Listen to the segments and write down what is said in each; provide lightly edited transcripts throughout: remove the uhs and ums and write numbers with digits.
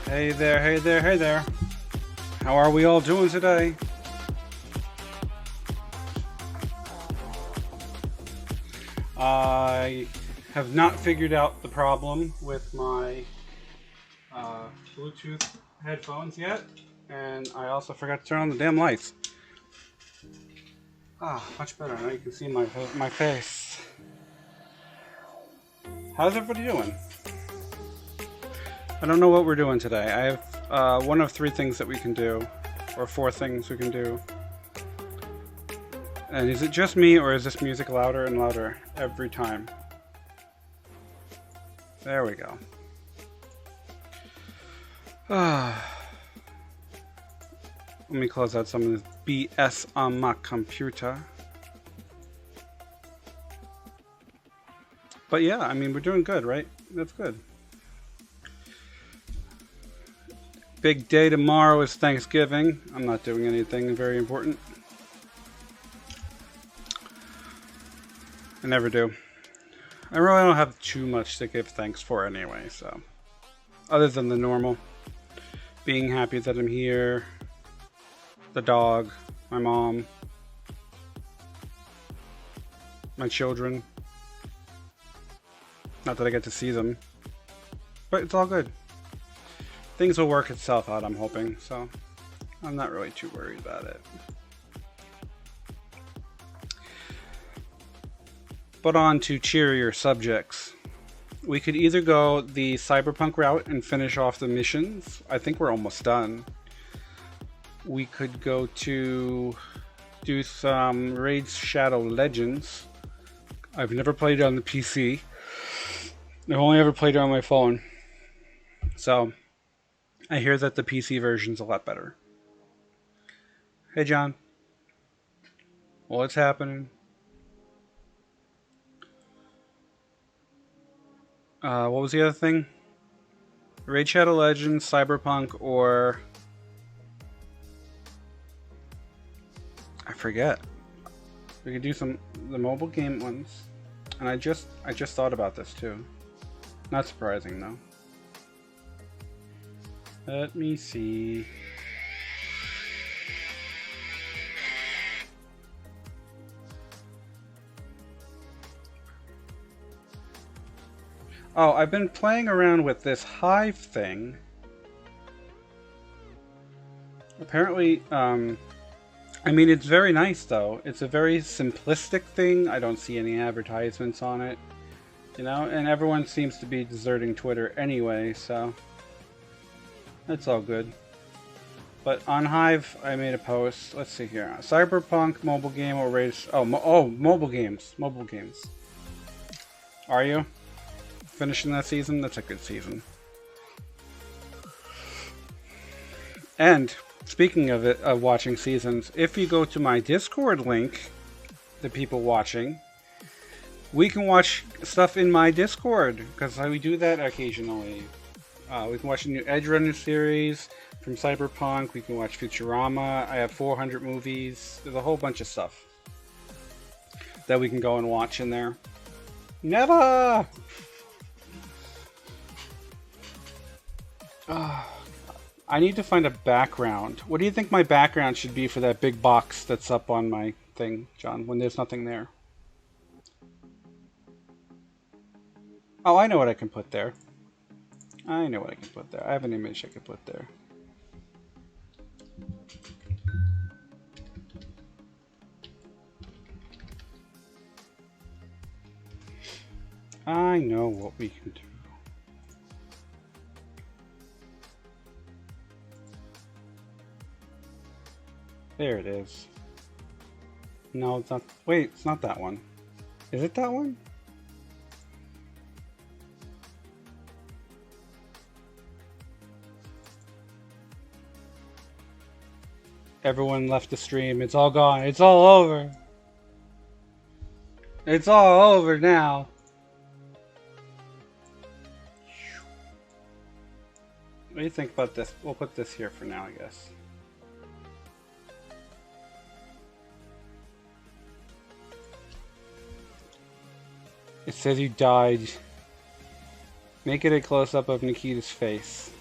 Hey there, hey there, hey there. How are we all doing today? I have not figured out the problem with my Bluetooth headphones yet, and I also forgot to turn on the damn lights. Much better. Now you can see my face. How's everybody doing? I don't know what we're doing today. I have one of three things that we can do, or four things we can do. And is it just me, or is this music louder and louder every time? There we go. Let me close out some of this BS on my computer. But yeah, I mean, we're doing good, right? That's good. Big day tomorrow is Thanksgiving. I'm not doing anything very important. I never do. I really don't have too much to give thanks for anyway, so. Other than the normal. Being happy that I'm here. The dog. My mom. My children. Not that I get to see them. But it's all good. Things will work itself out, I'm hoping, so I'm not really too worried about it. But on to cheerier subjects. We could either go the cyberpunk route and finish off the missions. I think we're almost done. We could go to do some Raid Shadow Legends. I've never played it on the PC. I've only ever played it on my phone. So I hear that the PC version's a lot better. Hey, John. What's happening? What was the other thing? Raid Shadow Legends, Cyberpunk, or I forget. We could do the mobile game ones. And I just thought about this too. Not surprising though. Let me see. Oh, I've been playing around with this Hive thing. Apparently, I mean, it's very nice though. It's a very simplistic thing. I don't see any advertisements on it. You know, and everyone seems to be deserting Twitter anyway, so that's all good. But on Hive, I made a post. Let's see here. Cyberpunk mobile game or race? Oh, mobile games. Mobile games. Are you finishing that season? That's a good season. And speaking of it, of watching seasons, if you go to my Discord link, the people watching, we can watch stuff in my Discord, because we do that occasionally. We can watch a new Edge Runner series from Cyberpunk. We can watch Futurama. I have 400 movies. There's a whole bunch of stuff that we can go and watch in there. Never! I need to find a background. What do you think my background should be for that big box that's up on my thing, John, when there's nothing there? Oh, I know what I can put there. I know what I can put there. I have an image I can put there. I know what we can do. There it is. No, it's not. Wait, it's not that one. Is it that one? Everyone left the stream. It's all gone. It's all over. It's all over now. What do you think about this? We'll put this here for now, I guess. It says you died. Make it a close-up of Nikita's face.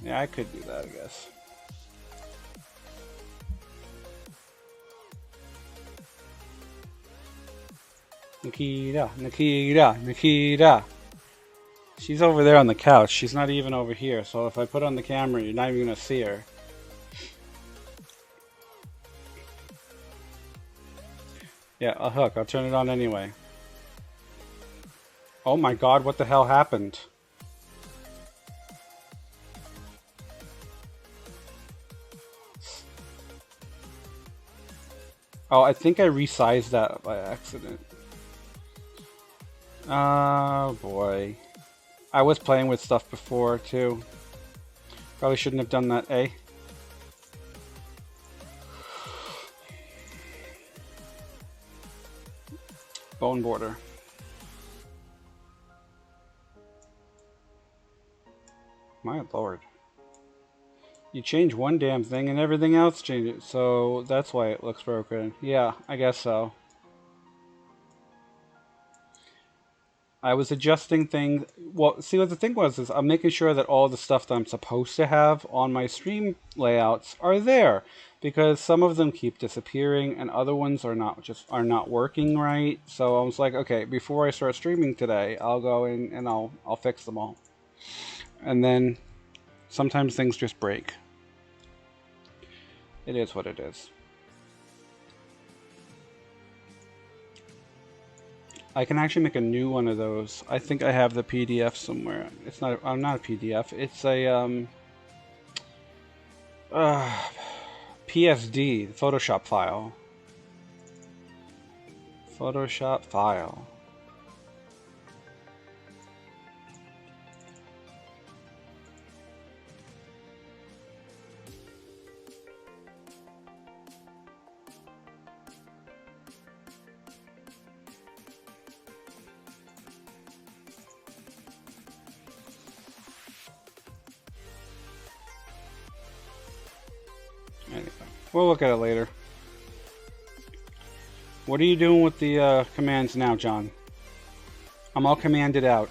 Yeah, I could do that, I guess. Nikita, Nikita, Nikita. She's over there on the couch. She's not even over here. So if I put on the camera, you're not even going to see her. Yeah, a hook. I'll turn it on anyway. Oh my god, what the hell happened? Oh, I think I resized that by accident. Oh boy. I was playing with stuff before too. Probably shouldn't have done that, eh? Bone border. My lord. You change one damn thing and everything else changes, so that's why it looks broken. Yeah, I guess so. I was adjusting things. Well, see what the thing was is I'm making sure that all the stuff that I'm supposed to have on my stream layouts are there, because some of them keep disappearing and other ones are not working right. So I was like, okay, before I start streaming today, I'll go in and I'll fix them all. And then sometimes things just break. It is what it is. I can actually make a new one of those. I think I have the PDF somewhere. It's not. I'm not a PDF. It's a PSD, Photoshop file. Photoshop file. Anyway, we'll look at it later. What are you doing with the commands now, John? I'm all commanded out.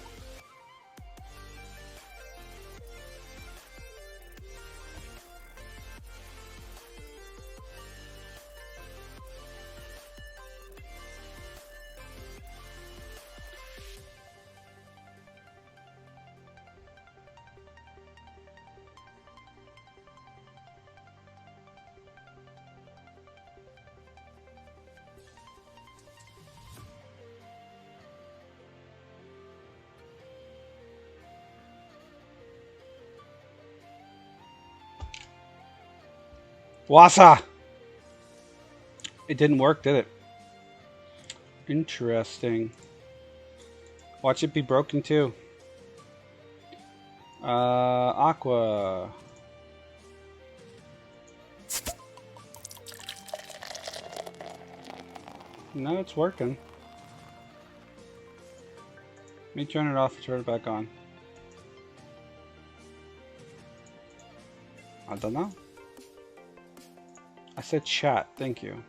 Wasa! It didn't work, did it? Interesting. Watch it be broken too. Aqua. No, it's working. Let me turn it off and turn it back on. I don't know. I said chat, thank you.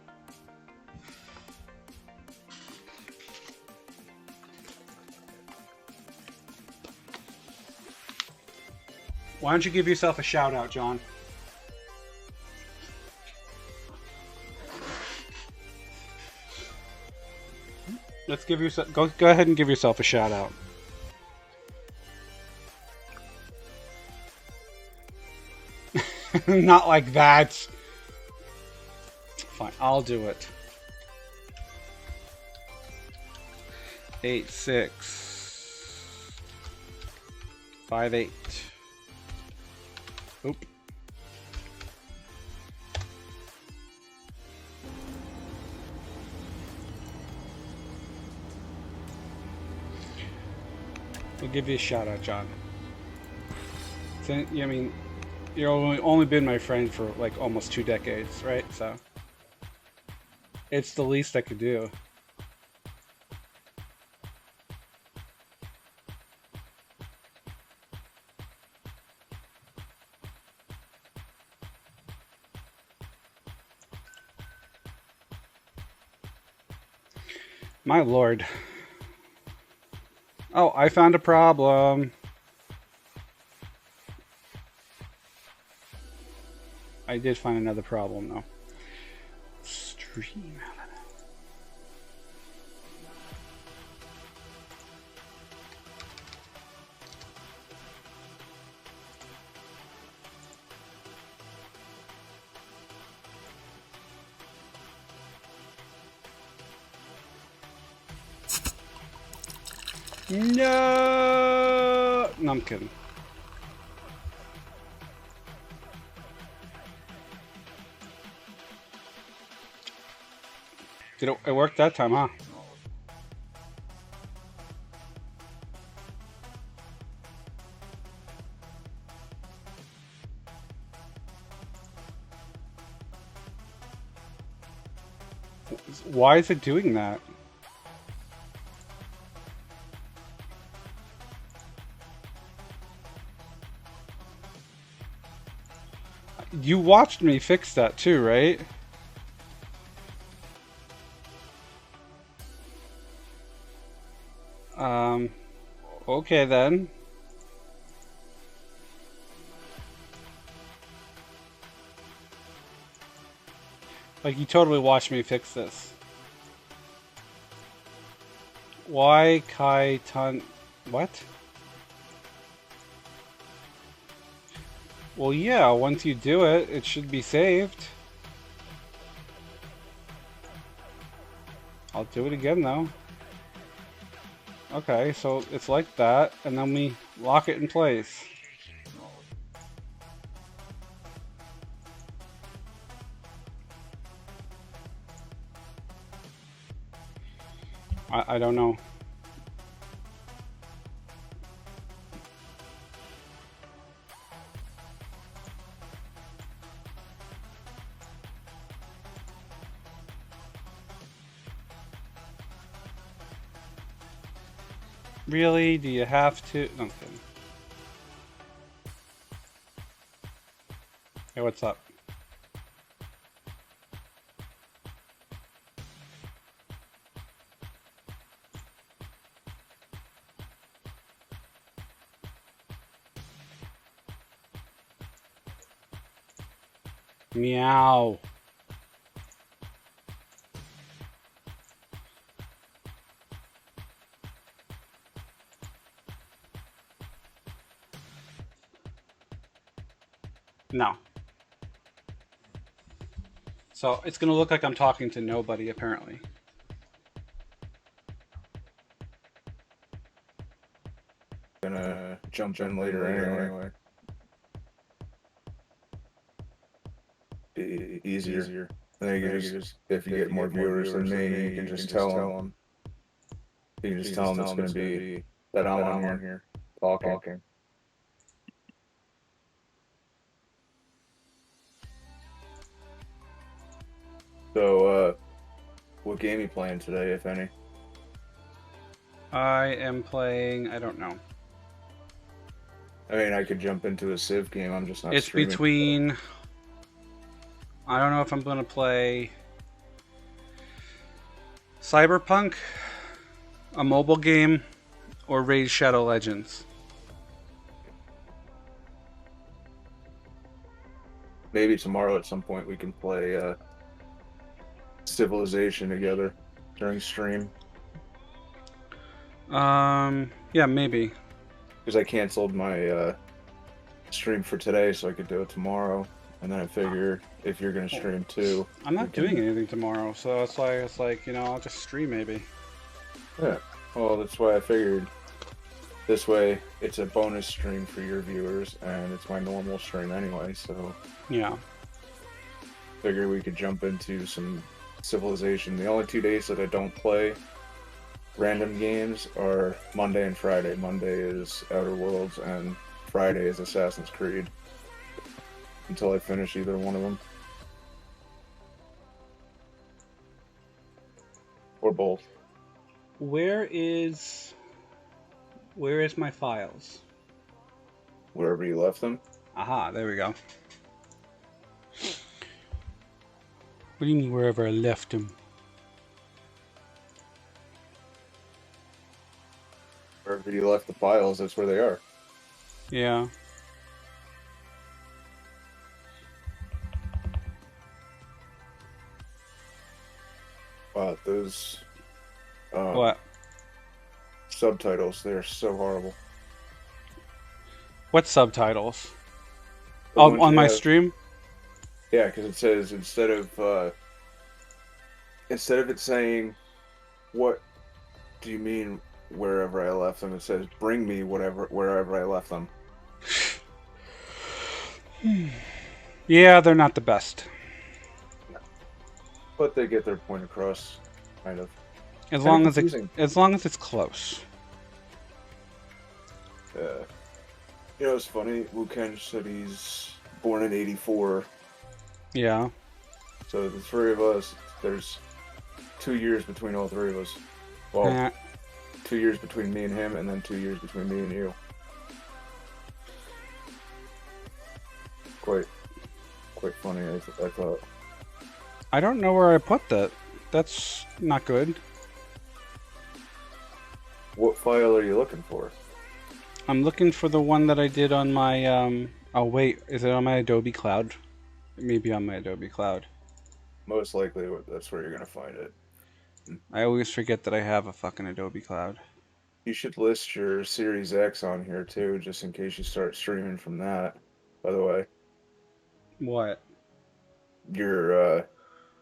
Why don't you give yourself a shout out, John? Let's give yourself go ahead and give yourself a shout out. Not like that. Fine, I'll do it. 8658. Oop. We'll give you a shout out, John. I mean, you've only been my friend for like almost 2 decades, right? So it's the least I could do. My lord. Oh, I found a problem. I did find another problem though. Stream. No, no, I'm kidding. Did it work that time, huh? Why is it doing that? You watched me fix that too, right? Okay then. Like, you totally watched me fix this. Why Kai Tan... What? Well, yeah, once you do it, it should be saved. I'll do it again, though. Okay, so it's like that, and then we lock it in place. I don't know. Really? Do you have to? No, I'm kidding. Hey, what's up? Meow. No. So it's gonna look like I'm talking to nobody, apparently. Gonna jump in later anyway. Be easier. And then you can just, if you get more viewers than me, you can just tell them. You can just tell them it's gonna be that I'm on here talking. So, what game you playing today, if any? I am playing... I don't know. I mean, I could jump into a Civ game. I'm just not It's streaming. between... I don't know if I'm going to play Cyberpunk, a mobile game, or Raid Shadow Legends. Maybe tomorrow at some point we can play Civilization together during stream. Yeah, maybe. Because I canceled my stream for today so I could do it tomorrow. And then I figure if you're gonna stream too, I'm not doing anything tomorrow, so it's like, you know, I'll just stream maybe. Yeah. Well, that's why I figured this way it's a bonus stream for your viewers, and it's my normal stream anyway. So yeah, figure we could jump into some Civilization. The only 2 days that I don't play random games are Monday and Friday. Monday is Outer Worlds, and Friday is Assassin's Creed. Until I finish either one of them. Or both. Where is my files? Wherever you left them. Aha, there we go. What do you mean wherever I left them? Wherever you left the files, that's where they are. Yeah. those What? subtitles. They're so horrible. What subtitles? The Oh, ones on you my have, stream? yeah, because it says instead of it saying what do you mean wherever I left them, it says bring me whatever wherever I left them. Yeah, they're not the best. But they get their point across, kind of. As Kind of long as confusing. it's close. You know, it's funny. Wu Kang said he's born in '84, Yeah. so the three of us, there's 2 years between all three of us. Well, Eh, 2 years between me and him, and then 2 years between me and you. Quite, quite funny. I thought. I don't know where I put that. That's not good. What file are you looking for? I'm looking for the one that I did on my oh wait, is it on my Adobe Cloud? It may be on my Adobe Cloud. Most likely, that's where you're gonna find it. I always forget that I have a fucking Adobe Cloud. You should list your Series X on here too, just in case you start streaming from that. By the way, What? your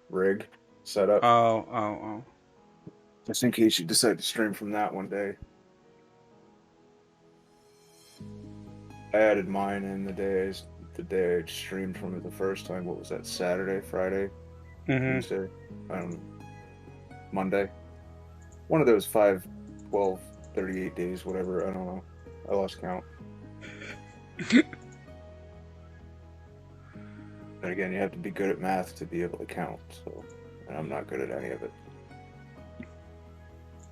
rig setup, Oh. just in case you decide to stream from that one day. I added mine in the day I streamed from it the first time. What was that? Saturday, Friday, Mm-hmm. Tuesday, Monday. One of those 5, 12, 38 days, whatever. I don't know. I lost count. And again, you have to be good at math to be able to count. So, and I'm not good at any of it.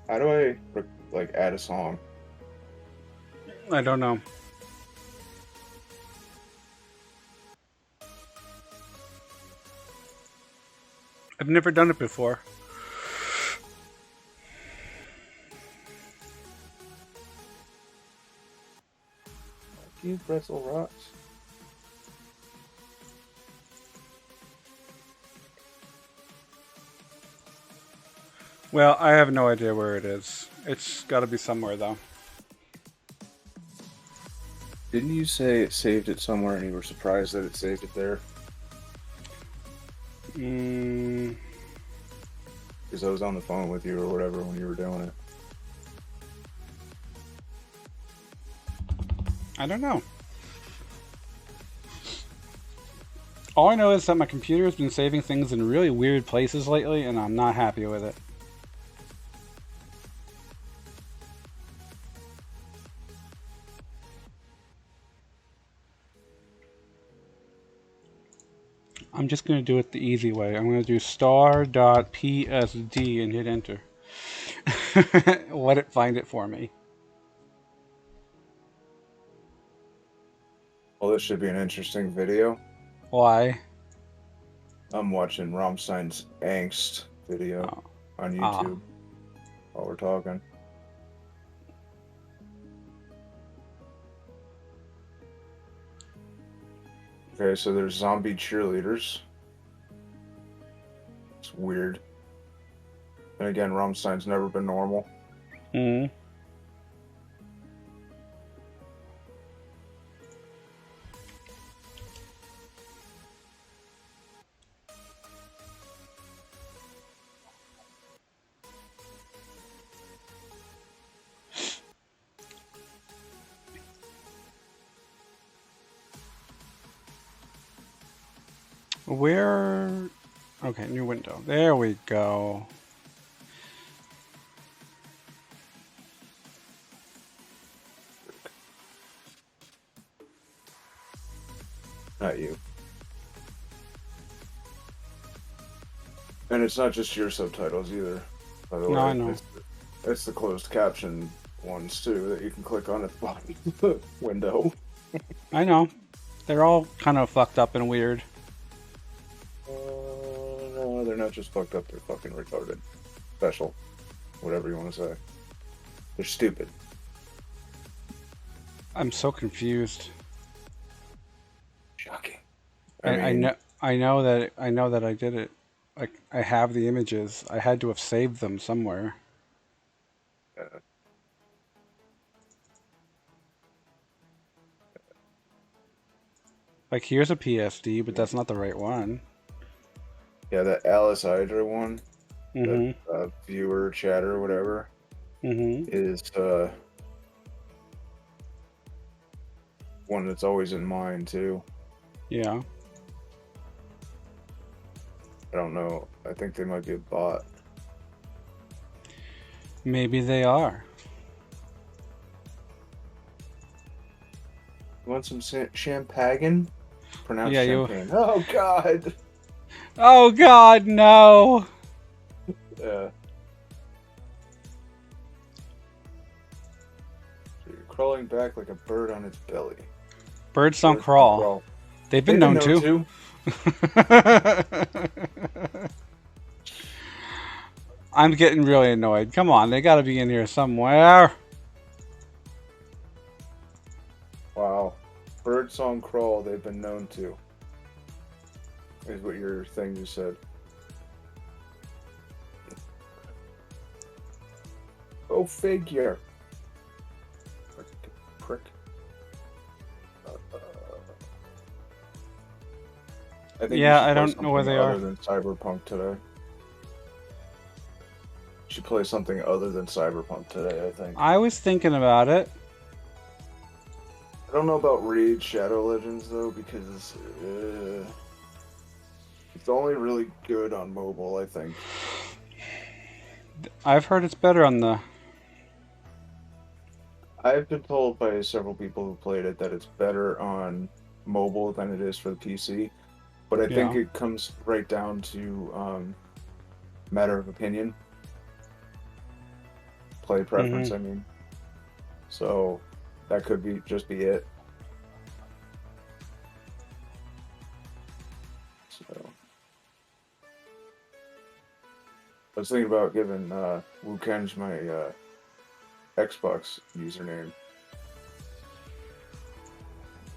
How do I add a song? I don't know. I've never done it before. You pretzel rocks. Well, I have no idea where it is. It's got to be somewhere though. Didn't you say it saved it somewhere and you were surprised that it saved it there? Mm, Because I was on the phone with you or whatever when you were doing it. I don't know. All I know is that my computer has been saving things in really weird places lately, and I'm not happy with it. I'm just going to do it the easy way. I'm going to do star.psd and hit enter. Let it find it for me. Well, this should be an interesting video. Why? I'm watching Rammstein's Angst video on YouTube while we're talking. Okay, so there's zombie cheerleaders. It's weird. And again, Rammstein's never been normal. Hmm. Where? Okay, new window. There we go. Not you. And it's not just your subtitles either, by the way. No, I know. It's the closed caption ones too that you can click on at the bottom of the window. I know. They're all kind of fucked up and weird. No, they're not just fucked up, they're fucking retarded. Special. Whatever you want to say. They're stupid. I'm so confused. Shocking. I know that I did it. I have the images. I had to have saved them somewhere. Uh, Like here's a PSD, but that's not the right one. yeah, that Alice Hydra one, that Mm-hmm. viewer chatter or whatever, Mm-hmm. is one that's always in mind too. Yeah. I don't know. I think they might be a bot. Maybe they are. You want some champagne? Pronounced Yeah, you. champagne. Oh God. Oh God, no! So you're crawling back like a bird on its belly. Birds don't Birds don't crawl. crawl. They've They've been been known known to. to. I'm getting really annoyed. Come on, they gotta be in here somewhere. Wow. Bird song crawl, they've been known to. Is what your thing you said. Go figure. Prick. I think you Yeah, should I play don't know where something they other are. than Cyberpunk today. You should play something other than Cyberpunk today, I think. I was thinking about it. I don't know about Raid Shadow Legends though, because it's only really good on mobile, I think. I've heard it's better on the. I've been told by several people who played it that it's better on mobile than it is for the PC, but I think Yeah. it comes right down to matter of opinion, play preference, Mm-hmm. I mean. So that could be just be it. So I was thinking about giving Wu Kenj my Xbox username.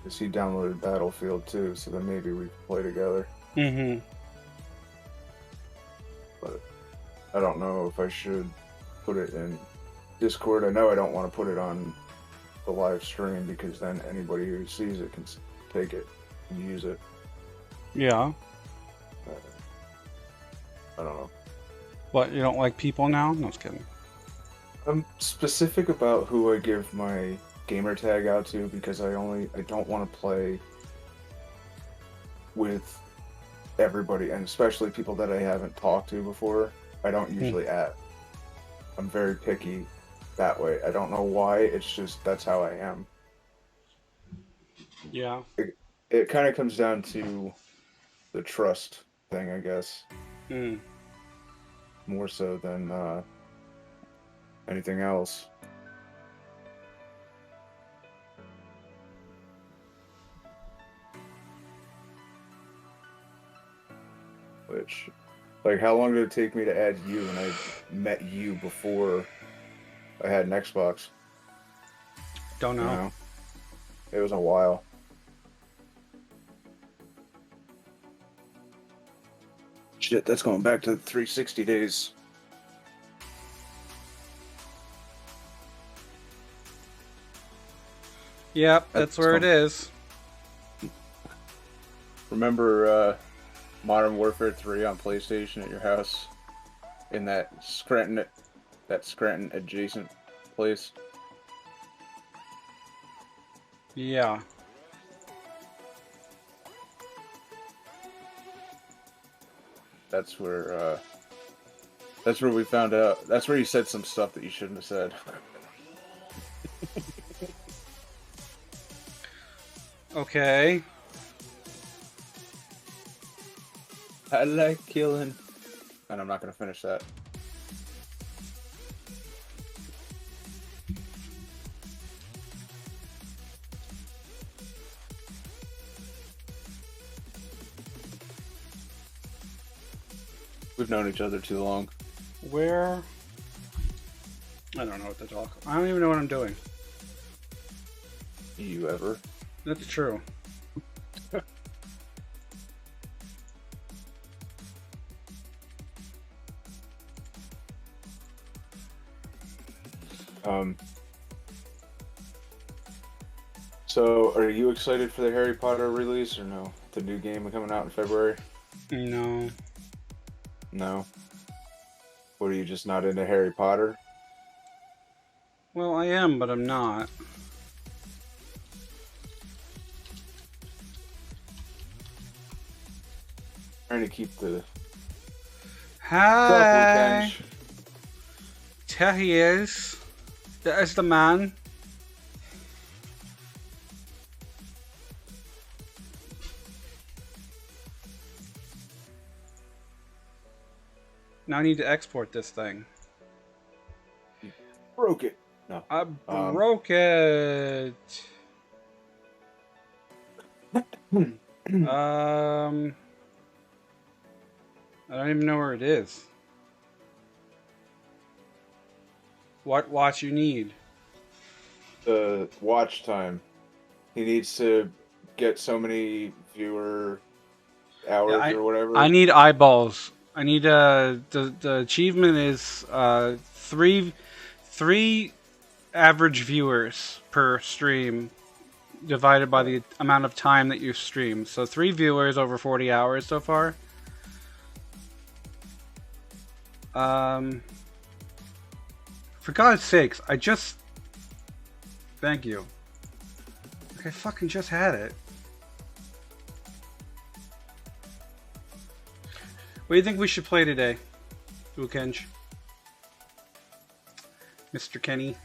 Because he downloaded Battlefield too, so then maybe we could play together. Mm-hmm. But I don't know if I should put it in Discord. I know I don't want to put it on the live stream because then anybody who sees it can take it and use it. Yeah. Uh, I don't know. What, you don't like people now? No, I was kidding. I'm specific about who I give my gamer tag out to because I don't want to play with everybody, and especially people that I haven't talked to before. I don't usually add. I'm very picky that way. I don't know why. It's just that's how I am. Yeah. It kind of comes down to the trust thing, I guess, Mm. more so than anything else. Which, like, how long did it take me to add you? And I met you before I had an Xbox. Don't You know. know, it was a while. Shit, that's going back to 360 days. Yep, that's where it is. Remember Modern Warfare 3 on PlayStation at your house in that Scranton adjacent place? Yeah. That's where we found out. That's where you said some stuff that you shouldn't have said. Okay. I like killing. And I'm not going to finish that. We've known each other too long. Where? I don't know what to talk. I don't even know what I'm doing. You ever? That's true. So, are you excited for the Harry Potter release or no? The new game coming out in February? No. No. What, are you just not into Harry Potter? Well, I am, but I'm not. Trying to keep the Hi! Kench. There he is. There's the man. Now I need to export this thing. Broke it. No. I broke it. I don't even know where it is. What watch you need? The watch time. He needs to get so many viewer hours or whatever. I need eyeballs. I need the achievement is three average viewers per stream divided by the amount of time that you stream. So 3 viewers over 40 hours so far. For God's sakes, I just... Thank you. Like, I fucking just had it. What do you think we should play today, Ukenj? Mr. Kenny?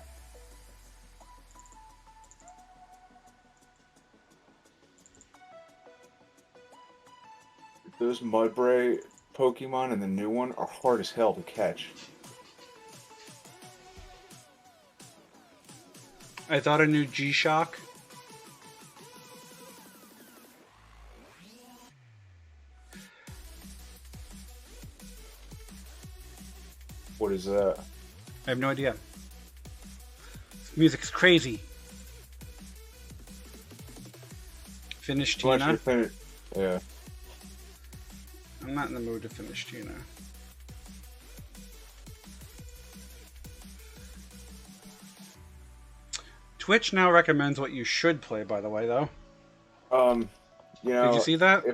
Those Mudbray Pokemon and the new one are hard as hell to catch. I thought a new G-Shock. What is that? I have no idea. This music's crazy. Finish Tina. Yeah. I'm not in the mood to finish Tina. Twitch now recommends what you should play, by the way, though. You know, did you see that?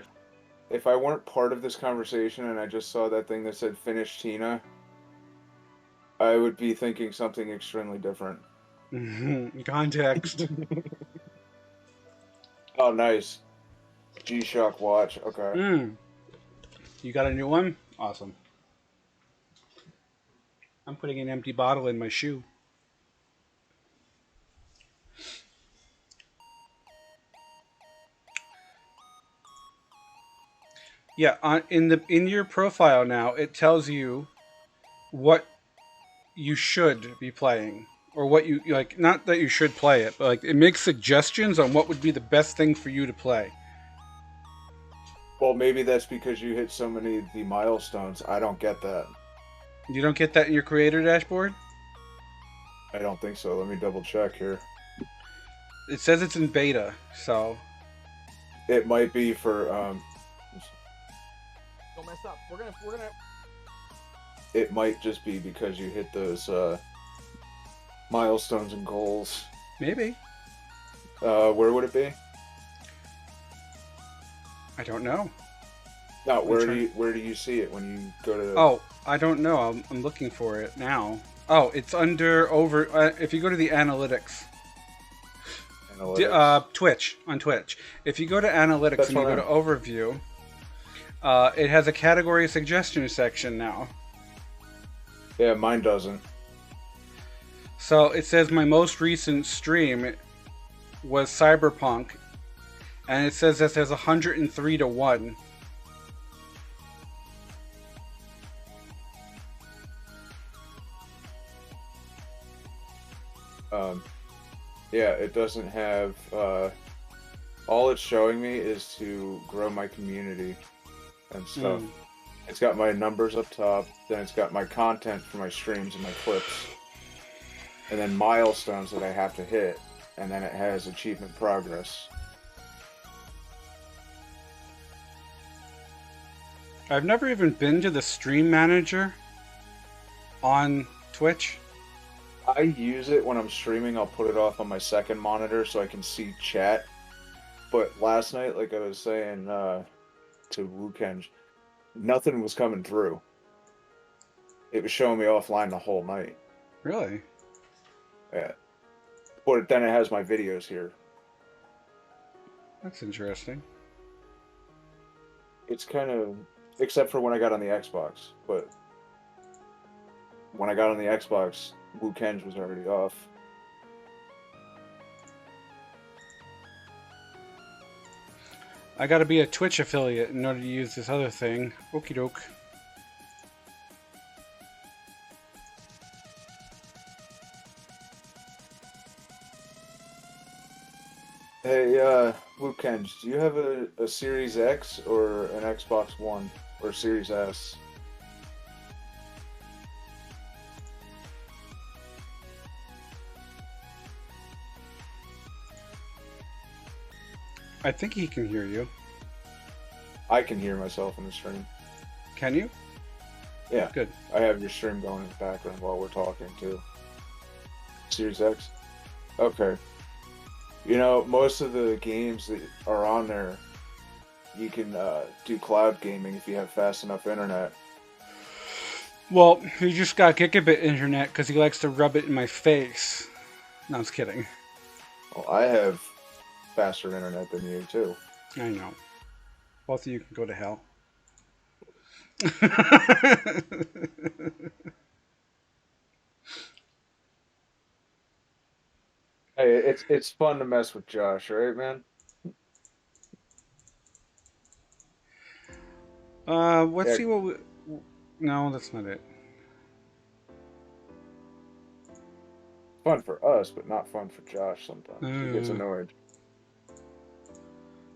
If I weren't part of this conversation and I just saw that thing that said finish Tina, I would be thinking something extremely different. Context. Oh, nice. G-Shock watch. Okay. You got a new one? Awesome. I'm putting an empty bottle in my shoe. Yeah, in your profile now, it tells you what you should be playing, or what you like. Not that you should play it, but like it makes suggestions on what would be the best thing for you to play. Well, maybe that's because you hit so many of the milestones. I don't get that. You don't get that in your creator dashboard? I don't think so. Let me double check here. It says it's in beta, so it might be for Don't mess up. We're gonna. It might just be because you hit those milestones and goals. Maybe. Where would it be? I don't know. No, where do you see it when you go to? Oh, I don't know. I'm looking for it now. Oh, it's under if you go to the analytics. Twitch, on Twitch. If you go to analytics and you go to overview, it has a category suggestion section now. Yeah, mine doesn't. So it says my most recent stream was Cyberpunk, and it says this has 103 to 1. Yeah, it doesn't have. All it's showing me is to grow my community and stuff. It's got my numbers up top, then it's got my content for my streams and my clips, and then milestones that I have to hit, and then it has achievement progress. I've never even been to the stream manager on Twitch. I use it when I'm streaming. I'll put it off on my second monitor so I can see chat. But last night, like I was saying to Wukeng, nothing was coming through. It was showing me offline the whole night. Really? Yeah. But then it has my videos here. That's interesting. It's kind of, except for when I got on the Xbox. But when I got on the Xbox, Wukeng was already off. I gotta be a Twitch affiliate in order to use this other thing. Okie doke. Hey, Wukeng, do you have a Series X or an Xbox One or Series S? I think he can hear you. I can hear myself in the stream. Can you? Yeah, Good. I have your stream going in the background while we're talking too. Series X? Okay. You know, most of the games that are on there, you can do cloud gaming if you have fast enough internet. Well, he just got gigabit internet because he likes to rub it in my face. No, I was kidding. Well, I have faster internet than you too. I know. Both of you can go to hell. Hey, it's fun to mess with Josh, right, man? Let's Yeah, see what we... No, that's not it. fun for us, but not fun for Josh sometimes. He gets annoyed.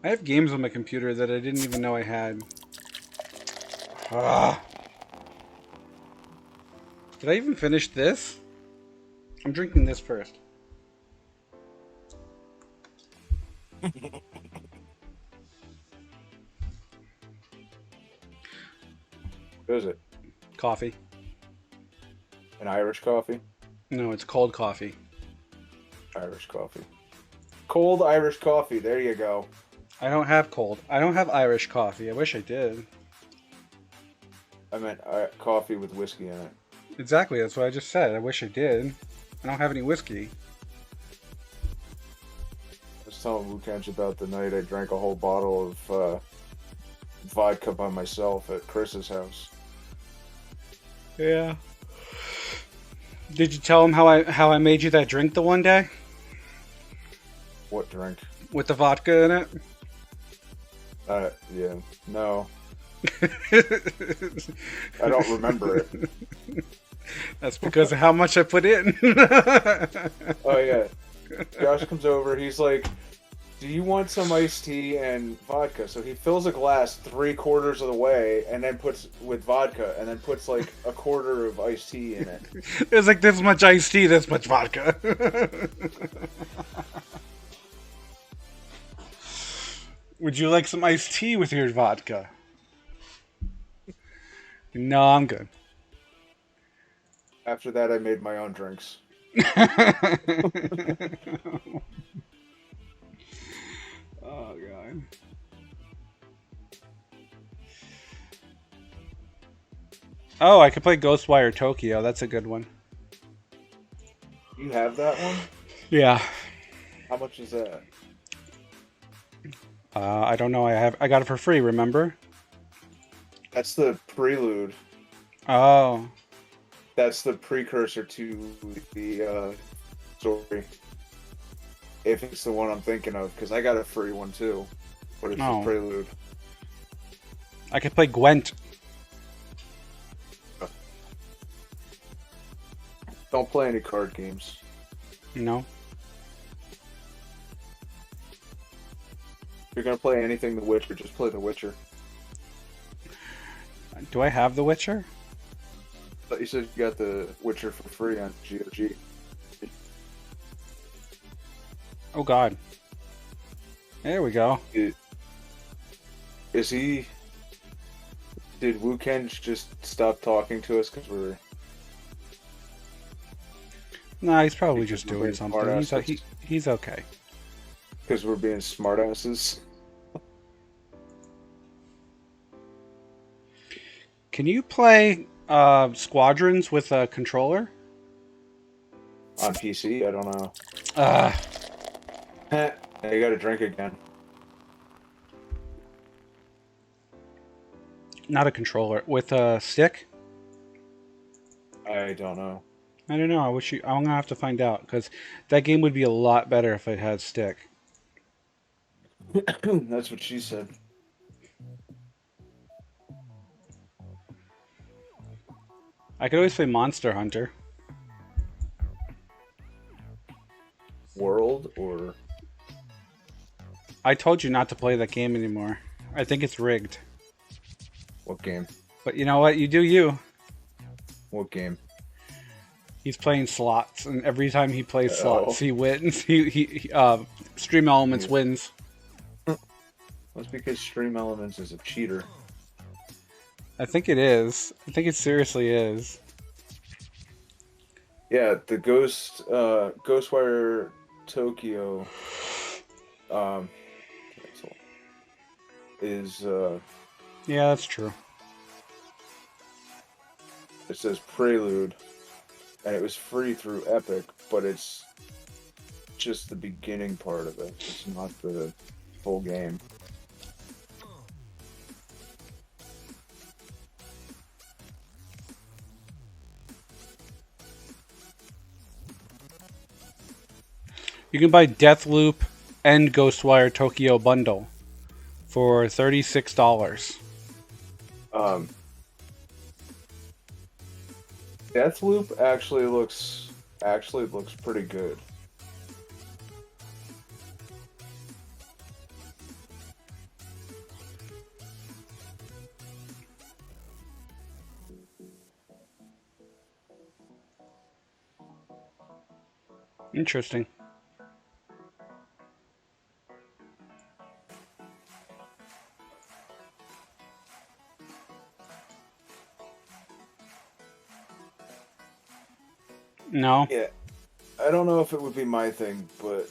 I have games on my computer that I didn't even know I had. Ah. Did I even finish this? I'm drinking this first. What is it? Coffee. An Irish coffee? No, it's cold coffee. Irish coffee. Cold Irish coffee. There you go. I don't have cold. I don't have Irish coffee. I wish I did. I meant coffee with whiskey in it. Exactly, that's what I just said. I wish I did. I don't have any whiskey. I was telling Wukeng about the night I drank a whole bottle of vodka by myself at Chris's house. Yeah. Did you tell him how I made you that drink the one day? What drink? With the vodka in it? Yeah. No. I don't remember it. That's because of how much I put in. Oh, yeah. Josh comes over. He's like, do you want some iced tea and vodka? So he fills a glass 3/4 of the way and then puts with vodka and then puts like a quarter of iced tea in it. There's like this much iced tea, this much vodka. Would you like some iced tea with your vodka? No, I'm good. After that, I made my own drinks. Oh, God. Oh, I could play Ghostwire Tokyo. That's a good one. You have that one? Yeah. How much is that? I don't know. I got it for free, remember? That's the prelude. Oh. That's the precursor to the story. If it's the one I'm thinking of, because I got a free one too. But it's the prelude. I could play Gwent. Don't play any card games. No. If you're gonna play anything The Witcher, just play The Witcher. Do I have The Witcher? I thought you said you got The Witcher for free on GOG. Oh, God. There we go. Is he... Did Wukeng just stop talking to us because we're... Nah, he's probably Because just we're doing being something. smartasses. He's okay. Because we're being smartasses. Can you play Squadrons with a controller? On PC, I don't know. Uh, You gotta drink again. Not a controller. With a stick? I don't know. I don't know. I'm gonna have to find out because that game would be a lot better if it had stick. That's what she said. I could always play Monster Hunter. World or I told you not to play that game anymore. I think it's rigged. what game? But you know what? You do you. What game? He's playing slots, and every time he plays Oh. slots, he wins. Stream Elements wins. That's because Stream Elements is a cheater. I think it is. I think it seriously is. Yeah, the Ghostwire Tokyo is Yeah, that's true. it says Prelude, and it was free through Epic, but it's just the beginning part of it. It's not the full game. You can buy Deathloop and Ghostwire Tokyo bundle for $36. Deathloop actually looks pretty good. Interesting. No. Yeah, I don't know if it would be my thing, but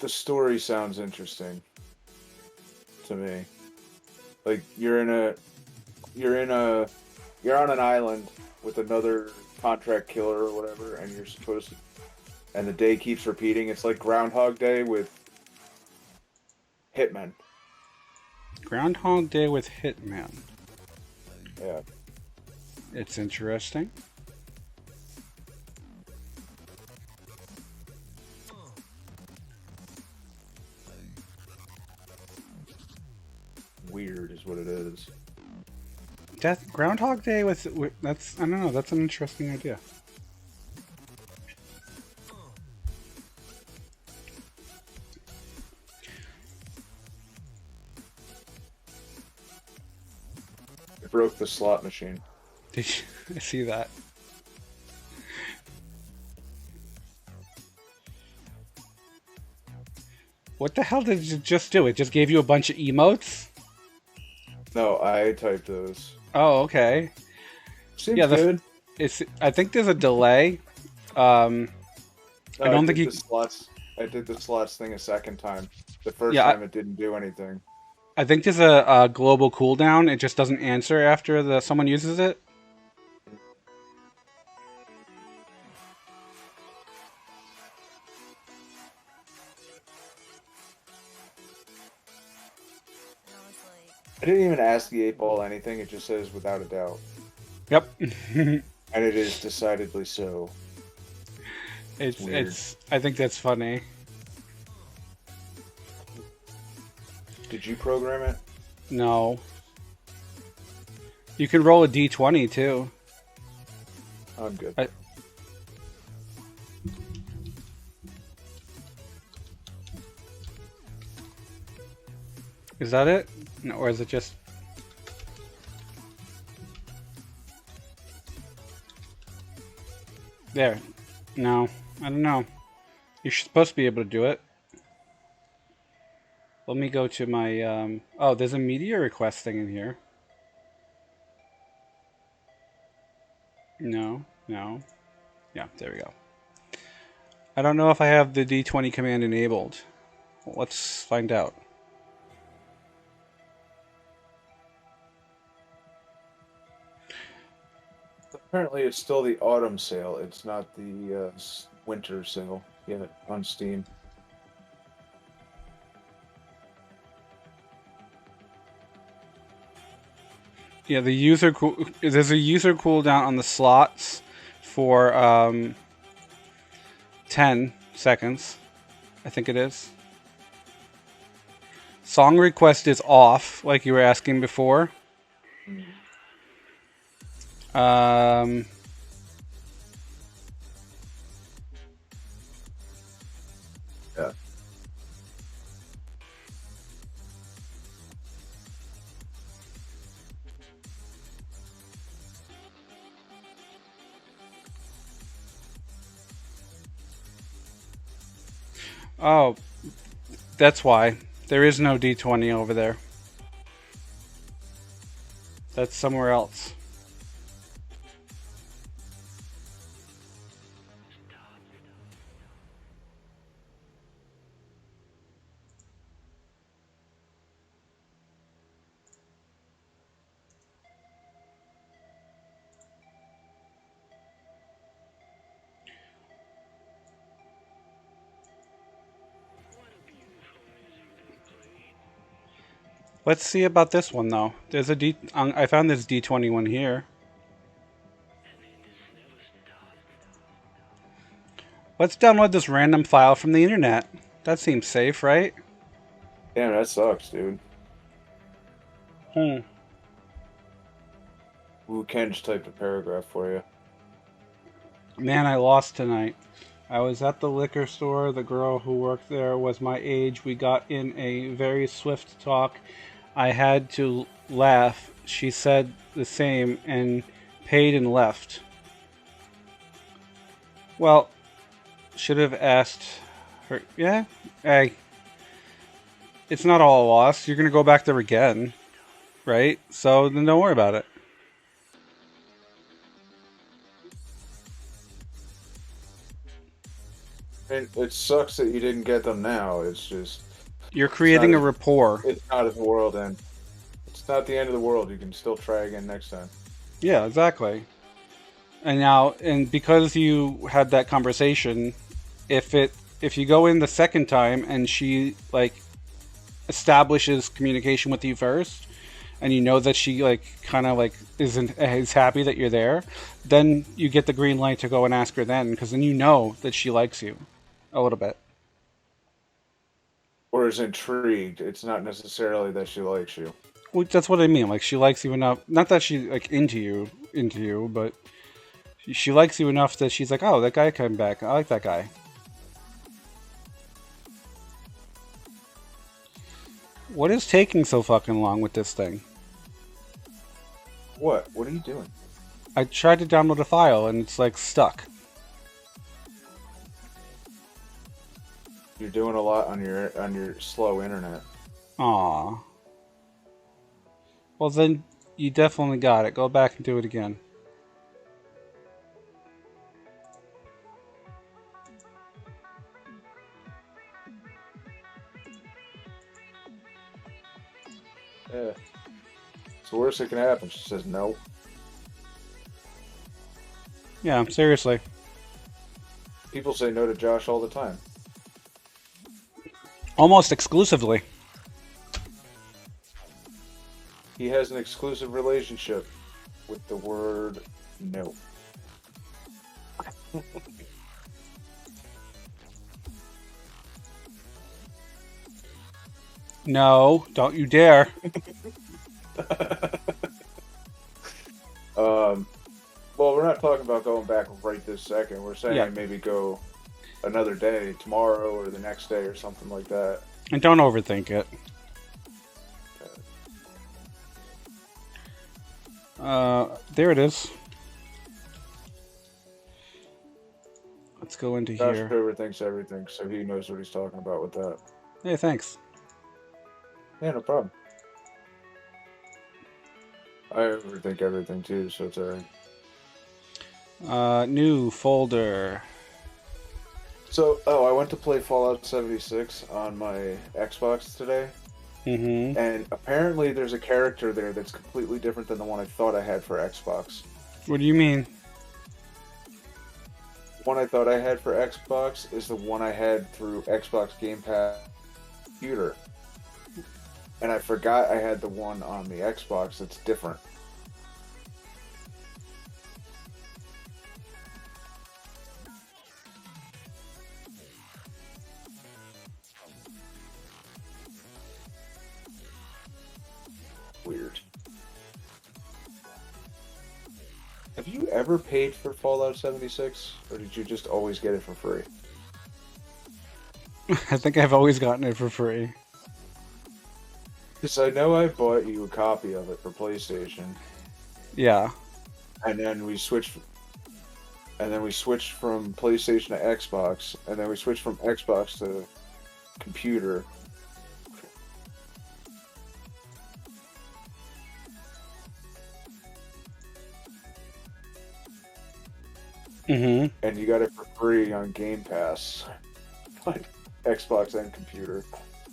the story sounds interesting to me. Like you're on an island with another contract killer or whatever, and you're supposed to, and the day keeps repeating. It's like Groundhog Day with hitmen. Groundhog Day with Hitman. Yeah. It's interesting. Weird is what it is. Groundhog Day with that's I don't know. That's an interesting idea. It broke the slot machine. Did you I see that? What the hell did it just do? It just gave you a bunch of emotes? No, I typed those. Oh, okay. Seems Yeah, good. I think there's a delay. No, I don't think did you. the slots. I did the slots thing a second time. The first Yeah, time it didn't do anything. I think there's a global cooldown. It just doesn't answer after someone uses it. I didn't even ask the 8-ball anything. It just says without a doubt, Yep. and it is decidedly so. weird. It's. I think that's funny. Did you program it? No. You can roll a d20 too. I'm good. Is that it? No, or is it just? There. No, I don't know. You're supposed to be able to do it. Let me go to my. Oh, there's a media request thing in here. No, no. Yeah, there we go. I don't know if I have the D20 command enabled. Let's find out. Apparently, it's still the autumn sale. It's not the winter sale yet on Steam. Yeah, there's a user cooldown on the slots for 10 seconds. I think it is. Song request is off, like you were asking before. Um, Yeah. oh, that's why. There is no D20 over there. That's somewhere else. Let's see about this one though. There's a D. I found this D20 one here. Let's download this random file from the internet. That seems safe, right? Damn, that sucks, dude. Hmm. Wu Ken just typed a paragraph for you. Man, I lost tonight. I was at the liquor store. The girl who worked there was my age. We got in a very swift talk. I had to laugh. She said the same and paid and left. Well, should have asked her. Yeah, hey, it's not all lost. You're gonna go back there again, right? So then don't worry about it. It sucks that you didn't get them now. It's just You're creating a rapport. it's not the world end. It's not the end of the world. You can still try again next time. Yeah, exactly. And because you had that conversation, if you go in the second time and she like establishes communication with you first, and you know that she like kind of like is happy that you're there, then you get the green light to go and ask her then, because then you know that she likes you a little bit. Or is intrigued. It's not necessarily that she likes you. Well, that's what I mean. Like she likes you enough. Not that she like into you, but she likes you enough that she's like, oh, that guy came back. I like that guy. What is taking so fucking long with this thing? What? What are you doing? I tried to download a file and it's like stuck. You're doing a lot on your slow internet. Aw. Well then, you definitely got it. Go back and do it again. Yeah. It's the worst that can happen. She says no. Yeah, seriously. People say no to Josh all the time. Almost exclusively. He has an exclusive relationship with the word no. No, don't you dare. Well, we're not talking about going back right this second. We're saying maybe go another day, tomorrow or the next day or something like that. And don't overthink it. There it is. Let's go into Josh here. overthinks everything, so he knows what he's talking about with that. Hey, thanks. Yeah, no problem. I overthink everything too, so it's alright. New folder. So, I went to play Fallout 76 on my Xbox today, Mm-hmm. and apparently there's a character there that's completely different than the one I thought I had for Xbox. What do you mean? The one I thought I had for Xbox is the one I had through Xbox Game Pass computer. And I forgot I had the one on the Xbox that's different. Weird. Have you ever paid for Fallout 76? Or did you just always get it for free? I think I've always gotten it for free. Because I know I bought you a copy of it for PlayStation. Yeah. And then we switched from PlayStation to Xbox, and then we switched from Xbox to computer. Mm-hmm. And you got it for free on Game Pass. On Xbox and computer.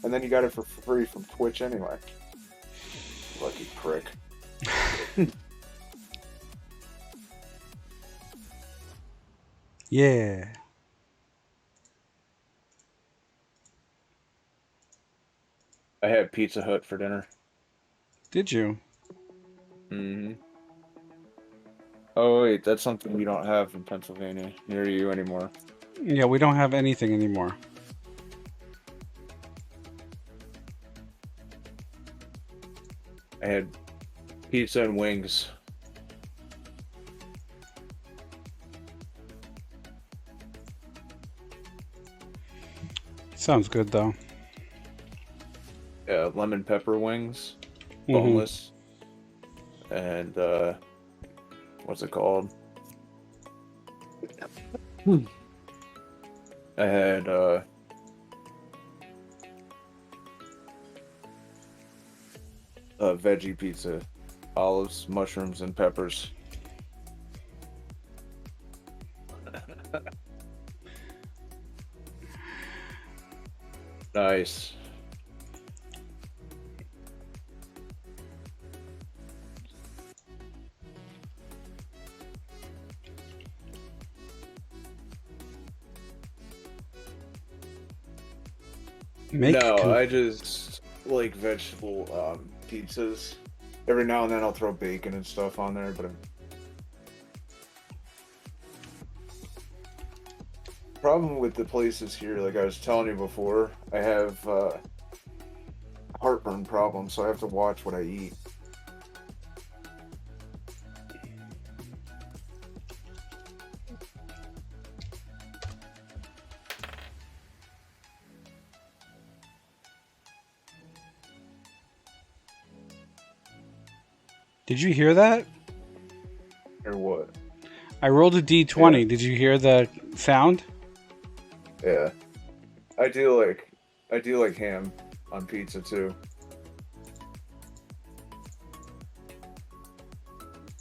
And then you got it for free from Twitch anyway. Lucky prick. Yeah. I had Pizza Hut for dinner. Did you? Mm-hmm. Oh wait, that's something we don't have in Pennsylvania near you anymore. Yeah, we don't have anything anymore. I had pizza and wings. Sounds good though. Yeah, lemon pepper wings, Mhm. boneless, and what's it called? I had a veggie pizza, olives, mushrooms, and peppers. Nice. No, I just like vegetable pizzas. Every now and then I'll throw bacon and stuff on there, but problem with the places here, like I was telling you before, I have heartburn problems, so I have to watch what I eat. Did you hear that? Or what? I rolled a d20. Yeah. Did you hear the sound? Yeah. I do like ham on pizza too.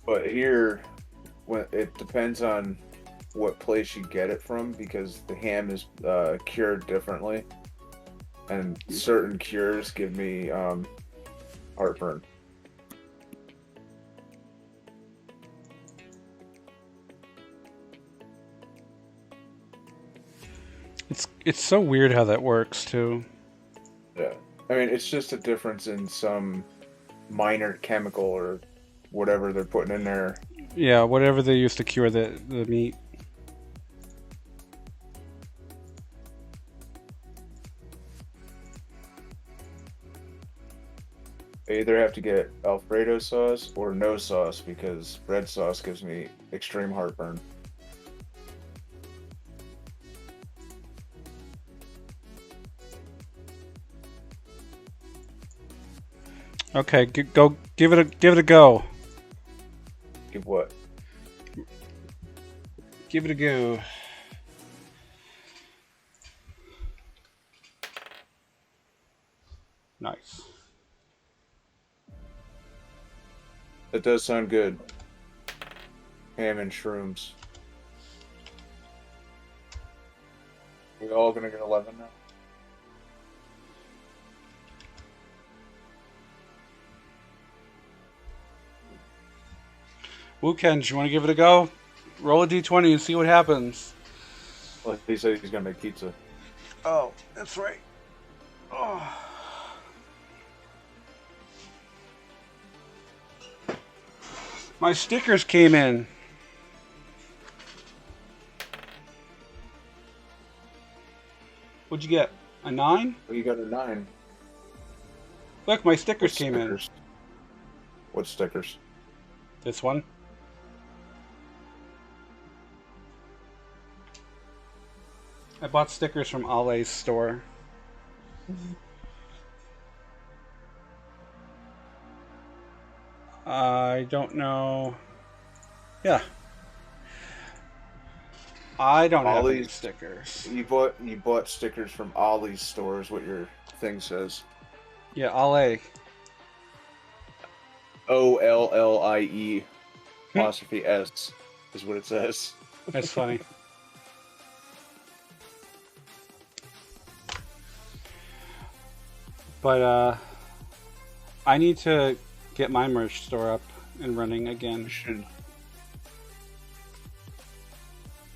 But here, when it depends on what place you get it from, because the ham is cured differently, and certain cures give me heartburn. It's so weird how that works too. Yeah, I mean it's just a difference in some minor chemical or whatever they're putting in there. Yeah, whatever they use to cure the meat. I either have to get Alfredo sauce or no sauce because red sauce gives me extreme heartburn. Okay, go give it a go. Give what? Give it a go. Nice. That does sound good. Ham and shrooms. all gonna get 11 now? Wookens, you want to give it a go? Roll a d20 and see what happens. Well, he said he's gonna make pizza. Oh, that's right. Oh. My stickers came in. What'd you get? A 9? Well, you got a 9. Look, my stickers What came stickers? What stickers? in. This one. I bought stickers from Ollie's store. I don't know. Yeah. I don't have any Ollie's- stickers. You bought stickers from Ollie's store, is what your thing says. Yeah, Ollie. OLLIE apostrophe S is what it says. That's funny. But I need to get my merch store up and running again. You should.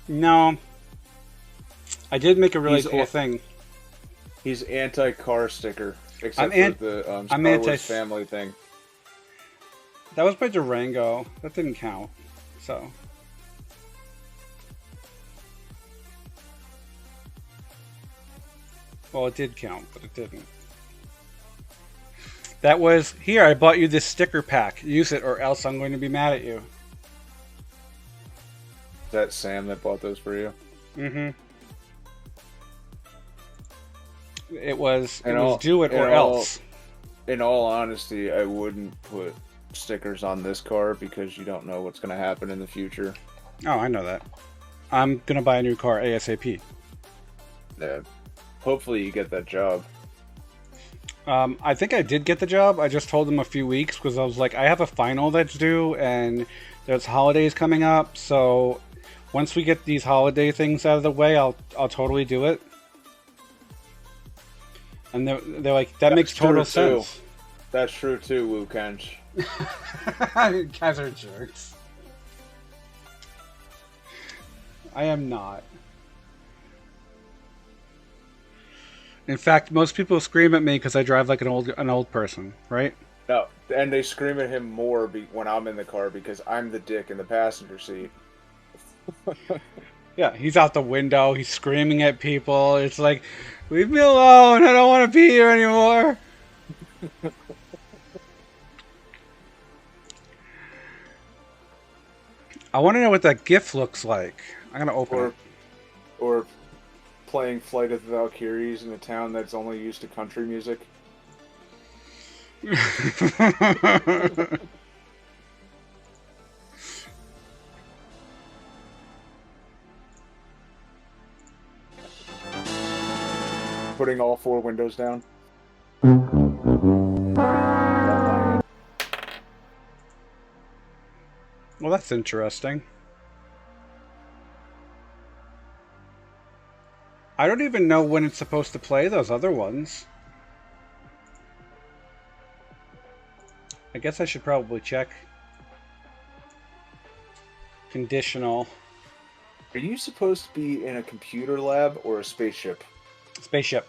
No. I did make a really He's cool a- thing. He's anti-car sticker, I'm except an- for the I'm Star anti- Wars family thing. That was my Durango. That didn't count. So. Well, it did count, but it didn't. That was, here, I bought you this sticker pack. Use it or else I'm going to be mad at you. Is that Sam that bought those for you? Mm-hmm. It was And do it or else. In all honesty, I wouldn't put stickers on this car because you don't know what's going to happen in the future. Oh, I know that. I'm going to buy a new car ASAP. Yeah. Hopefully you get that job. I think I did get the job. I just told them a few weeks because I was like, I have a final that's due and there's holidays coming up. So once we get these holiday things out of the way, I'll totally do it. And they're like, that makes total true, too. sense. That's true too, Wu Kench. Guys are jerks. I am not. In fact, most people scream at me because I drive like an old person, right? No, and they scream at him more when I'm in the car because I'm the dick in the passenger seat. Yeah, he's out the window. He's screaming at people. It's like, leave me alone. I don't want to be here anymore. I want to know what that GIF looks like. I'm going to open Or playing Flight of the Valkyries in a town that's only used to country music. it. Putting all 4 windows down. Well, that's interesting. I don't even know when it's supposed to play those other ones. I guess I should probably check. Conditional. Are you supposed to be in a computer lab or a spaceship? Spaceship.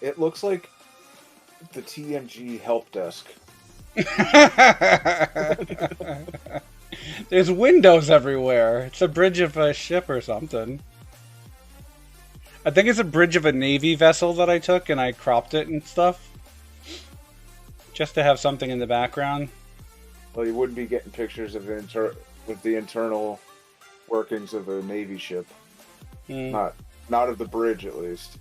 It looks like the TMG help desk. There's windows everywhere. It's a bridge of a ship or something. I think it's a bridge of a Navy vessel that I took and I cropped it and stuff. Just to have something in the background. Well, you wouldn't be getting pictures of with the internal workings of a Navy ship. Mm. Not of the bridge, at least.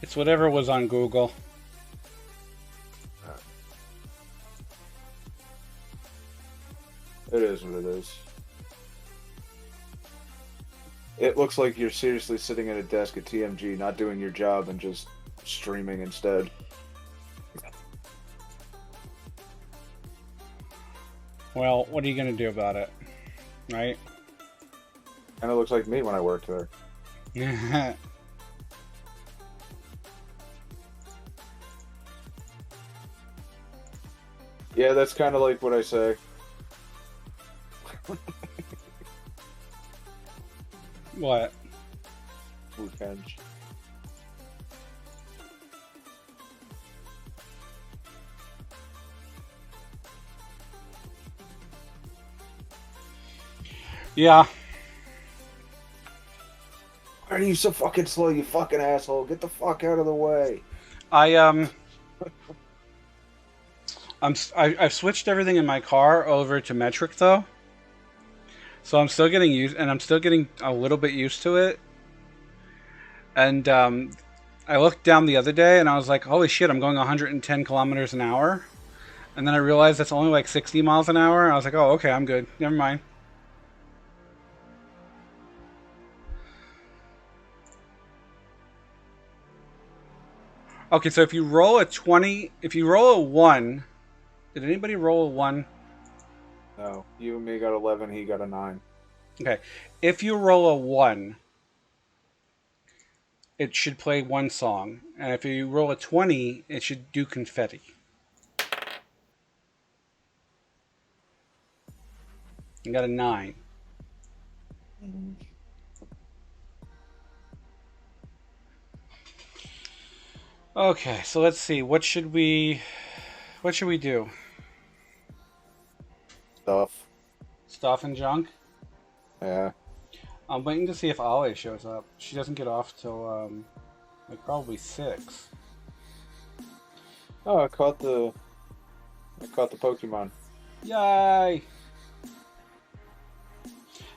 It's whatever was on Google. It is what it is. It looks like you're seriously sitting at a desk at TMG, not doing your job and just streaming instead. Well, what are you going to do about it? Right? Kind of looks like me when I worked there. Yeah, that's kind of like what I say. What? Weekend. Yeah. Why are you so fucking slow, you fucking asshole? Get the fuck out of the way. I've switched everything in my car over to metric though, so I'm still getting used, and I'm still getting a little bit used to it. And I looked down the other day, and I was like, "Holy shit! I'm going 110 kilometers an hour." And then I realized that's only like 60 miles an hour. And I was like, "Oh, okay, I'm good. Never mind." Okay, so if you roll a 20, if you roll a 1, did anybody roll a 1? No, you and me got 11, he got a 9. Okay. If you roll a 1, it should play one song. And if you roll a 20, it should do confetti. You got a 9. Okay, so let's see. What should we do? Stuff. Stuff and junk? Yeah. I'm waiting to see if Ale shows up. She doesn't get off till like probably 6. Oh, I caught the Pokemon. Yay!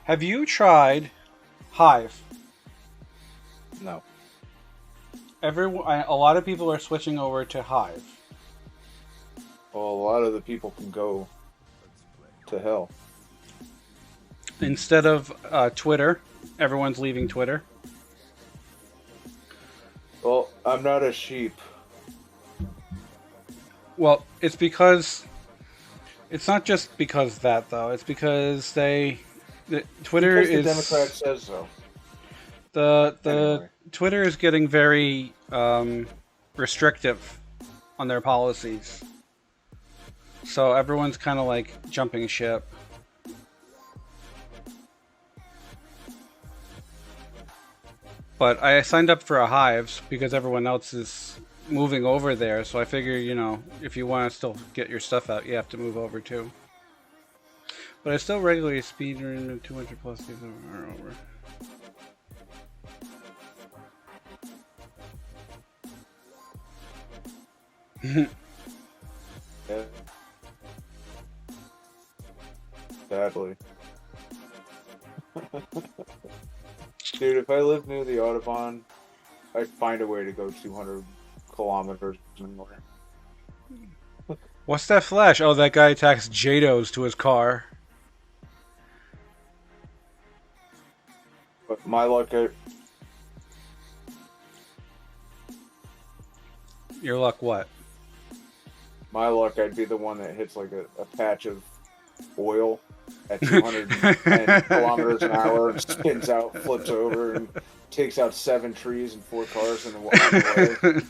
Have you tried Hive? No. A lot of people are switching over to Hive. Well, a lot of the people can go to hell. Instead of Twitter, everyone's leaving Twitter. Well, I'm not a sheep. Well, it's because it's not just because that though. It's because Twitter Because is the Democrat says so. the Anyway. Twitter is getting very restrictive on their policies. So everyone's kind of like jumping ship. But I signed up for a Hives because everyone else is moving over there. So I figure, if you want to still get your stuff out, you have to move over too. But I still regularly speed run 200 plus days over. Yeah. Sadly. Dude, if I lived near the Audubon, I'd find a way to go 200 kilometers an hour. What's that flash? Oh, that guy attacks Jados to his car. But my luck, Your luck, what? I'd be the one that hits like a patch of oil at 210 kilometers an hour and spins out, flips over, and takes out 7 trees and 4 cars in the way.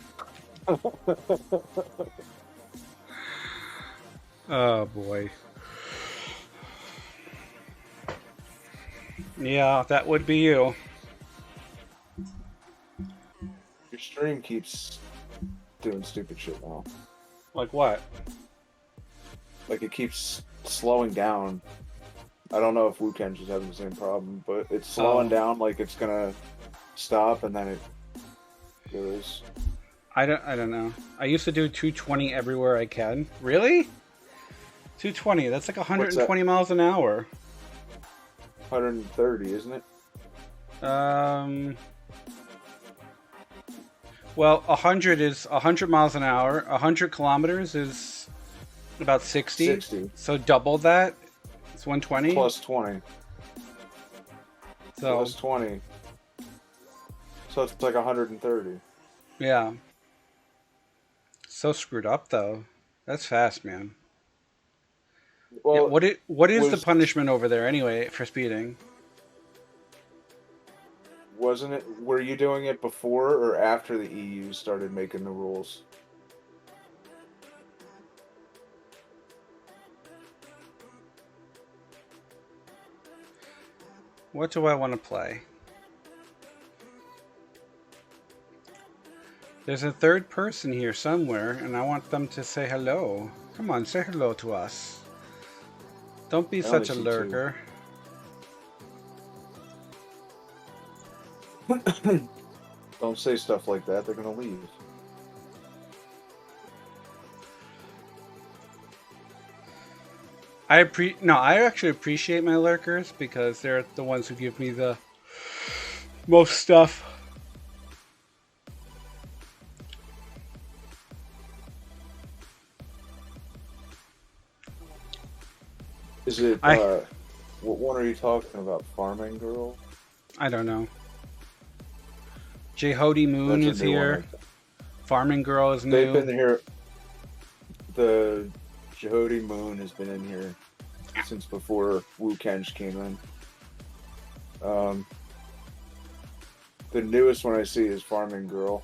Oh boy. Yeah, that would be you. Your stream keeps doing stupid shit now. Like what? Like it keeps slowing down. I don't know if Wuken's is having the same problem, but it's slowing down like it's gonna stop and then it goes. I don't know. I used to do 220 everywhere I can. Really? 220, that's like 120 miles an hour. 130, isn't it? Well, 100 is 100 miles an hour. 100 kilometers is about 60. 60. So double that. It's 120. Plus 20. So, Plus 20. So it's like 130. yeah. So screwed up though. That's fast, man. Well, Yeah, what is the punishment over there anyway for speeding? Wasn't it? Were you doing it before or after the EU started making the rules? What do I want to play? There's a third person here somewhere, and I want them to say hello. Come on, say hello to us. Don't be I only such a see lurker. Don't say stuff like that. They're gonna leave. I actually appreciate my lurkers because they're the ones who give me the most stuff. Is it? What one are you talking about? Farming Girl? I don't know. Jehodi Moon That's is a new one, here. I think. Farming Girl is They've new. been here. The Jehodi Moon has been in here since before Wu Kench came in. The newest one I see is Farming Girl.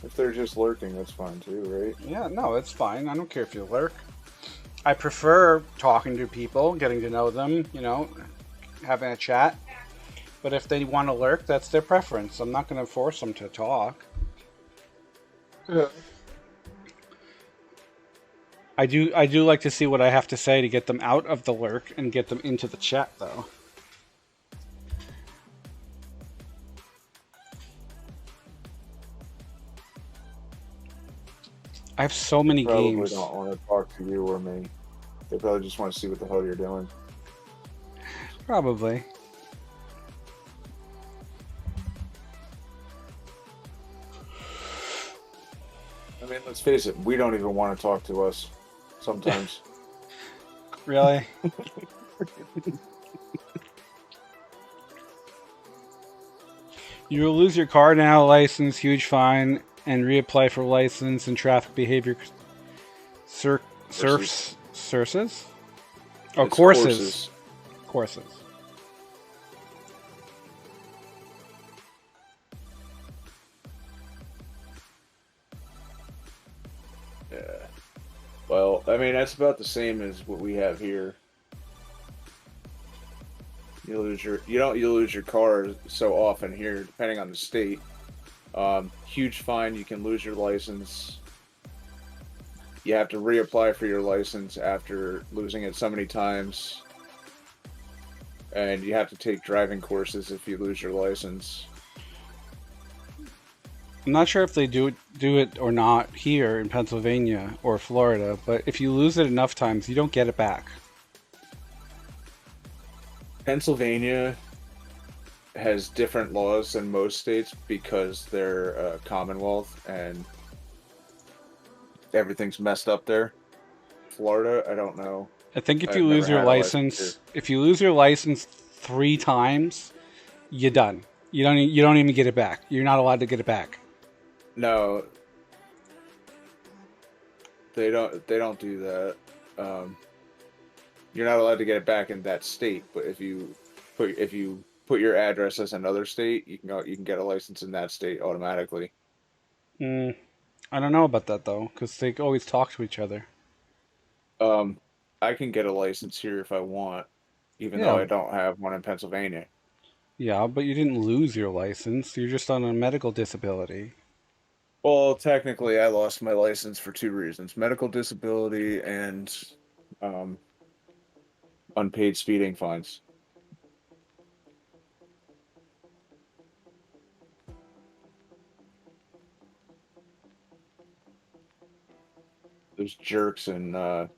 If they're just lurking, that's fine too, right? Yeah, no, it's fine. I don't care if you lurk. I prefer talking to people, getting to know them, you know, having a chat. But if they want to lurk, that's their preference. I'm not going to force them to talk. Yeah. I do like to see what I have to say to get them out of the lurk and get them into the chat, though. I have so many Probably games. don't want to talk to you or me. They probably just want to see what the hell you're doing. Probably. I mean, let's face it, we don't even want to talk to us sometimes. Really? You will lose your car now license, huge fine, and reapply for license and traffic behavior surfs sources? Oh, It's courses. Courses. Yeah. Well, I mean, that's about the same as what we have here. You lose your car so often here, depending on the state. Huge fine, you can lose your license. You have to reapply for your license after losing it so many times. And you have to take driving courses if you lose your license. I'm not sure if they do it or not here in Pennsylvania or Florida, but if you lose it enough times, you don't get it back. Pennsylvania has different laws than most states because they're a Commonwealth and everything's messed up there. Florida, I don't know. I think if I've you lose never your had a license license, if you lose your license 3 times, you're done. You don't even get it back. You're not allowed to get it back. No, they don't do that. You're not allowed to get it back in that state, but if you put your address as another state, you can get a license in that state automatically. I don't know about that though, because they always talk to each other. I can get a license here if I want, even Yeah. though I don't have one in Pennsylvania. Yeah, but you didn't lose your license. You're just on a medical disability. Well, technically, I lost my license for 2 reasons: medical disability and unpaid speeding fines. Those jerks in the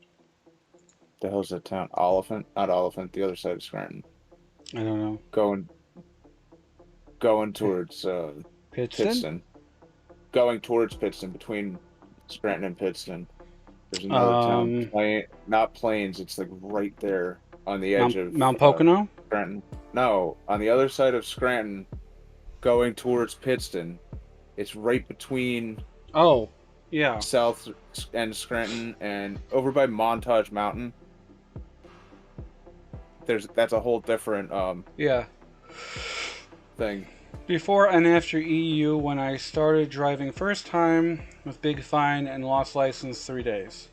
hell's that town? Oliphant? Not Oliphant. The other side of Scranton. I don't know. Going towards Pittston? Pittston. Going towards Pittston, between Scranton and Pittston. There's another town. Not Plains. It's like right there on the edge of Mount Pocono? Scranton. No, on the other side of Scranton, going towards Pittston. It's right between Oh, yeah. South and Scranton and over by Montage Mountain. That's a whole different Yeah. thing. Before and after EU, when I started driving first time with big fine and lost license 3 days.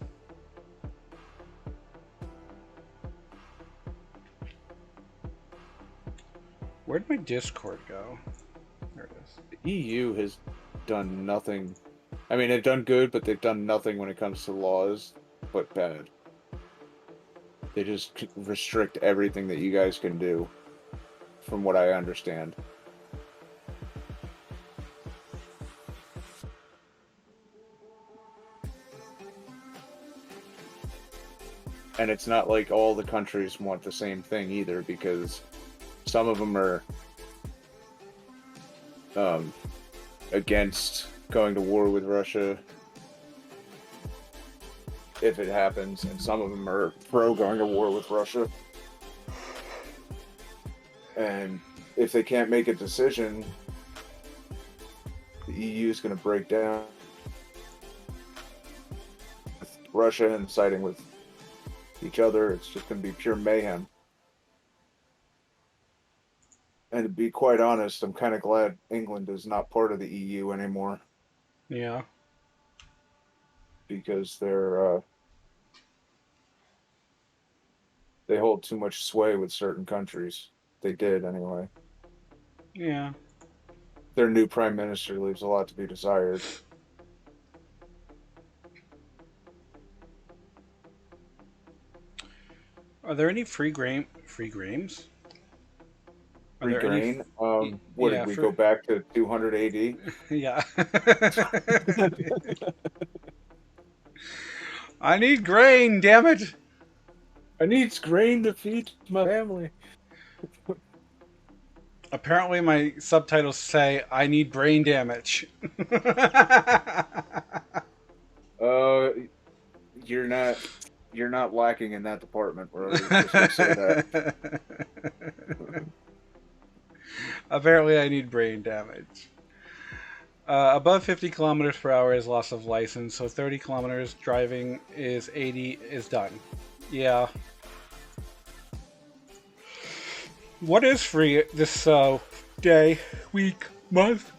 Where'd my Discord go? There it is. The EU has done nothing. I mean, they've done good, but they've done nothing when it comes to laws but bad. They just restrict everything that you guys can do, from what I understand. And it's not like all the countries want the same thing either, because some of them are against going to war with Russia if it happens, and some of them are pro going to war with Russia. And if they can't make a decision, the EU is going to break down with Russia and siding with each other. It's just going to be pure mayhem. And to be quite honest, I'm kind of glad England is not part of the EU anymore, Yeah. because they hold too much sway with certain countries. They did anyway. Yeah. Their new prime minister leaves a lot to be desired. Are there any free games? Are Free there any grain. What yeah, did we for- go back to 200 AD? Yeah. I need grain, damn it. I need grain to feed my family. Apparently my subtitles say I need brain damage. You're not lacking in that department, bro. Just gonna say that. Apparently I need brain damage. Above 50 kilometers per hour is loss of license, so 30 kilometers driving is 80 is done. Yeah. What is free this day, week, month?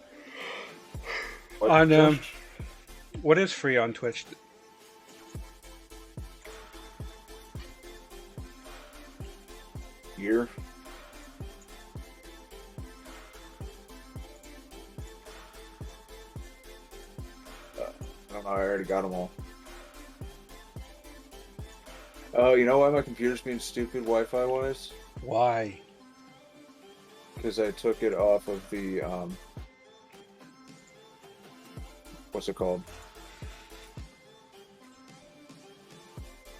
What, On Josh? what is free on Twitch? Year? I don't know. I already got them all. Oh, you know why my computer's being stupid Wi-Fi wise? Why? Because I took it off of the what's it called?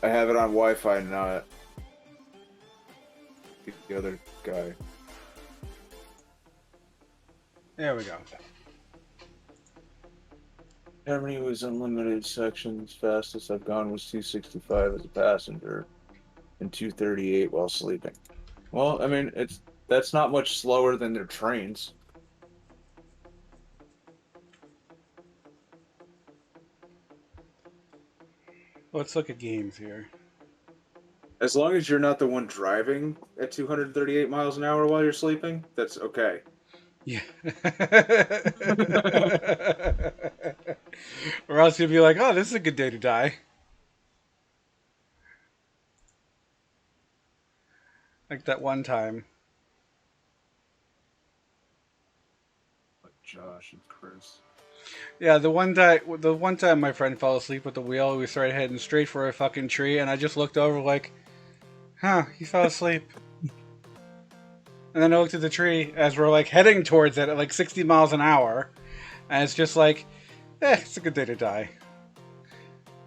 I have it on Wi-Fi, not the other guy. There we go. Germany was unlimited sections. Fastest I've gone was 265 as a passenger, and 238 while sleeping. Well, I mean, that's not much slower than their trains. Let's look at games here. As long as you're not the one driving at 238 miles an hour while you're sleeping, that's okay. Yeah. Or else you'd be like, oh, this is a good day to die. Like that one time. Like Josh and Chris. Yeah, the one time my friend fell asleep at the wheel, we started heading straight for a fucking tree, and I just looked over like, huh, he fell asleep. And then I looked at the tree as we're like heading towards it at like 60 miles an hour, and it's just like, it's a good day to die.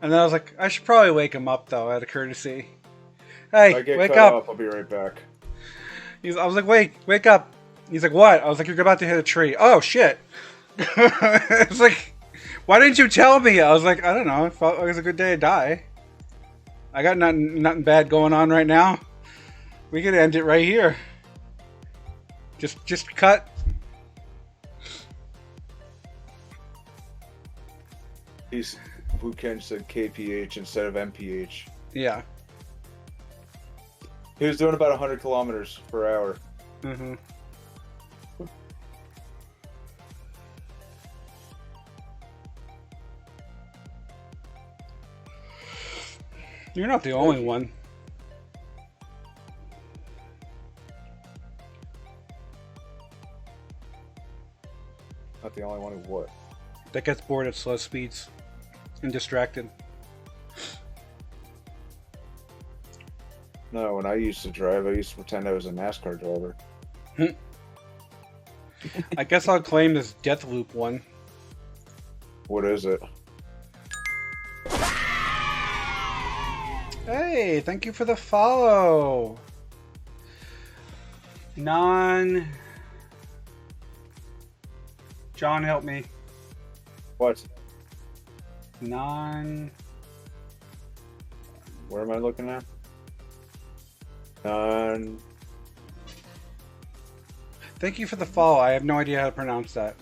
And then I was like, I should probably wake him up though, out of courtesy. Hey, If I get wake cut up! off, I'll be right back. I was like, wake up! He's like, what? I was like, you're about to hit a tree. Oh shit! It's like, why didn't you tell me? I was like, I don't know. It felt like it was a good day to die. I got nothing bad going on right now. We could end it right here. Just cut. Buken said KPH instead of MPH. Yeah. He was doing about 100 kilometers per hour. Mm-hmm. You're not the only one. Not the only one who what? That gets bored at slow speeds and distracted. No, when I used to drive, I used to pretend I was a NASCAR driver. I guess I'll claim this Deathloop one. What is it? Hey, thank you for the follow. John, help me. What? Where am I looking at? Thank you for the follow. I have no idea how to pronounce that.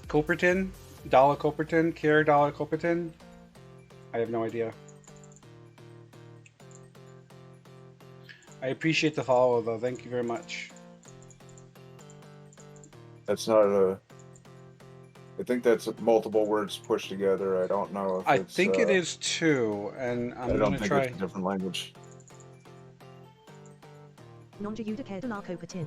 Coperton? Dala Coperton? Kier Dala Coperton? I have no idea. I appreciate the follow, though. Thank you very much. That's not a... I think that's multiple words pushed together. I don't know if I it's... think it is too, and I'm going to try... it's a different language. Non Juda Care de la Copertin.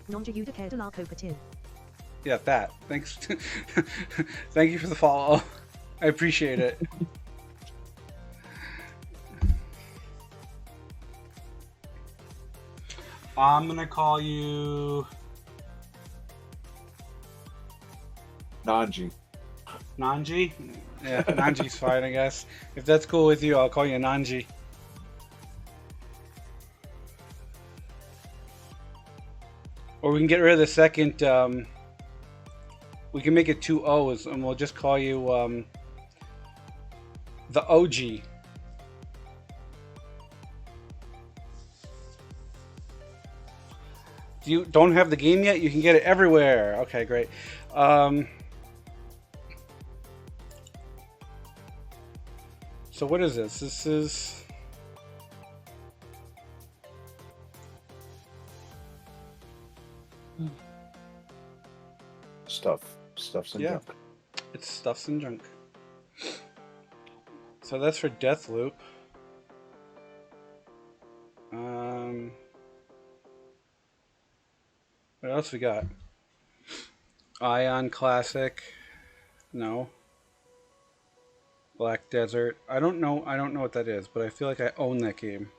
Non Juda Care de la Copertin. Yeah, that. Thanks. Thank you for the follow. I appreciate it. I'm gonna call you Nanji. Nanji. Yeah, Nanji's fine, I guess. If that's cool with you, I'll call you Nanji. Or we can get rid of the second. We can make it 2 O's, and we'll just call you the OG. You don't have the game yet? You can get it everywhere. Okay, great. So what is this? This is... Stuff's in Yeah. junk. It's Stuffs and Junk. So that's for Deathloop. What else we got? Ion Classic. No. Black Desert. I don't know what that is, but I feel like I own that game.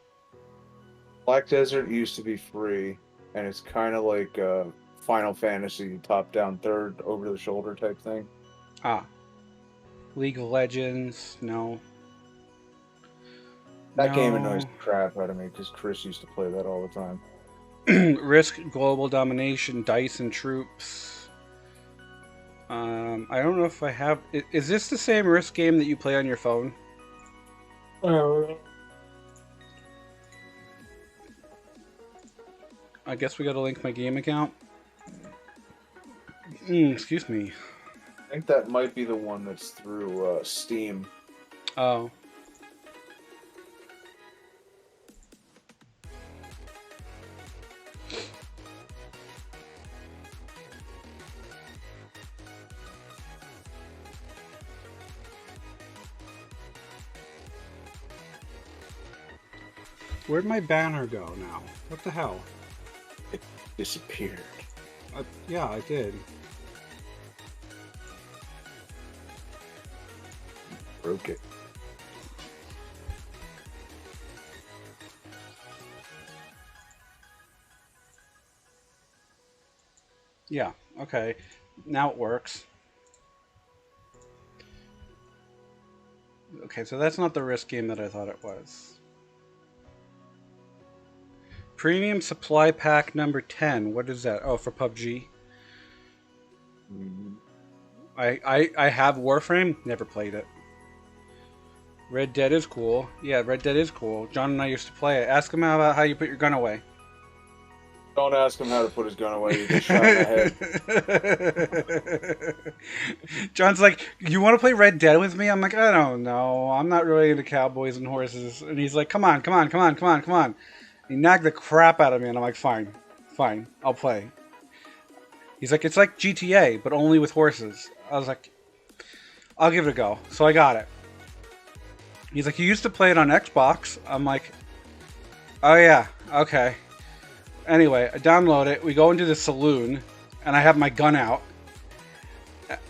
Black Desert used to be free, and it's kind of like Final Fantasy top-down third over-the-shoulder type thing. Ah. League of Legends. No. That game annoys the crap out of me because Chris used to play that all the time. Risk Global Domination, Dice and Troops. I don't know if I have... Is this the same Risk game that you play on your phone? I guess we gotta link my game account. Excuse me. I think that might be the one that's through Steam. Oh. Where'd my banner go now? What the hell? It disappeared. Yeah, I did. Broke it. Yeah, okay. Now it works. Okay, so that's not the Risk game that I thought it was. Premium Supply Pack number 10. What is that? Oh, for PUBG. I have Warframe. Never played it. Red Dead is cool. Yeah, Red Dead is cool. John and I used to play it. Ask him about how you put your gun away. Don't ask him how to put his gun away. You get shot in the head. John's like, you want to play Red Dead with me? I'm like, I don't know. I'm not really into cowboys and horses. And he's like, come on. He nagged the crap out of me, and I'm like, fine, I'll play. He's like, it's like GTA, but only with horses. I was like, I'll give it a go. So I got it. He's like, you used to play it on Xbox. I'm like, oh yeah, okay. Anyway, I download it. We go into the saloon, and I have my gun out.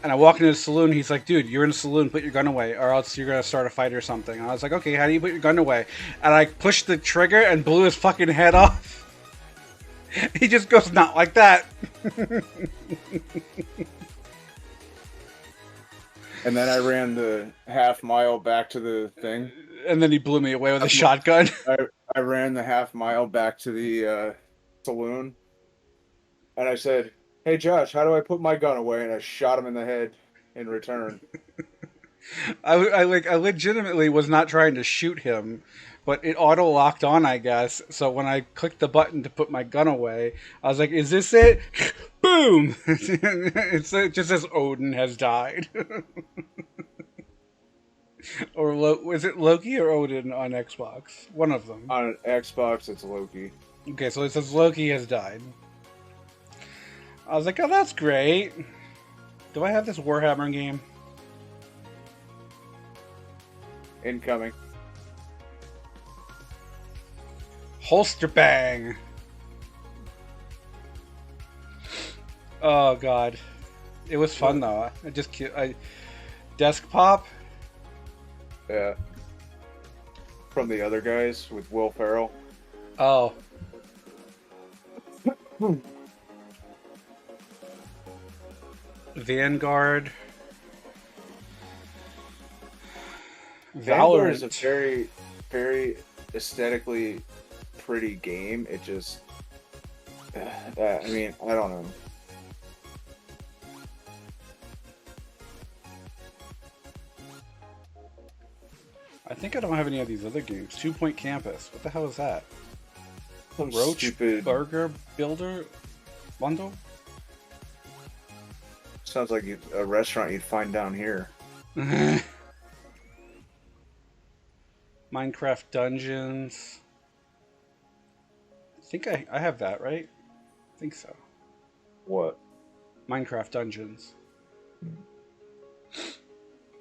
And I walk into the saloon. He's like, dude, you're in a saloon. Put your gun away, or else you're going to start a fight or something. And I was like, okay, how do you put your gun away? And I pushed the trigger and blew his fucking head off. He just goes, not like that. And then I ran the half mile back to the thing. And then he blew me away with a shotgun. I ran the half mile back to the saloon. And I said, hey, Josh, how do I put my gun away? And I shot him in the head in return. I legitimately was not trying to shoot him, but it auto locked on, I guess. So when I clicked the button to put my gun away, I was like, "Is this it?" Boom! It just says Odin has died. Or was it Loki or Odin on Xbox? One of them. On Xbox, it's Loki. Okay, so it says Loki has died. I was like, "Oh, that's great." Do I have this Warhammer game? Incoming. Holster bang. Oh god, it was fun though. I desk pop. Yeah. From the other guys with Will Ferrell. Oh. Vanguard. Vanguard is a Valorant. very, very aesthetically pretty game. It just, I mean, I don't know. I think I don't have any of these other games. 2 Point Campus. What the hell is that? Some Roach stupid. Burger Builder bundle? Sounds like a restaurant you'd find down here. Minecraft Dungeons. I think I have that, right? I think so. What? Minecraft Dungeons.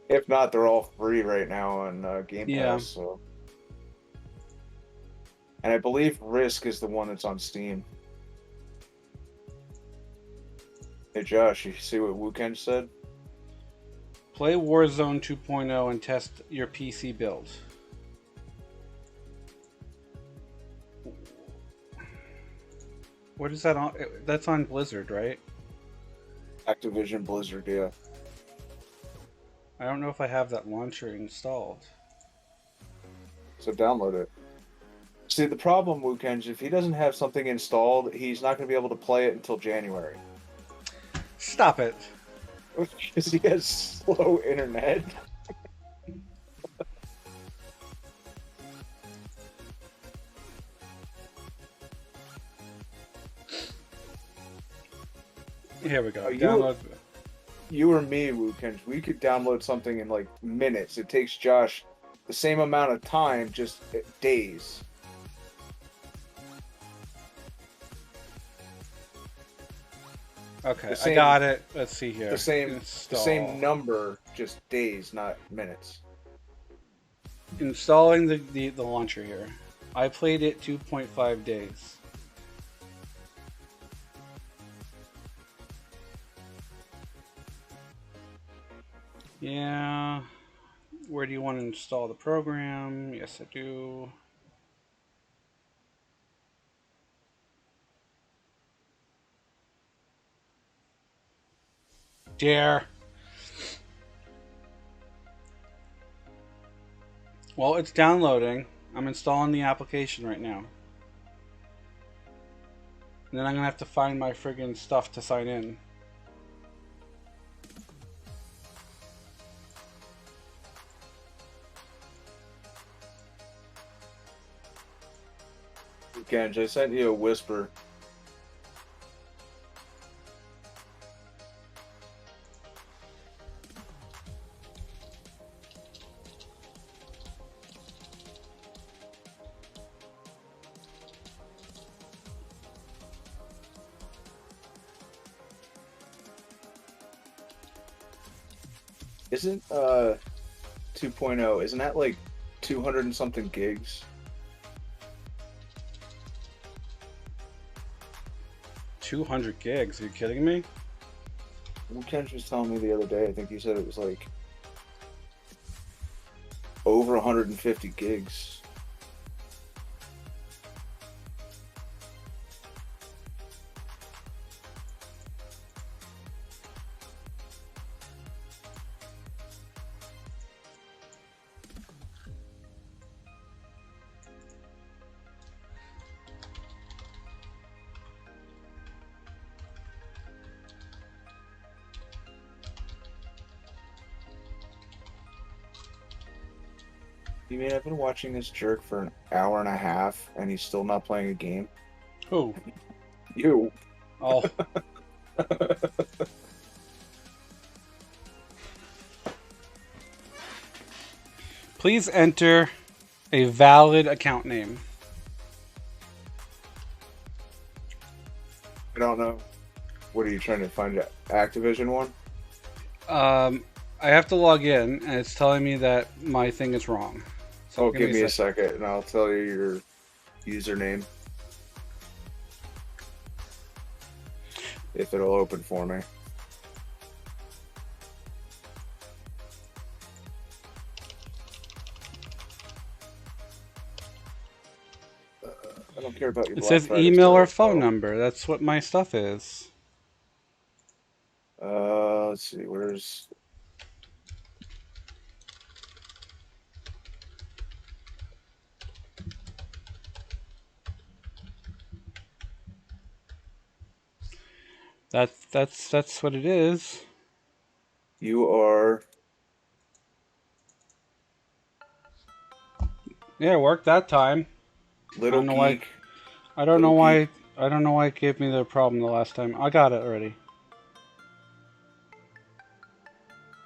If not, they're all free right now on Game Pass. Yeah. So. And I believe Risk is the one that's on Steam. Hey Josh, you see what Wuken said? Play Warzone 2.0 and test your PC build. What is that on? That's on Blizzard, right? Activision Blizzard, yeah. I don't know if I have that launcher installed. So download it. See, the problem, Wuken, is if he doesn't have something installed, he's not going to be able to play it until January. Stop it. Because he has slow internet. Here we go. Oh, you- Download. You or me, Wuken, we could download something in like minutes. It takes Josh the same amount of time, just days. Okay, The same- I got it. Let's see here. The Install. same number, just days, not minutes. Installing the launcher here. I played it 2.5 days. Yeah. Where do you want to install the program? Yes, I do. Dare. Well, it's downloading. I'm installing the application right now. And then I'm gonna have to find my friggin' stuff to sign in. Kenj, I sent you a whisper. Isn't 2.0, isn't that like 200 and something gigs? 200 gigs. Are you kidding me? Ken was telling me the other day, I think he said it was like over 150 gigs. You mean I've been watching this jerk for an hour and a half and he's still not playing a game? Who? You. Oh. Please enter a valid account name. I don't know. What are you trying to find? Activision one? I have to log in, and it's telling me that my thing is wrong. So Give me a second, and I'll tell you your username. If it'll open for me. I don't care about your It Black says Friday email or stuff, phone though. number. That's what my stuff is. Let's see, where's... That's what it is. You are... Yeah, it worked that time. Little know why- Geek. I don't know Little why. Geek. I don't know why it gave me the problem the last time. I got it already.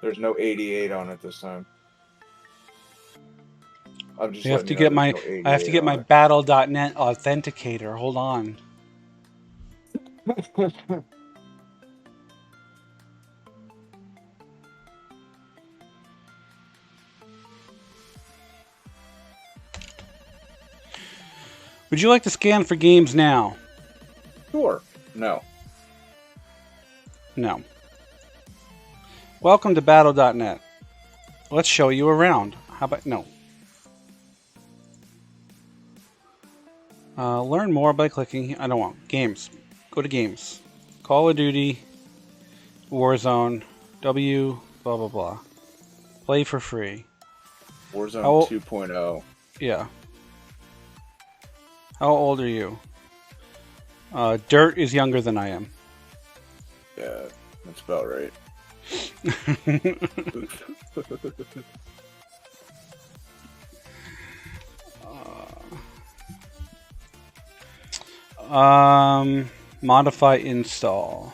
There's no 88 on it this time. I'm just I have letting to you get know my. there's no 88 I have to get my on Battle.net authenticator. Hold on. it. Would you like to scan for games now? Sure. No. No. Welcome to Battle.net. Let's show you around. How about no? Learn more by clicking. I don't want games. Go to games. Call of Duty, Warzone, W, blah blah blah. Play for free. Warzone How- 2.0. Yeah. How old are you? Dirt is younger than I am. Yeah, that's about right. Modify install.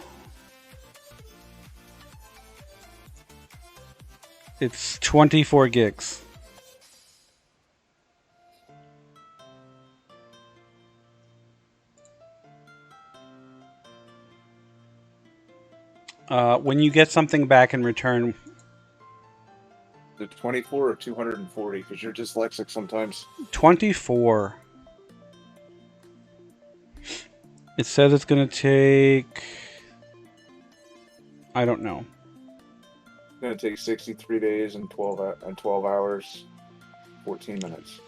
It's 24 gigs. When you get something back in return, The 24 or 240? Because you're dyslexic sometimes. 24. It says it's going to take... I don't know. It's going to take 63 days and 12 hours, 14 minutes.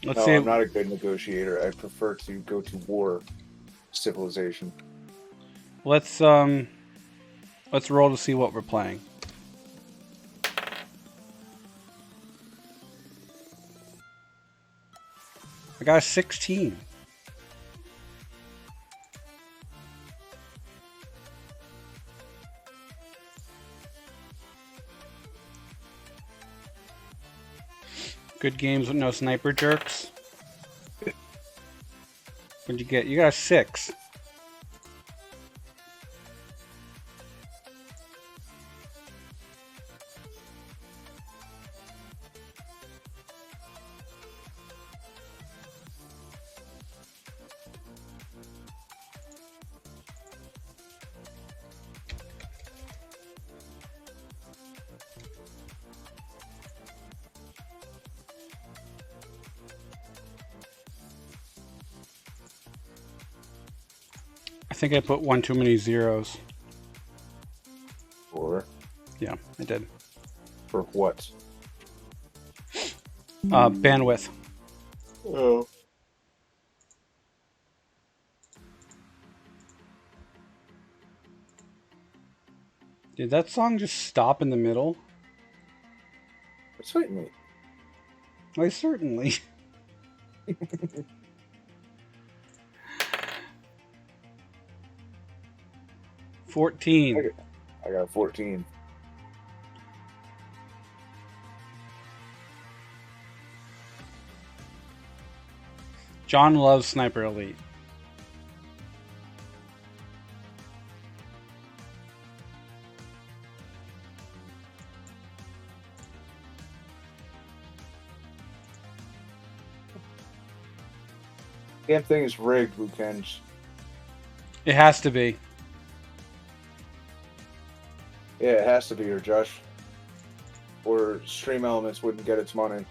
Let's No, see. I'm not a good negotiator. I prefer to go to war civilization. Let's roll to see what we're playing. I got a 16. Good games with no sniper jerks. What'd you get? You got a 6. think I put one too many zeros. Or Yeah, I did. for what? Bandwidth. Oh. Did that song just stop in the middle? Certainly. Why, certainly. 14. I got 14. John loves Sniper Elite. Damn thing is rigged, Lukens. It has to be. Yeah, it has to be, or Josh. Or Stream Elements wouldn't get its money.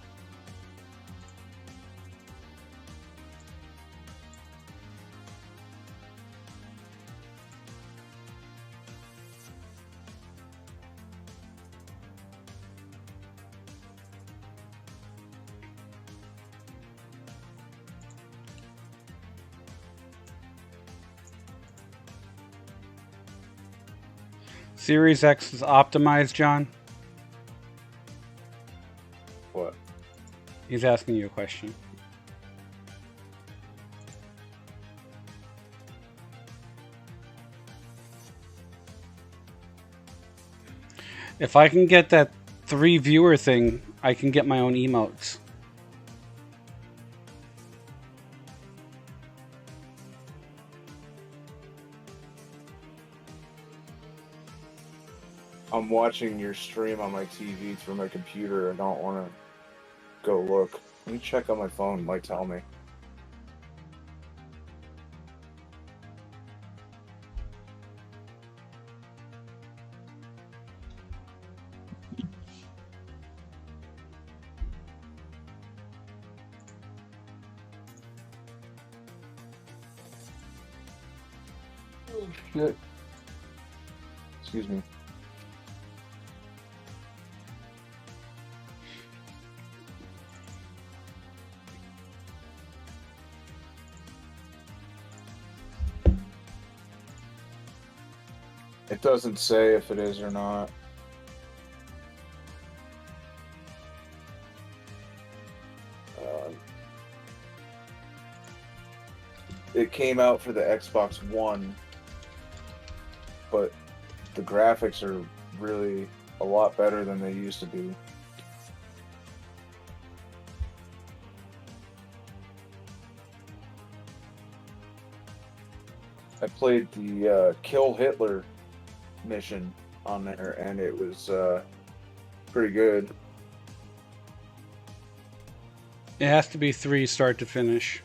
Series X is optimized, John? What? He's asking you a question. If I can get that 3 viewer thing, I can get my own emotes. I'm watching your stream on my TV through my computer. I don't want to go look. Let me check on my phone. It might tell me. Oh, shit. Excuse me. It doesn't say if it is or not. It came out for the Xbox One, but the graphics are really a lot better than they used to be. I played the Kill Hitler mission on there, and it was pretty good. It has to be 3 start to finish.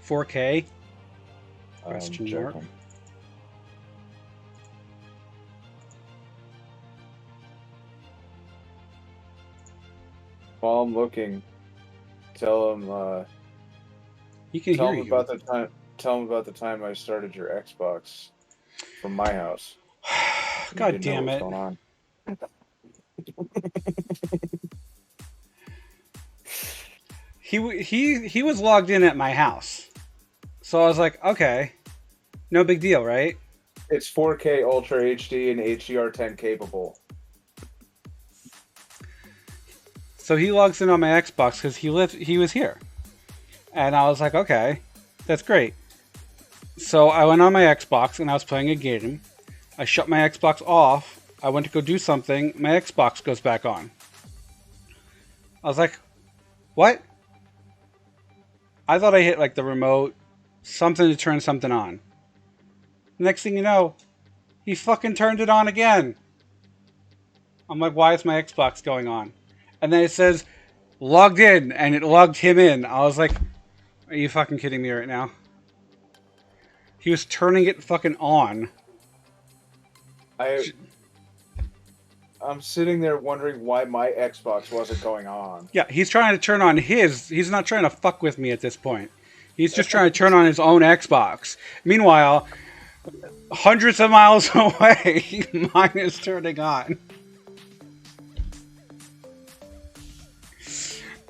4K? Question mark. Checking. While I'm looking, tell him. He can Tell hear him you. about the time. Tell him about the time I started your Xbox from my house. You God didn't know damn what it. was going on. He was logged in at my house. So I was like, okay, no big deal, right? It's 4K Ultra HD and HDR10 capable. So he logs in on my Xbox because he was here. And I was like, okay, that's great. So I went on my Xbox and I was playing a game. I shut my Xbox off. I went to go do something. My Xbox goes back on. I was like, what? I thought I hit like the remote, something to turn something on. Next thing you know, he fucking turned it on again. I'm like, why is my Xbox going on? And then it says, logged in, and it logged him in. I was like, are you fucking kidding me right now? He was turning it fucking on. I'm sitting there wondering why my Xbox wasn't going on. Yeah, he's trying to turn on his. He's not trying to fuck with me at this point. He's just trying to turn on his own Xbox. Meanwhile, hundreds of miles away, mine is turning on.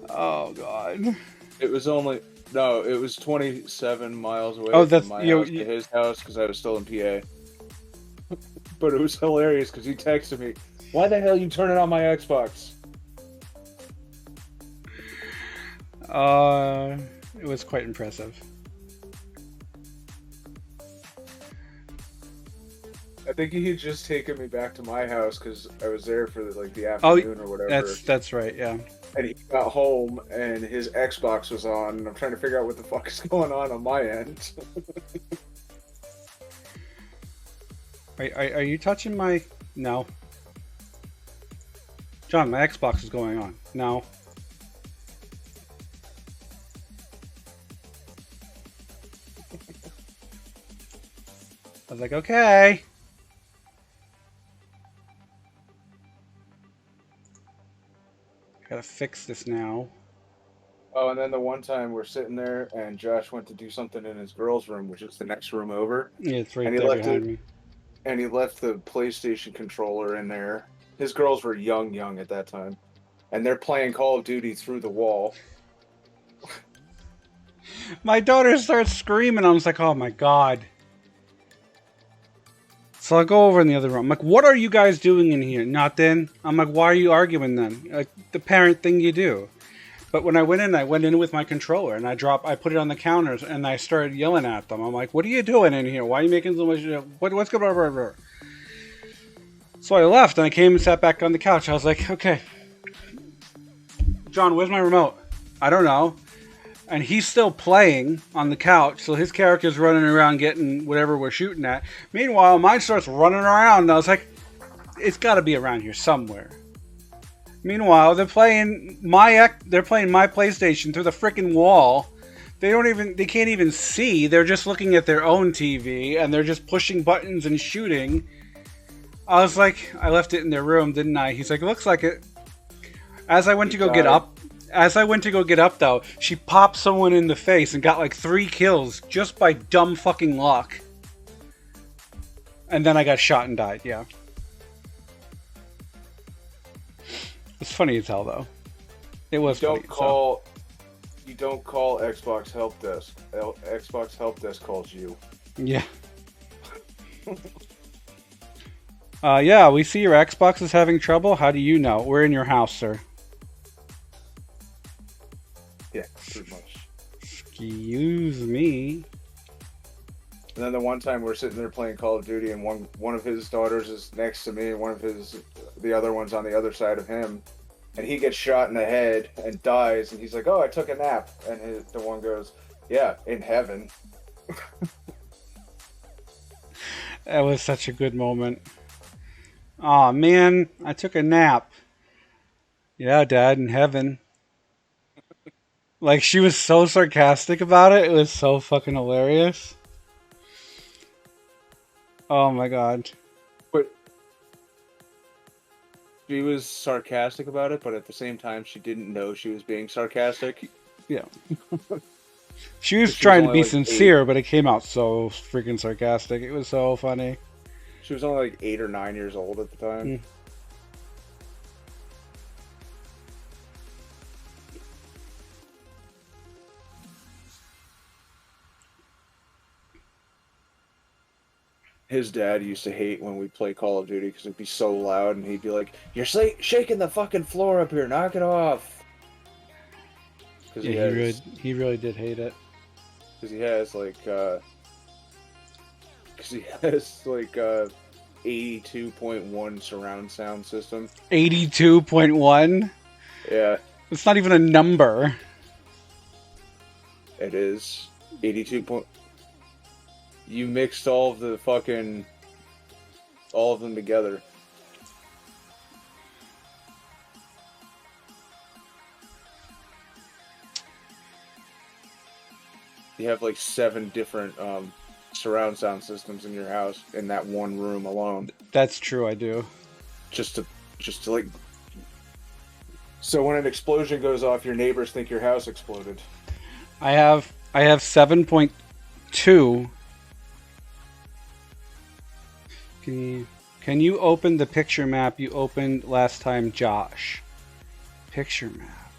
Oh god. It was only no, it was 27 miles away Oh, from that's my you. house to his house because I was still in PA. But it was hilarious because he texted me, "Why the hell you turning on my Xbox?" It was quite impressive. I think he had just taken me back to my house because I was there for the Oh, afternoon or whatever. that's right. Yeah. And he got home and his Xbox was on, and I'm trying to figure out what the fuck is going on my end. Are you touching my? No. John, my Xbox is going on. No. I was like, okay. Gotta fix this now. Oh, and then the one time we're sitting there and Josh went to do something in his girls' room, which is the next room over. Yeah, it's right And he there left behind it- me. And he left the PlayStation controller in there. His girls were young at that time. And they're playing Call of Duty through the wall. My daughter starts screaming. I was like, oh my god. So I'll go over in the other room. I'm like, what are you guys doing in here? Nothing. I'm like, why are you arguing then? Like, the parent thing you do. But when I went in with my controller and I put it on the counters and I started yelling at them. I'm like, what are you doing in here? Why are you making so much? What's going on? So I left and I came and sat back on the couch. I was like, okay. John, where's my remote? I don't know. And he's still playing on the couch, so his character's running around getting whatever we're shooting at. Meanwhile, mine starts running around, and I was like, it's got to be around here somewhere. Meanwhile, they're playing my PlayStation through the freaking wall. They can't even see. They're just looking at their own TV, and they're just pushing buttons and shooting. I was like, I left it in their room, didn't I? He's like, looks like it. As I went to go get up, though, she popped someone in the face and got like 3 kills just by dumb fucking luck. And then I got shot and died, yeah. It's funny as hell, though. It was funny. You don't call Xbox Help Desk. Xbox Help Desk calls you. Yeah. Yeah, we see your Xbox is having trouble. How do you know? We're in your house, sir. Yeah, pretty much. Excuse me. And then the one time we're sitting there playing Call of Duty, and one of his daughters is next to me, and the other one's on the other side of him, and he gets shot in the head and dies, and he's like, "Oh, I took a nap," and the one goes, "Yeah, in heaven." That was such a good moment. Aw, man, I took a nap. Yeah, Dad, in heaven. Like, she was so sarcastic about it. It was so fucking hilarious. Oh my god. But she was sarcastic about it, but at the same time, she didn't know she was being sarcastic. Yeah. She was She was trying to only be like sincere, but it came out so freaking sarcastic. It was so funny. She was only like 8 or 9 years old at the time. Mm. His dad used to hate when we play Call of Duty because it'd be so loud, and he'd be like, "You're shaking the fucking floor up here. Knock it off." Because Yeah, he really did hate it. he has like 82.1 surround sound system. 82.1? Yeah, It's not even a number. it is 82. You mixed all of them together. You have like 7 different surround sound systems in your house in that one room alone. That's true, I do. Just to like. So when an explosion goes off, your neighbors think your house exploded. I have I have 7.2. Can you open the picture map you opened last time, Josh? Picture map.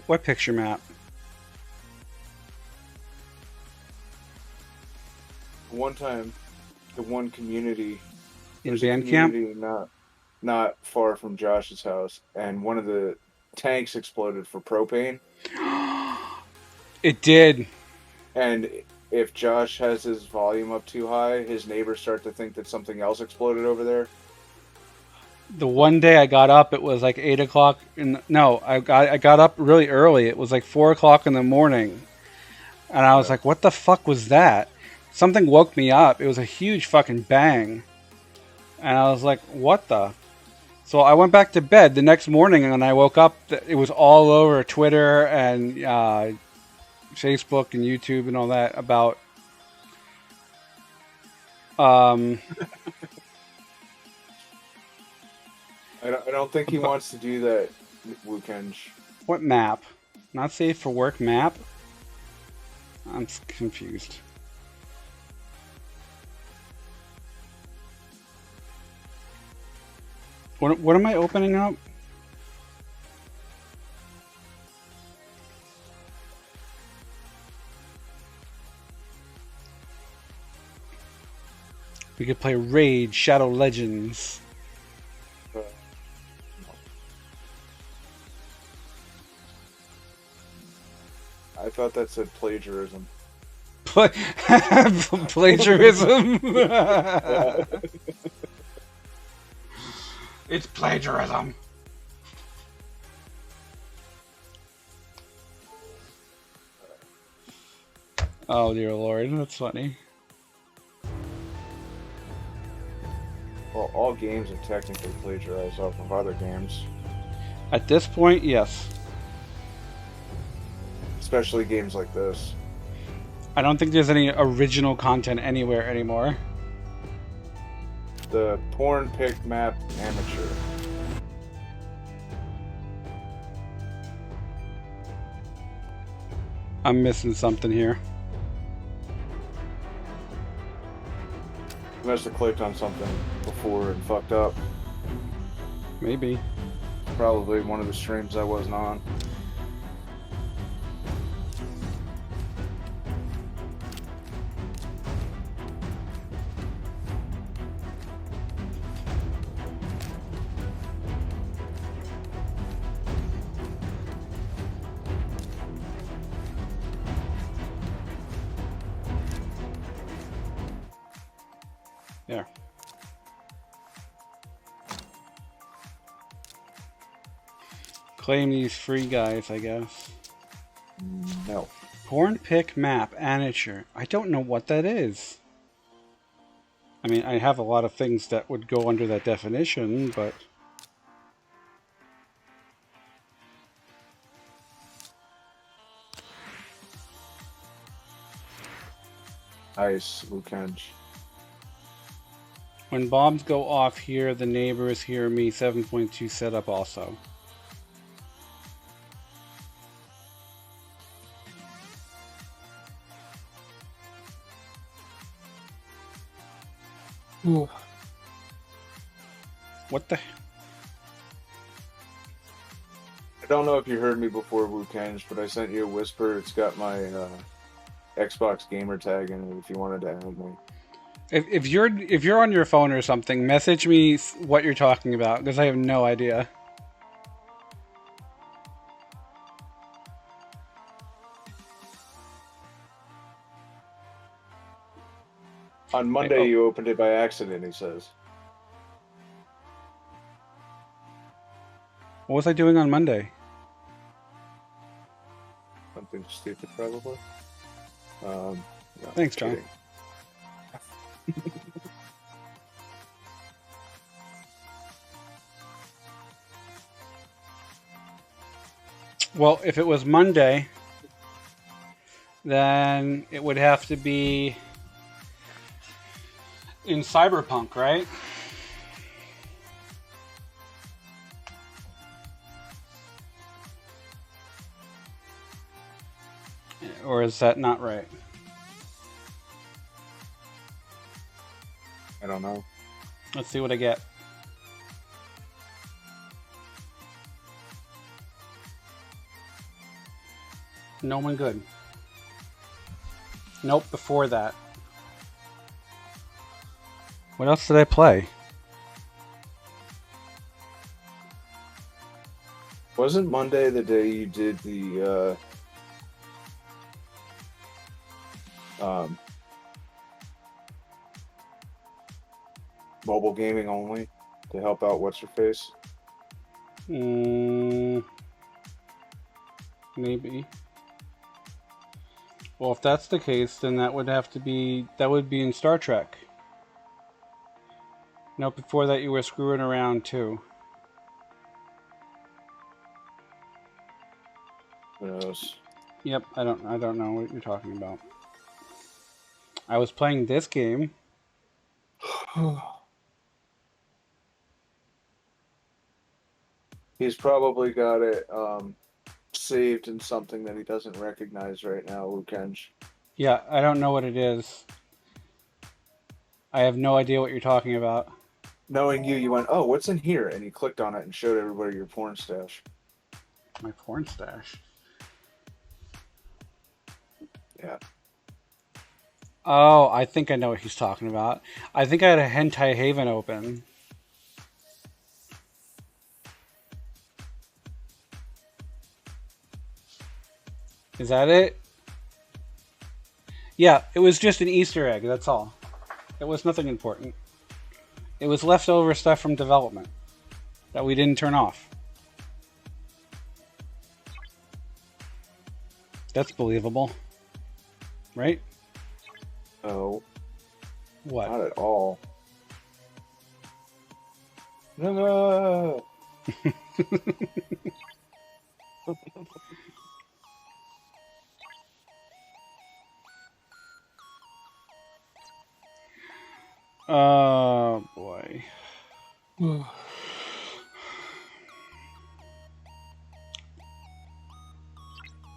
What picture map? One time, the one community In there's a Bandcamp? community not far from Josh's house, and one of the tanks exploded for propane. It did. And if Josh has his volume up too high, his neighbors start to think that something else exploded over there. The one day I got up, it was like 8 o'clock. No, I got up really early. It was like 4 o'clock in the morning. And I was like, what the fuck was that? Something woke me up. It was a huge fucking bang. And I was like, what the? So I went back to bed the next morning, and I woke up. It was all over Twitter and Facebook and YouTube and all that about I don't think he wants to do that, Wukenge. what map? Not safe for work map? I'm confused. What am I opening up? We could play Raid Shadow Legends. I thought that said plagiarism. Plagiarism. It's plagiarism. Oh dear lord, that's funny. Well, all games are technically plagiarized off of other games. At this point, yes. Especially games like this. I don't think there's any original content anywhere anymore. The porn pick map amateur. I'm missing something here. You must have clicked on something before and fucked up. Maybe. Probably one of the streams I wasn't on. There. Claim these free guys, I guess. No. Porn pick map amateur. I don't know what that is. I mean, I have a lot of things that would go under that definition, but Nice, Wukenge. when bombs go off here, the neighbors hear me. 7.2 setup also. Ooh. What the? I don't know if you heard me before, Wukenge, but I sent you a whisper. It's got my Xbox gamer tag in it if you wanted to add me. If you're on your phone or something, message me what you're talking about, because I have no idea. On Monday, you opened it by accident, he says. What was I doing on Monday? Something stupid, probably. No, Thanks, John. kidding. Well, if it was Monday, then it would have to be in Cyberpunk, right? or is that not right? I don't know. Let's see what I get. No one good. Nope, before that. What else did I play? Wasn't Monday the day you did the mobile gaming only to help out what's her face? Maybe. Well, if that's the case, then that would be in Star Trek. No, before that you were screwing around too. Who knows? Yep, I don't know what you're talking about. I was playing this game. He's probably got it saved in something that he doesn't recognize right now, Lukenj. Yeah, I don't know what it is. I have no idea what you're talking about. Knowing you, you went, oh, what's in here? And you clicked on it and showed everybody your porn stash. My porn stash. Yeah. Oh, I think I know what he's talking about. I think I had a Hentai Haven open. Is that it? Yeah, it was just an Easter egg, that's all. It was nothing important. It was leftover stuff from development that we didn't turn off. That's believable. Right? No, What? not at all. No. Oh, boy.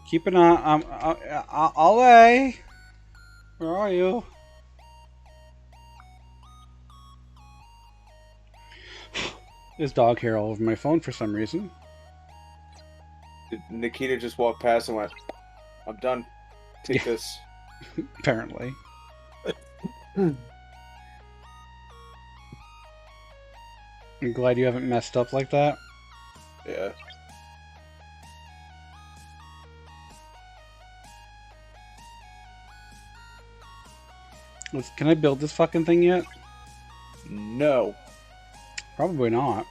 Keep an eye. Ollie! Where are you? There's dog hair all over my phone for some reason. Nikita just walked past and went, I'm done. Take this. Apparently. I'm glad you haven't messed up like that. Yeah. Can I build this fucking thing yet? No. Probably not.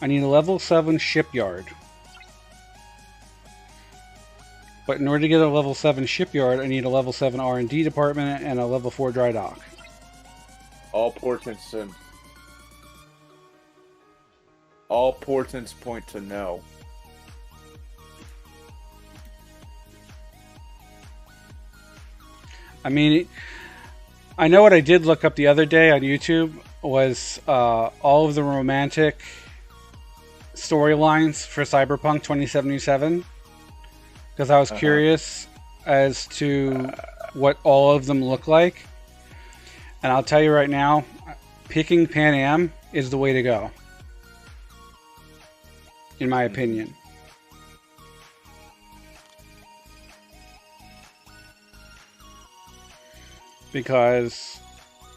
I need a level 7 shipyard. But in order to get a level 7 shipyard, I need a level 7 R&D department and a level 4 dry dock. All portents point to no. I mean, I know what I did look up the other day on YouTube was all of the romantic storylines for Cyberpunk 2077. Because I was curious as to what all of them look like. And I'll tell you right now, picking Pan Am is the way to go. In my opinion. Because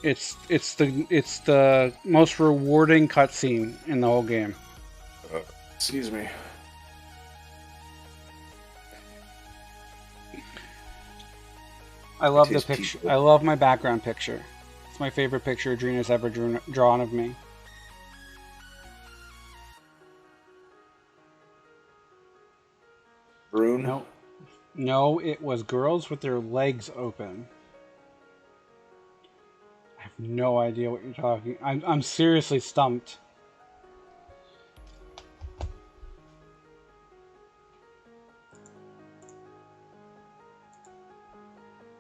it's the most rewarding cutscene in the whole game. Excuse me. I love the picture. I love my background picture. It's my favorite picture Adrena's ever drawn of me. Rune? No, it was girls with their legs open. I have no idea what you're talking. I'm seriously stumped.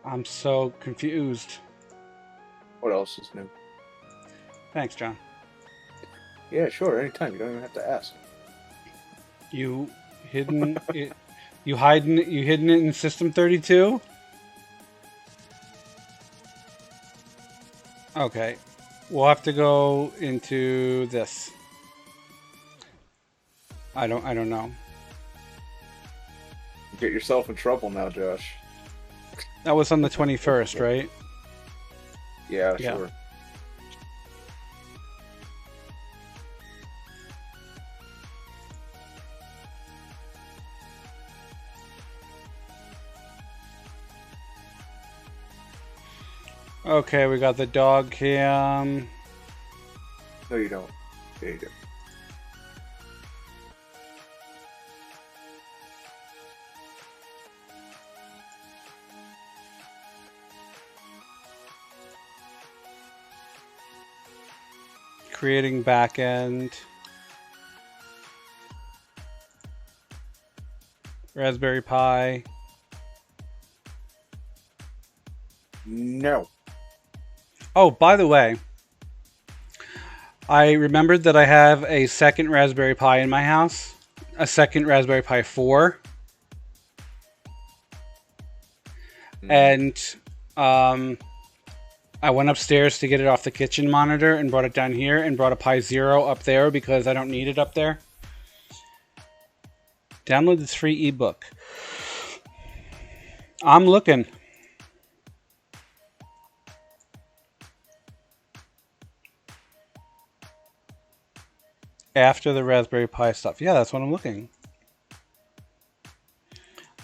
I'm so confused. What else is new? Thanks, John. Yeah, sure, anytime. You don't even have to ask. You Hidden it. You hiding it? You hidden it in System 32? Okay, we'll have to go into this. I don't know. Get yourself in trouble now, Josh. That was on the 21st, right? Yeah, Yeah. sure. Okay, we got the dog cam. No, you don't. There you go. Creating backend. Raspberry Pi. No. Oh, by the way, I remembered that I have a second Raspberry Pi in my house. A second Raspberry Pi 4. And I went upstairs to get it off the kitchen monitor and brought it down here and brought a Pi Zero up there because I don't need it up there. Download this free ebook. I'm looking. After the Raspberry Pi stuff. Yeah, that's what I'm looking.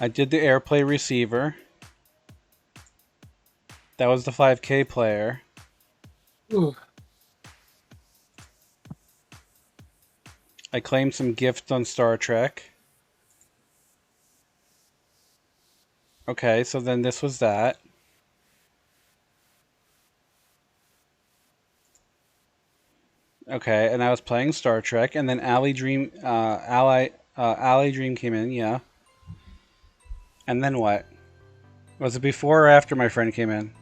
I did the AirPlay receiver. That was the 5K player. Ooh. I claimed some gifts on Star Trek. Okay, so then this was that. Okay, and I was playing Star Trek, and then Alley Dream came in, yeah. And then what? Was it before or after my friend came in?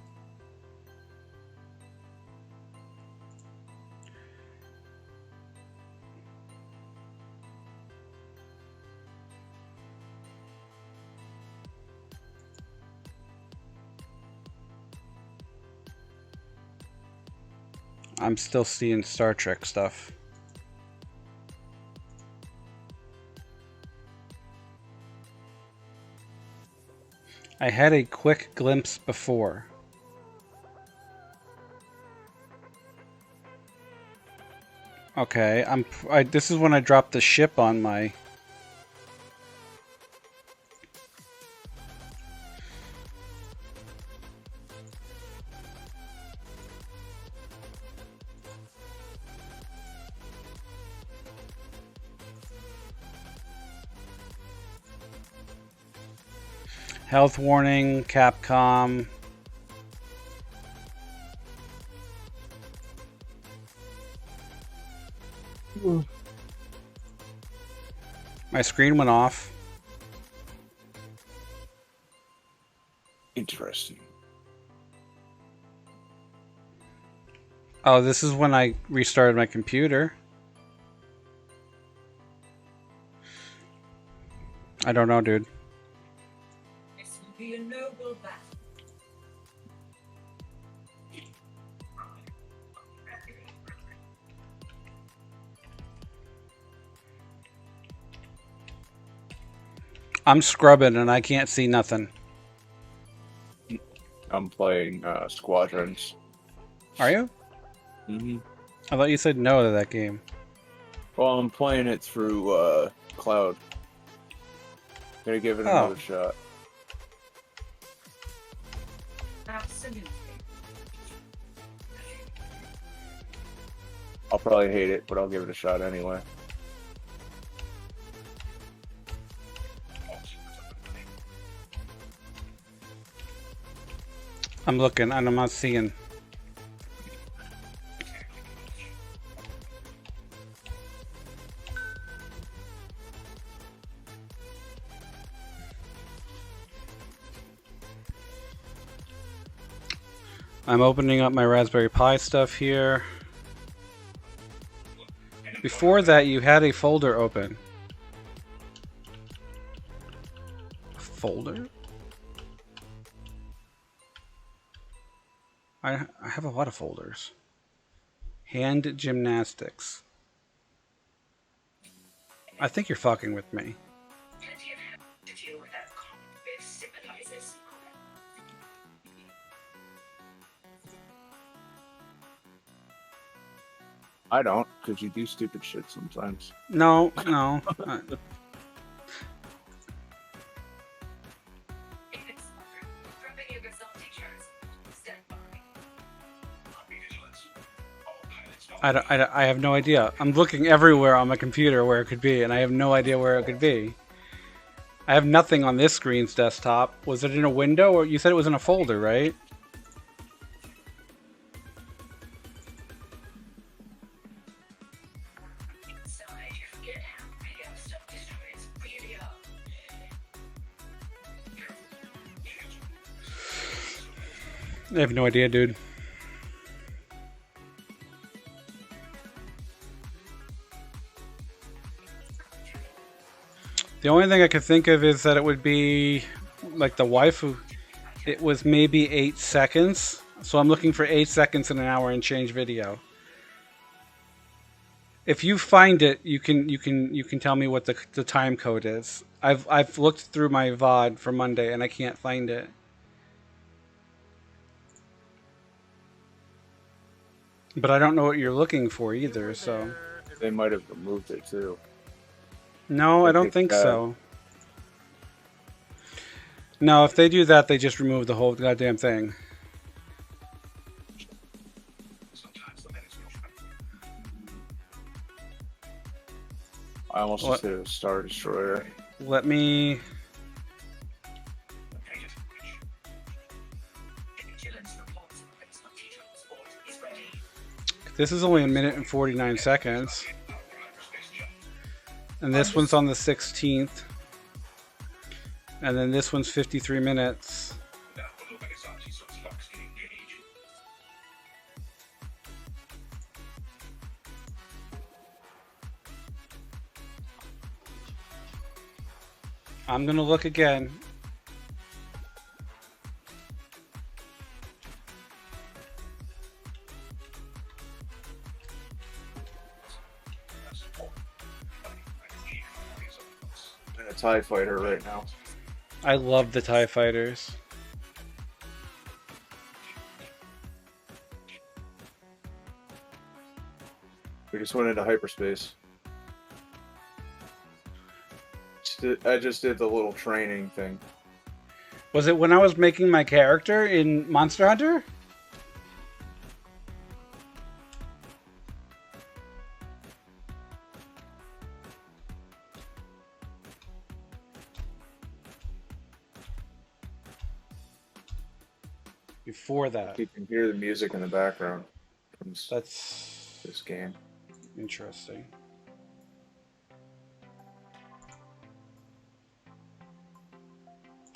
I'm still seeing Star Trek stuff. I had a quick glimpse before. Okay, this is when I dropped the ship on my... Health warning, Capcom. My screen went off. Interesting. Oh, this is when I restarted my computer. I don't know, dude. This will be a noble battle. I'm scrubbing and I can't see nothing. I'm playing Squadrons. Are you? Mm-hmm. I thought you said no to that game. Well, I'm playing it through Cloud. Gonna give it another shot. Absolutely. I'll probably hate it, but I'll give it a shot anyway. I'm looking and I'm not seeing. I'm opening up my Raspberry Pi stuff here. Before that, you had a folder open. folder? I have a lot of folders. Hand gymnastics. I think you're fucking with me. Plenty of help to deal with that common with sympathizers. I don't, because you do stupid shit sometimes. No. If it's from video result teachers, stand by. I have no idea. I'm looking everywhere on my computer where it could be, and I have no idea where it could be. I have nothing on this screen's desktop. Was it in a window, or you said it was in a folder, right? Inside, you forget how video stuff destroys really are. I have no idea, dude. The only thing I could think of is that it would be like the waifu. It was maybe 8 seconds. So I'm looking for 8 seconds in an hour and change video. If you find it, you can tell me what the time code is. I've looked through my VOD for Monday and I can't find it. But I don't know what you're looking for either, so. They might have removed it too. No, I don't think so. No, if they do that, they just remove the whole goddamn thing. I almost just hit a Star Destroyer. Let me. This is only 1 minute and 49 seconds. And this one's on the 16th. And then this one's 53 minutes. I'm gonna look again. A TIE fighter right now. I love the TIE fighters. We just went into hyperspace. I just did the little training thing. Was it when I was making my character in Monster Hunter? Before that. You can hear the music in the background from That's this game. interesting.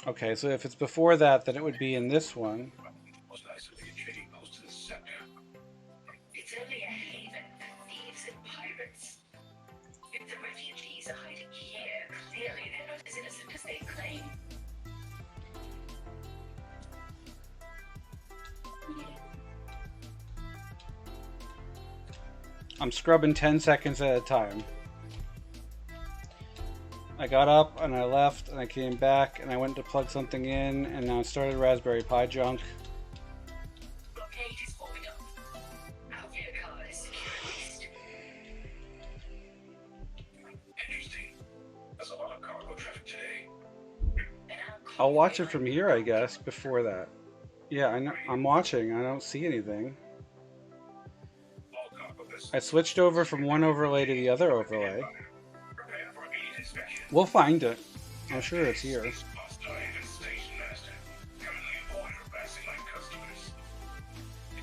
Okay, so if it's before that, then it would be in this one. It's only a haven for thieves and pirates. If the refugees are hiding here, clearly they're not as innocent as they claim. I'm scrubbing 10 seconds at a time. I got up and I left and I came back and I went to plug something in and now it started Raspberry Pi junk. Blockade is forming up. Our vehicle is secured. Interesting. There's a lot of cargo traffic today. I'll watch it from here, I guess, before that. Yeah, I know, I'm watching. I don't see anything. All cargo vessels I switched over from one overlay to the other overlay. prepare for immediate inspection. We'll find it. I'm sure it's here. Hostile and station master. Currently avoid harassing my customers.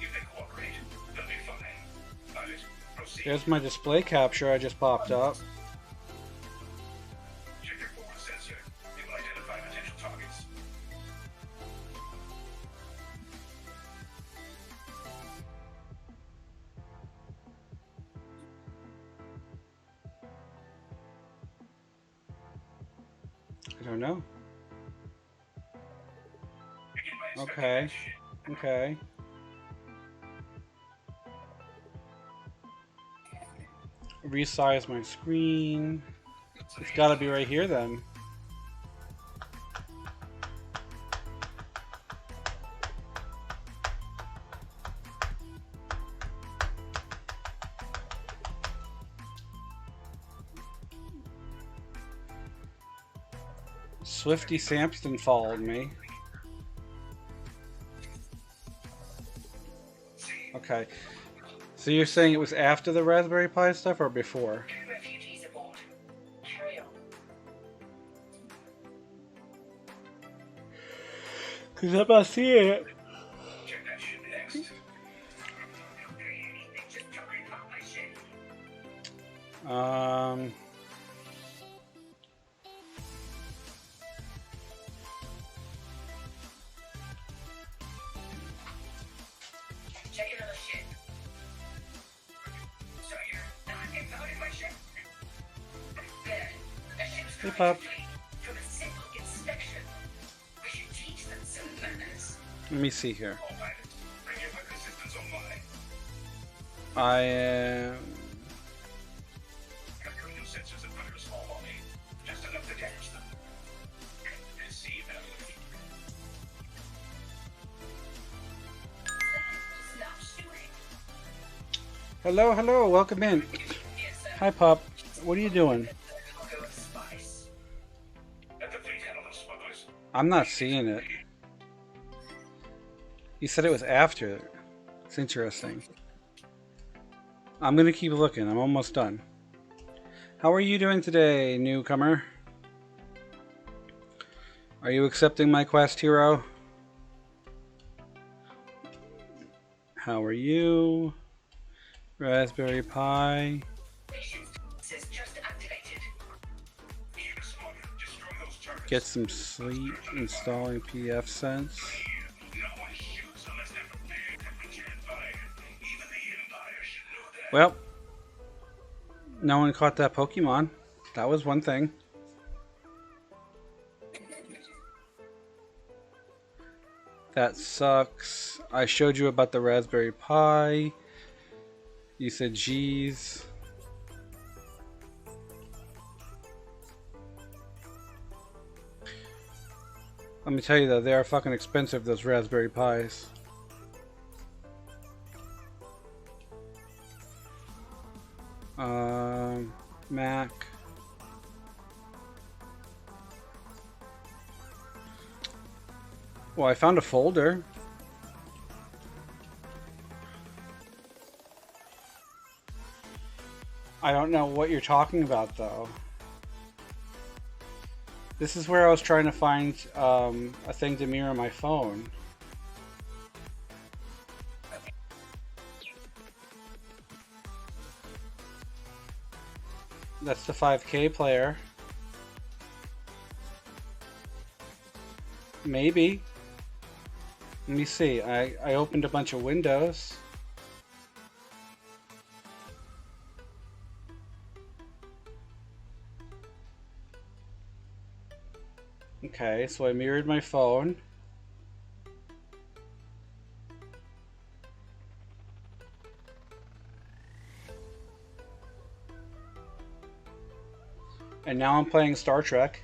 If they cooperate, they'll be fine. Pilot, proceed. There's my display capture I just popped up. Check your forward sensor. It will identify potential targets. I don't know. Okay. Okay. Resize my screen. It's gotta be right here then. Swifty Sampson followed me. Okay. So you're saying it was after the Raspberry Pi stuff or before? Two refugees aboard. Carry on. Cause I'm not seeing it. Check that shit next. Okay, anything, just try and pop my shit. Check another ship. So you're not impounding my ship? There. The ship's Hey, coming Pop. free from a simple inspection. We should teach them some manners. Let me see here. All pilots, bring your weapon systems online. I am. Got cranial sensors in front of a small body. Just enough to damage them. See that. Stop shooting. Hello, hello, welcome in. Yes, sir. Hi, Pop. What are you doing? Cargo of spice. Let the fleet handle those smugglers. I'm not seeing it. You said it was after. It's interesting. I'm gonna keep looking. I'm almost done. How are you doing today, newcomer? Are you accepting my quest, hero? How are you? Raspberry Pi. Says just activated. Keep a smuggler. Destroy those targets. Get some sleep. Installing PF Sense. No one shoots unless they're prepared. We can't buy it. Even the Empire should know that. Well, no one caught that Pokemon. That was one thing. That sucks. I showed you about the Raspberry Pi. You said, geez. Let me tell you though, they are fucking expensive, those Raspberry Pis. Mac. Well, I found a folder. I don't know what you're talking about though. This is where I was trying to find a thing to mirror my phone. That's the 5K player. Maybe. Let me see. I opened a bunch of windows. Okay, so I mirrored my phone. And now I'm playing Star Trek.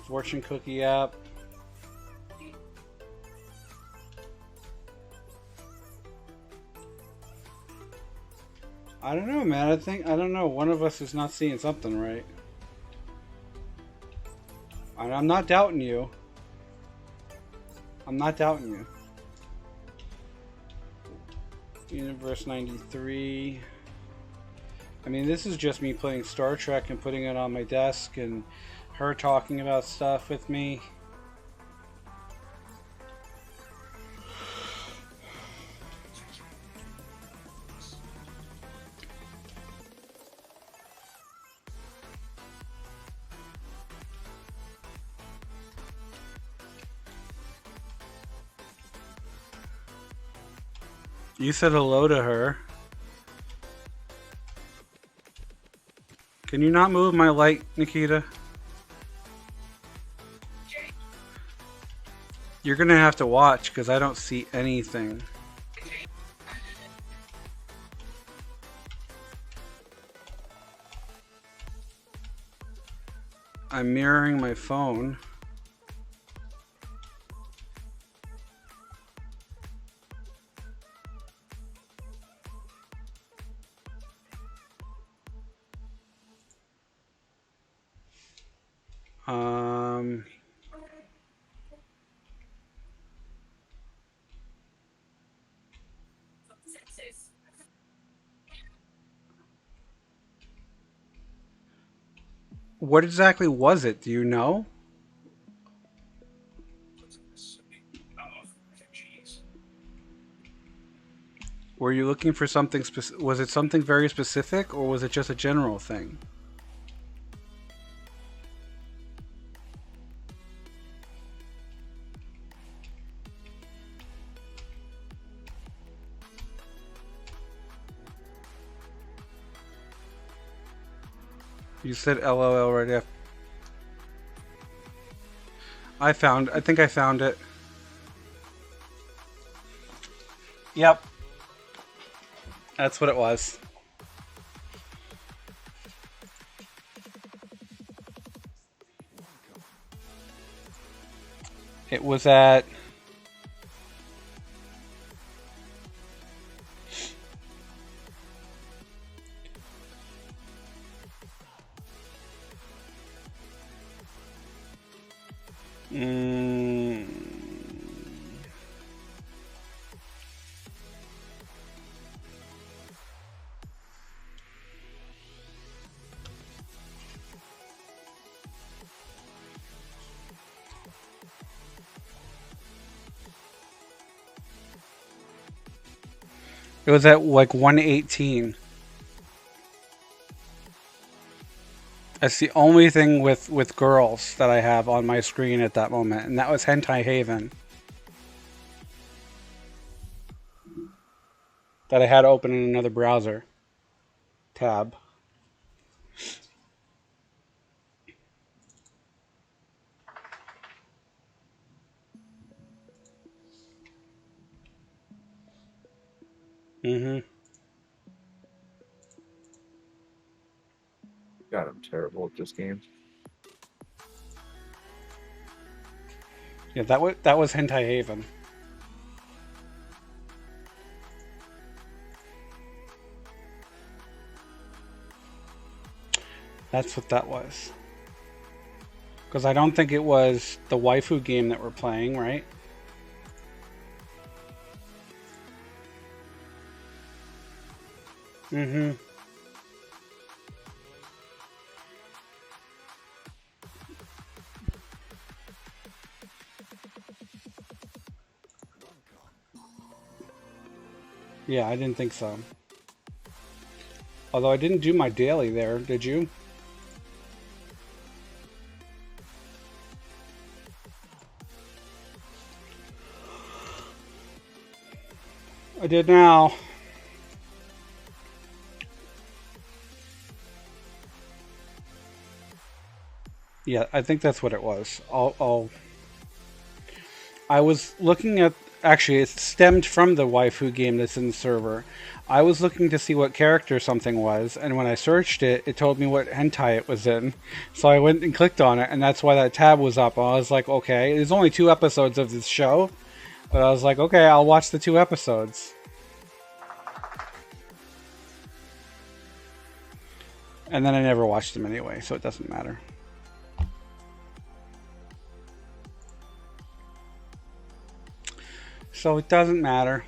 Fortune cookie app. I don't know, man. I don't know. One of us is not seeing something right. And I'm not doubting you. I'm not doubting you. Universe 93. I mean, this is just me playing Star Trek and putting it on my desk and her talking about stuff with me. You said hello to her. Can you not move my light, Nikita? You're gonna have to watch because I don't see anything. I'm mirroring my phone. Um, what exactly was it? Do you know? Refugees. Were you looking for something specific? Was it something very specific, or was it just a general thing? You said LOL right after. I think I found it. Yep. That's what it was. It was at... It was at like 118. That's the only thing with girls that I have on my screen at that moment, and that was Hentai Haven. That I had open in another browser tab. Mm-hmm. God, I'm terrible at this game. Yeah, that was Hentai Haven. That's what that was. Because I don't think it was the waifu game that we're playing, right? Mm-hmm. Yeah, I didn't think so. Although I didn't do my daily there, did you? I did now. Yeah, I think that's what it was. I was looking at... Actually, it stemmed from the waifu game that's in the server. I was looking to see what character something was, and when I searched it, it told me what hentai it was in. So I went and clicked on it, and that's why that tab was up. I was like, okay, there's only 2 episodes of this show. But I was like, okay, I'll watch the 2 episodes. And then I never watched them anyway, so it doesn't matter. So it doesn't matter.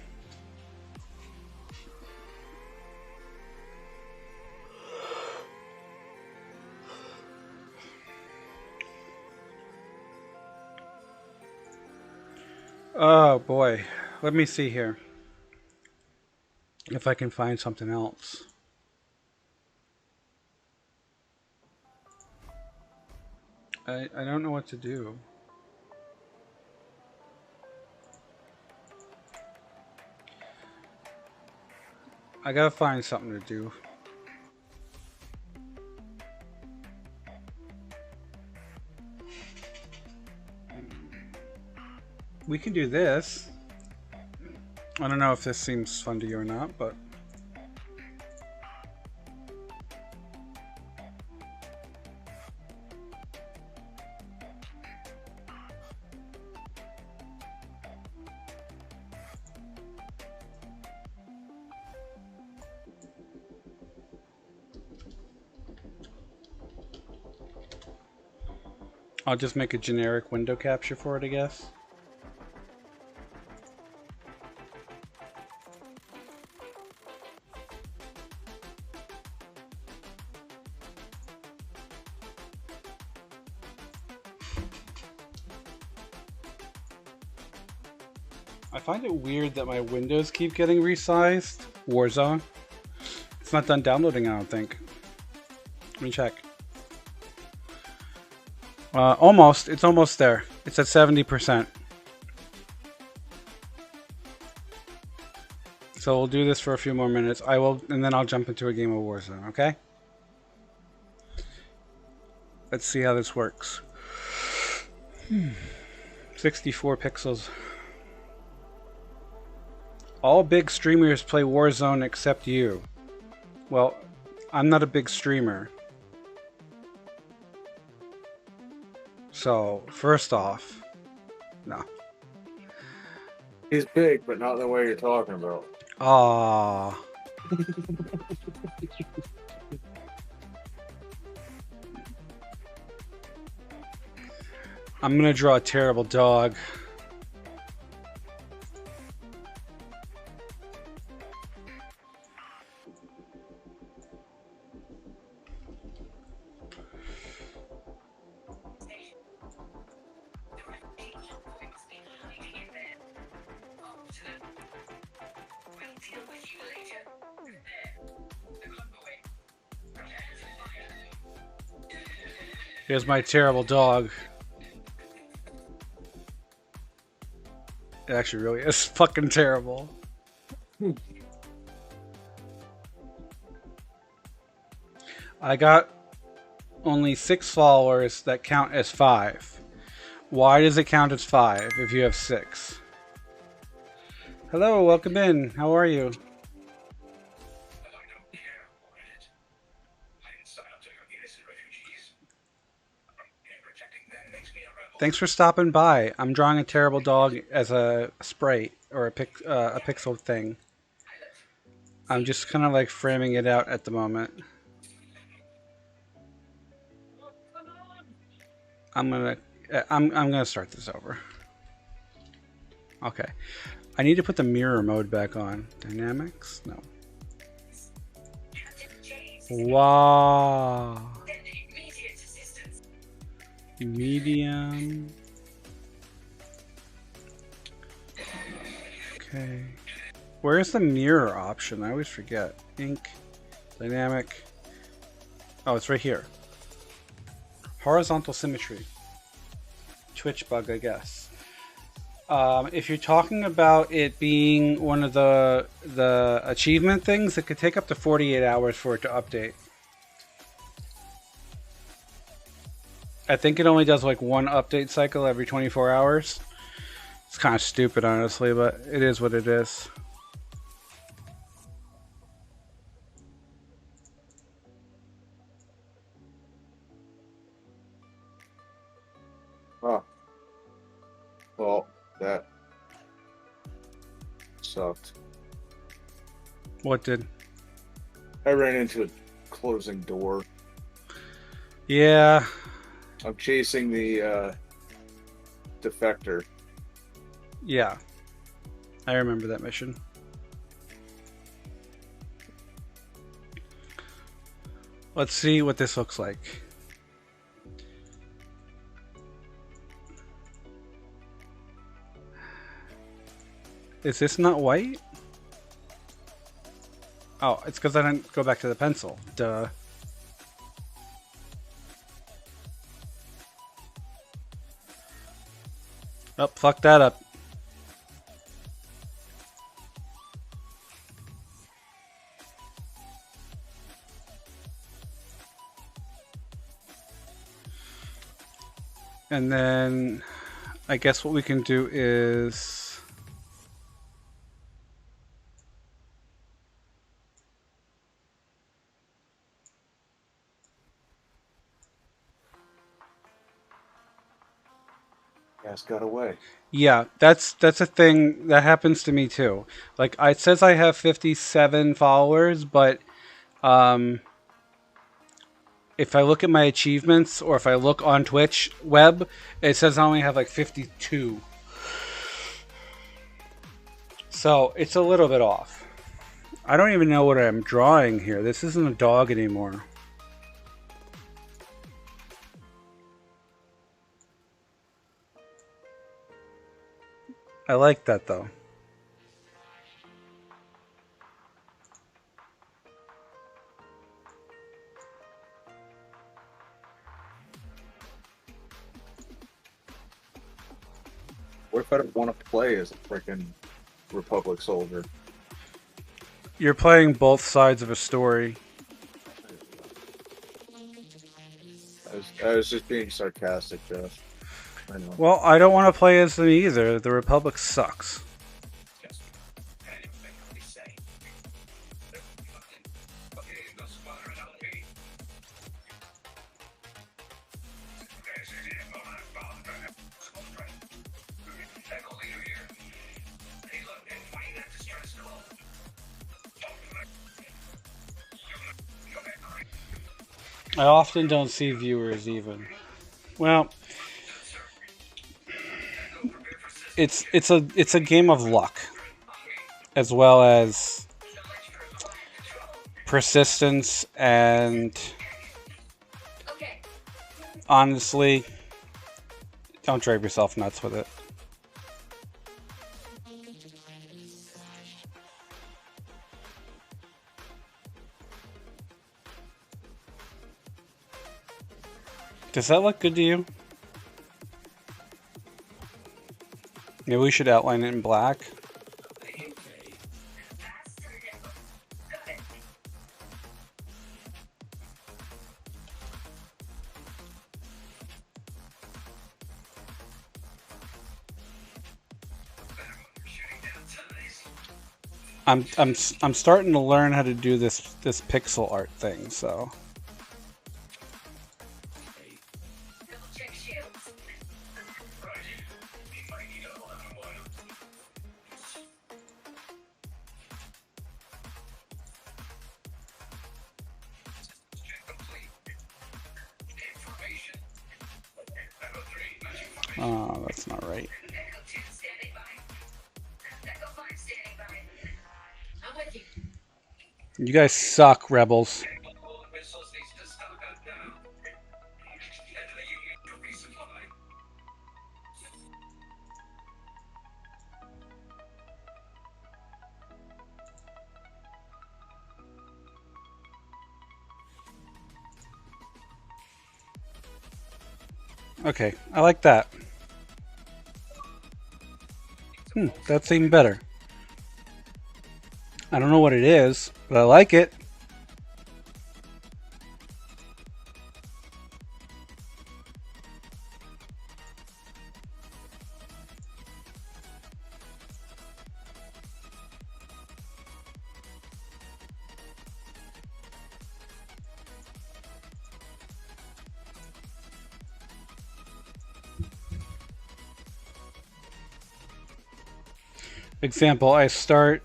Oh boy. Let me see here. If I can find something else. I don't know what to do. I gotta find something to do. We can do this. I don't know if this seems fun to you or not, but I'll just make a generic window capture for it, I guess. I find it weird that my windows keep getting resized. Warzone. It's not done downloading, I don't think. Let me check. Almost. It's almost there. It's at 70%. So we'll do this for a few more minutes. I will, and then I'll jump into a game of Warzone, okay? Let's see how this works. 64 pixels. All big streamers play Warzone except you. Well, I'm not a big streamer. So, first off, no. He's big, but not the way you're talking about. Ah. I'm gonna draw a terrible dog. Here's my terrible dog. It actually really is fucking terrible. I got only 6 followers that count as 5. Why does it count as 5 if you have 6? Hello, welcome in. How are you? But I don't care, Reddit. I didn't sign up to help innocent refugees. And protecting them makes me a rebel. Thanks for stopping by. I'm drawing a terrible dog as a sprite or a pixel thing. I'm just kind of like framing it out at the moment. I'm gonna start this over. Okay. I need to put the mirror mode back on. Dynamics? No. Wow. Medium. Okay. Where's the mirror option? I always forget. Ink. Dynamic. Oh, it's right here. Horizontal symmetry. Twitch bug, I guess. If you're talking about it being one of the achievement things, it could take up to 48 hours for it to update. I think it only does like one update cycle every 24 hours. It's kind of stupid, honestly, but it is what it is. Huh. Well, that sucked. What did? I ran into a closing door. Yeah. I'm chasing the defector. Yeah. I remember that mission. Let's see what this looks like. Is this not white? Oh, it's because I didn't go back to the pencil. Duh. Oh, fuck that up. And then I guess what we can do is Gas got away. yeah, that's a thing that happens to me too. Like it says I have 57 followers, but if I look at my achievements or if I look on Twitch web, it says I only have like 52. So it's a little bit off. I don't even know what I'm drawing here. This isn't a dog anymore. I like that though. What if I don't want to play as a freaking Republic soldier? You're playing both sides of a story. I was just being sarcastic, Josh. I know. Well, I don't want to play as them either. The Republic sucks. And you basically say, they're fucking, okay, no squadron LP. This is it, moment of bomb, squadron. Echo leader here. Hey, look, and find that distress call. Go back, Craig. I often don't see viewers even. Well, it's a game of luck as well as persistence and Okay. honestly, don't drive yourself nuts with it. Does that look good to you? Maybe we should outline it in black. I'm starting to learn how to do this pixel art thing, so Double check shields. Right. We might need a lot of oil. Check complete. Information. Echo 3, oh, that's not right. Echo 2 standing by. Echo 5 standing by. I'm with you. You guys suck, rebels. all the missiles needs to stock up now. Head to the Union to resupply. Okay, I like that. That's even better. I don't know what it is, but I like it. Example, I start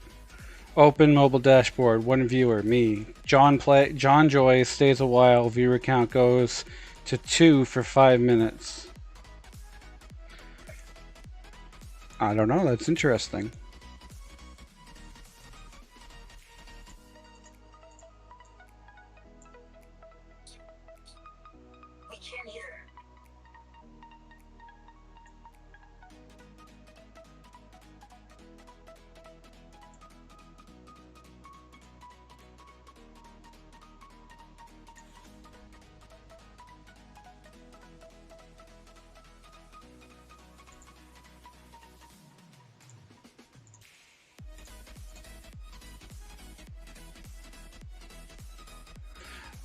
open mobile dashboard, one viewer, me. John Joy stays a while, viewer count goes to 2 for 5 minutes. I don't know, that's interesting. We can't either.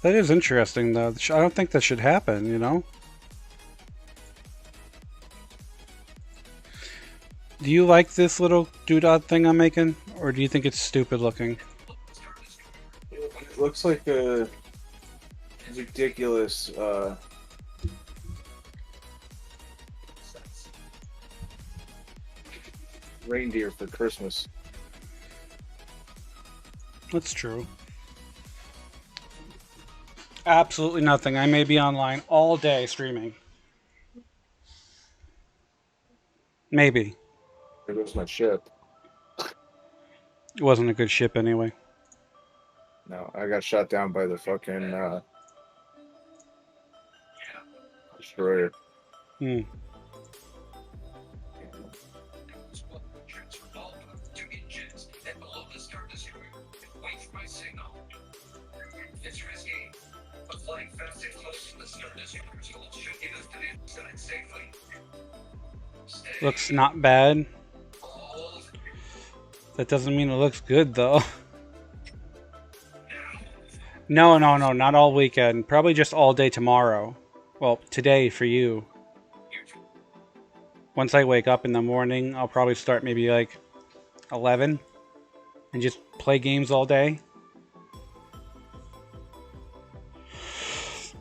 That is interesting, though. I don't think that should happen, you know? Do you like this little doodad thing I'm making? Or do you think it's stupid looking? It looks like a ridiculous reindeer for Christmas. That's true. Absolutely nothing. I may be online all day streaming. Maybe. There goes my ship. It wasn't a good ship anyway. No, I got shot down by the fucking destroyer. Hmm. It's risky, but flying fast and close to the Star Destroyers should get us to the inside safely. Stay Looks not bad. cold. That doesn't mean it looks good though. No, not all weekend. Probably just all day tomorrow. Well, today for you. Once I wake up in the morning, I'll probably start maybe like 11 and just play games all day.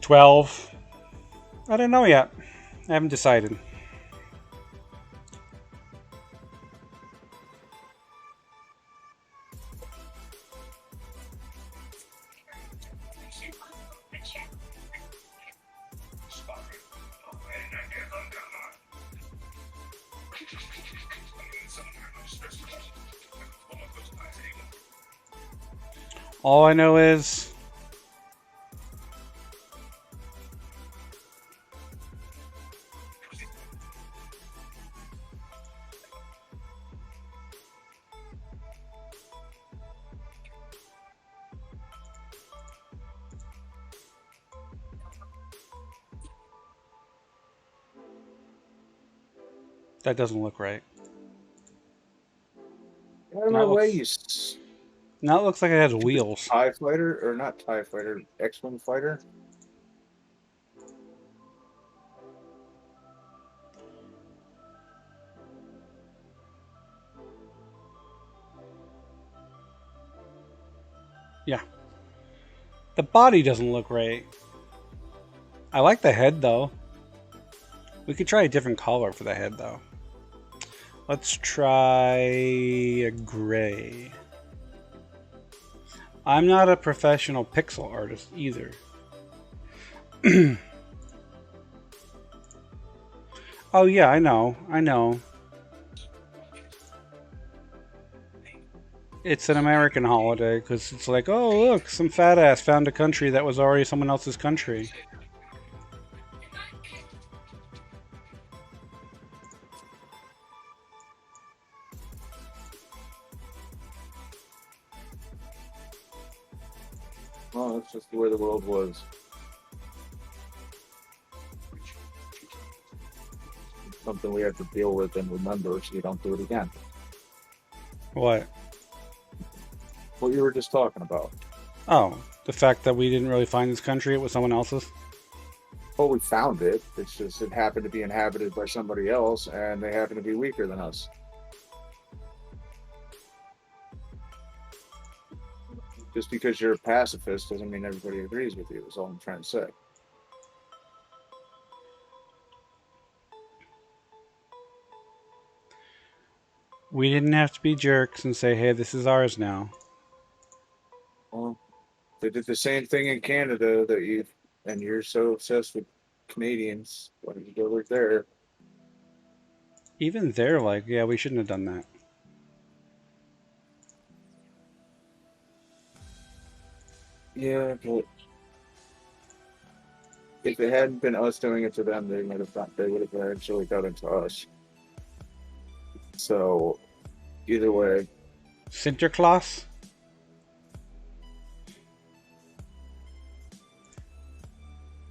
12. I don't know yet. I haven't decided. All I know is that doesn't look right. Out of my That way, looks- you s- Now it looks like it has wheels. TIE fighter, or not TIE fighter, X-Wing fighter. Yeah. The body doesn't look right. I like the head though. We could try a different color for the head though. Let's try a gray. I'm not a professional pixel artist either. Oh yeah, I know. It's an American holiday because it's like, oh look, some fat ass found a country that was already someone else's country. Well, that's just the way the world was. It's something we have to deal with and remember so you don't do it again. What? What you were just talking about. Oh, the fact that we didn't really find this country, it was someone else's? Well, we found it. It's just it happened to be inhabited by somebody else, and they happen to be weaker than us. Just because you're a pacifist doesn't mean everybody agrees with you, is all I'm trying to say. We didn't have to be jerks and say, hey, this is ours now. Well, they did the same thing in Canada and you're so obsessed with Canadians. Why don't you go work there? Even they're like, yeah, we shouldn't have done that. Yeah, but if it hadn't been us doing it to them, they would have actually done it to us. So, either way, Sinterklaas?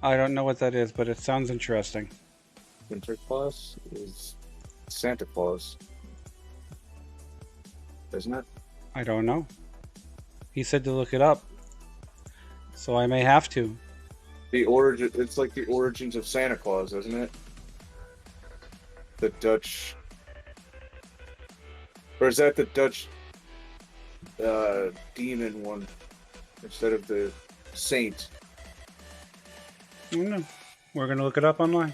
I don't know what that is, but it sounds interesting. Sinterklaas is Santa Claus, isn't it? I don't know. He said to look it up. So I may have to. It's like the origins of Santa Claus, isn't it? The Dutch Or is that the Dutch demon one instead of the saint? I don't know. We're gonna look it up online.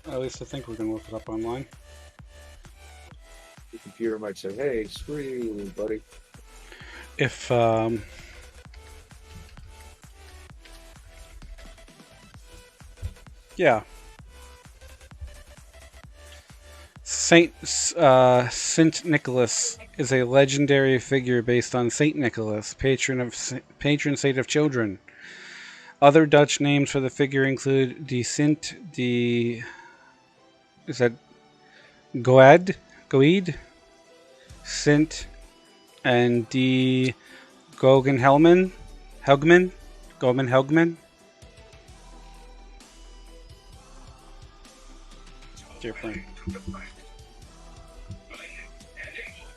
At least I think we're gonna look it up online. The computer might say, "Hey, screw you, buddy." If yeah, Saint Nicholas is a legendary figure based on Saint Nicholas, patron saint of children. Other Dutch names for the figure include de Sint, is that Goed, Sint, and de Helgman. Different. To the fight. Willing and able.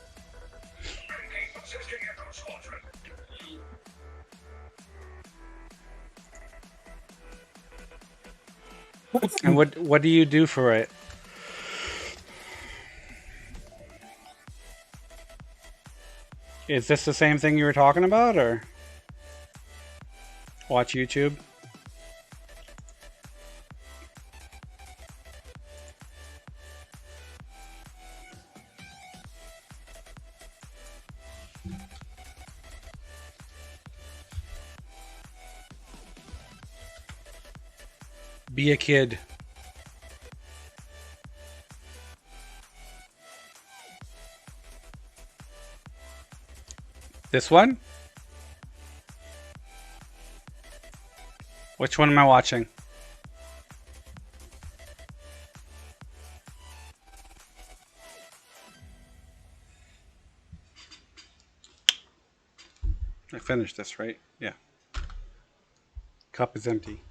Ranking assisting Echo Squadron. And what do you do for it? Is this the same thing you were talking about, or watch YouTube? Be a kid. This one? Which one am I watching? I finished this, right? Yeah. Cup is empty.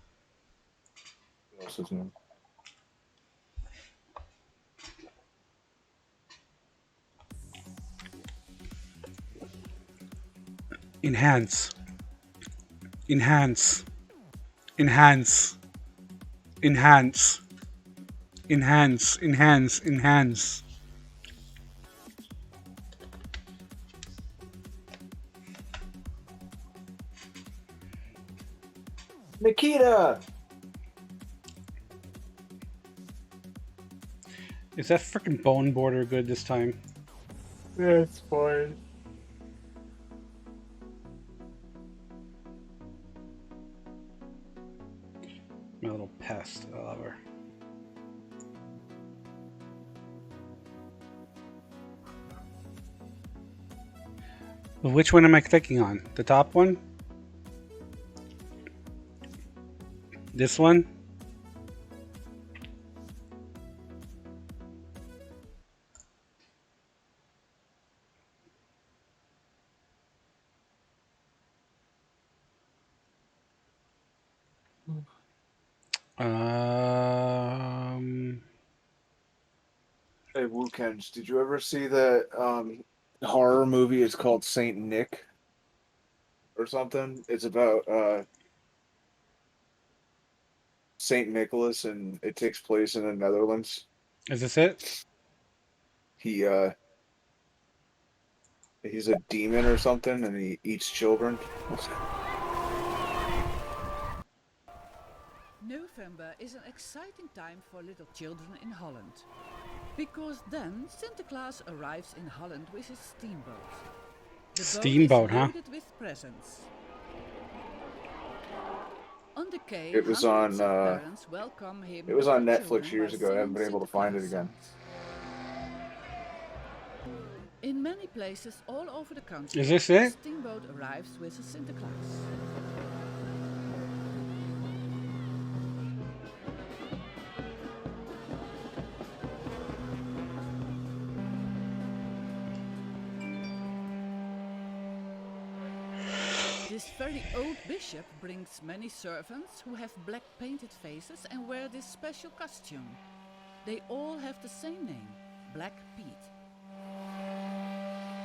What else is new? Enhance. Enhance. Enhance. Enhance. Enhance. Enhance. Enhance. Nikita! Is that freaking bone border good this time? Yeah, it's fine. My little pest. I love her. Which one am I clicking on? The top one? This one? Hey, Wookens, did you ever see that horror movie? It's called Saint Nick or something. It's about Saint Nicholas, and it takes place in the Netherlands. Is this it? He's a demon or something, and he eats children. November is an exciting time for little children in Holland. Because then Sinterklaas arrives in Holland with his steamboat. The Steamboat, boat is huh? loaded with presents. On the quay, It was hundreds on, of parents welcome him It was with on their Netflix children years by ago. I haven't been singing able to find it Sinterklaas again. songs. In many places all over the country, Is this the it? steamboat arrives with a Sinterklaas. This very old bishop brings many servants who have black painted faces and wear this special costume. They all have the same name, Black Pete.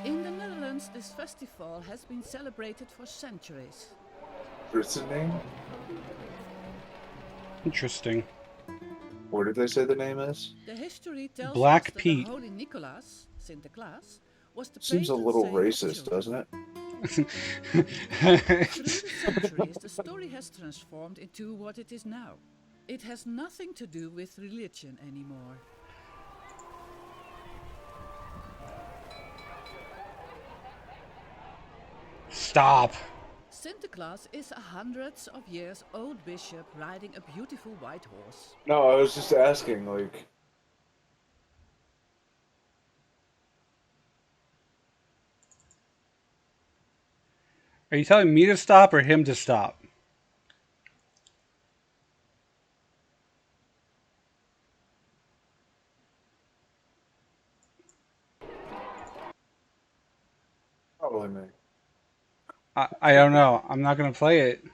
In the Netherlands, this festival has been celebrated for centuries. Christian name? Interesting. What did they say the name is? The history tells Black us that Pete. the Holy Nicholas, Sinterklaas, was the Seems a patron little saint of racist, children. doesn't it? Through the centuries, the story has transformed into what it is now. It has nothing to do with religion anymore. Stop. Sinterklaas is a hundreds of years old bishop riding a beautiful white horse. No, I was just asking, like, Are you telling me to stop or him to stop? probably me. I don't know. I'm not going to play it.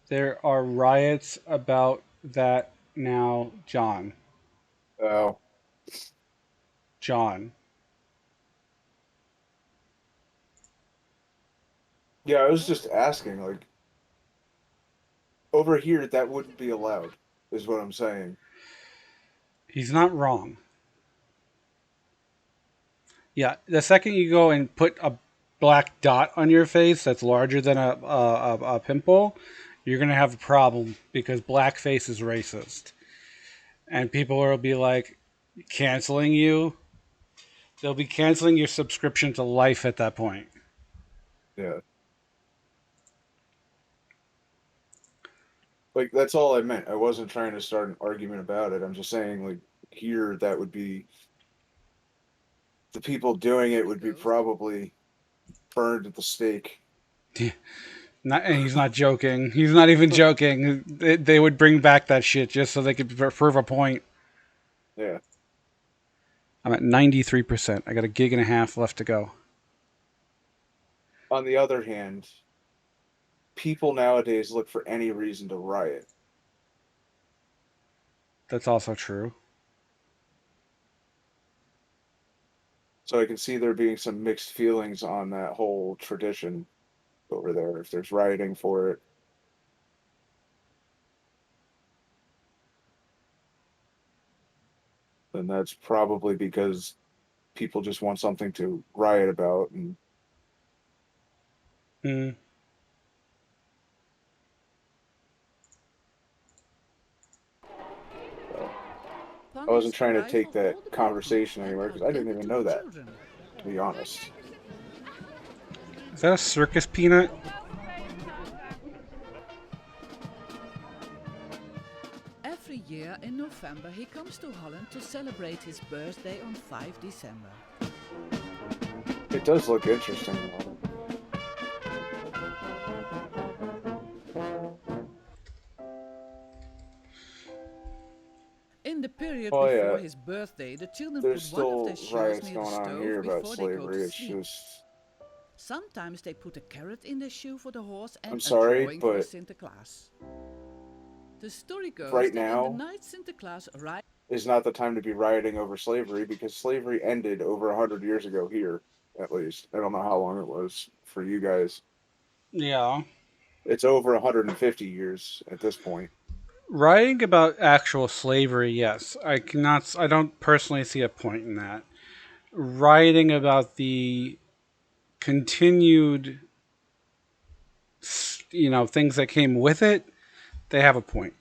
There are riots about that now, John. Oh, John. yeah, I was just asking, like, over here, that wouldn't be allowed, is what I'm saying. He's not wrong. Yeah, the second you go and put a black dot on your face that's larger than a pimple, you're going to have a problem because blackface is racist. And people will be like canceling you. They'll be canceling your subscription to Life at that point. Yeah. Like, that's all I meant. I wasn't trying to start an argument about it. I'm just saying, like, here, that would be. The people doing it would be probably burned at the stake. And he's not joking. He's not even joking. They would bring back that shit just so they could prove a point. Yeah. I'm at 93%. I got a gig and a half left to go. On the other hand, people nowadays look for any reason to riot. That's also true. So I can see there being some mixed feelings on that whole tradition over there if there's rioting for it. Then that's probably because people just want something to riot about. And Hmm. I wasn't trying to take that conversation anywhere because I didn't even know that, to be honest. Is that a circus peanut? Every year in November he comes to Holland to celebrate his birthday on 5 December. It does look interesting. In the period Oh, before yeah. his birthday, the children There's put one of their still shoes riots near the going on stove here about before they go slavery. to It's sleep. just. Sometimes they put a carrot in the shoe for the horse and I'm sorry, a drawing for but Sinterklaas. The story goes right that now- in the night Sinterklaas arrived. Is not the time to be rioting over slavery because slavery ended over 100 years ago here, at least. I don't know how long it was for you guys. Yeah. It's over 150 years at this point. Writing about actual slavery, yes. I don't personally see a point in that. Writing about the continued, things that came with it, they have a point.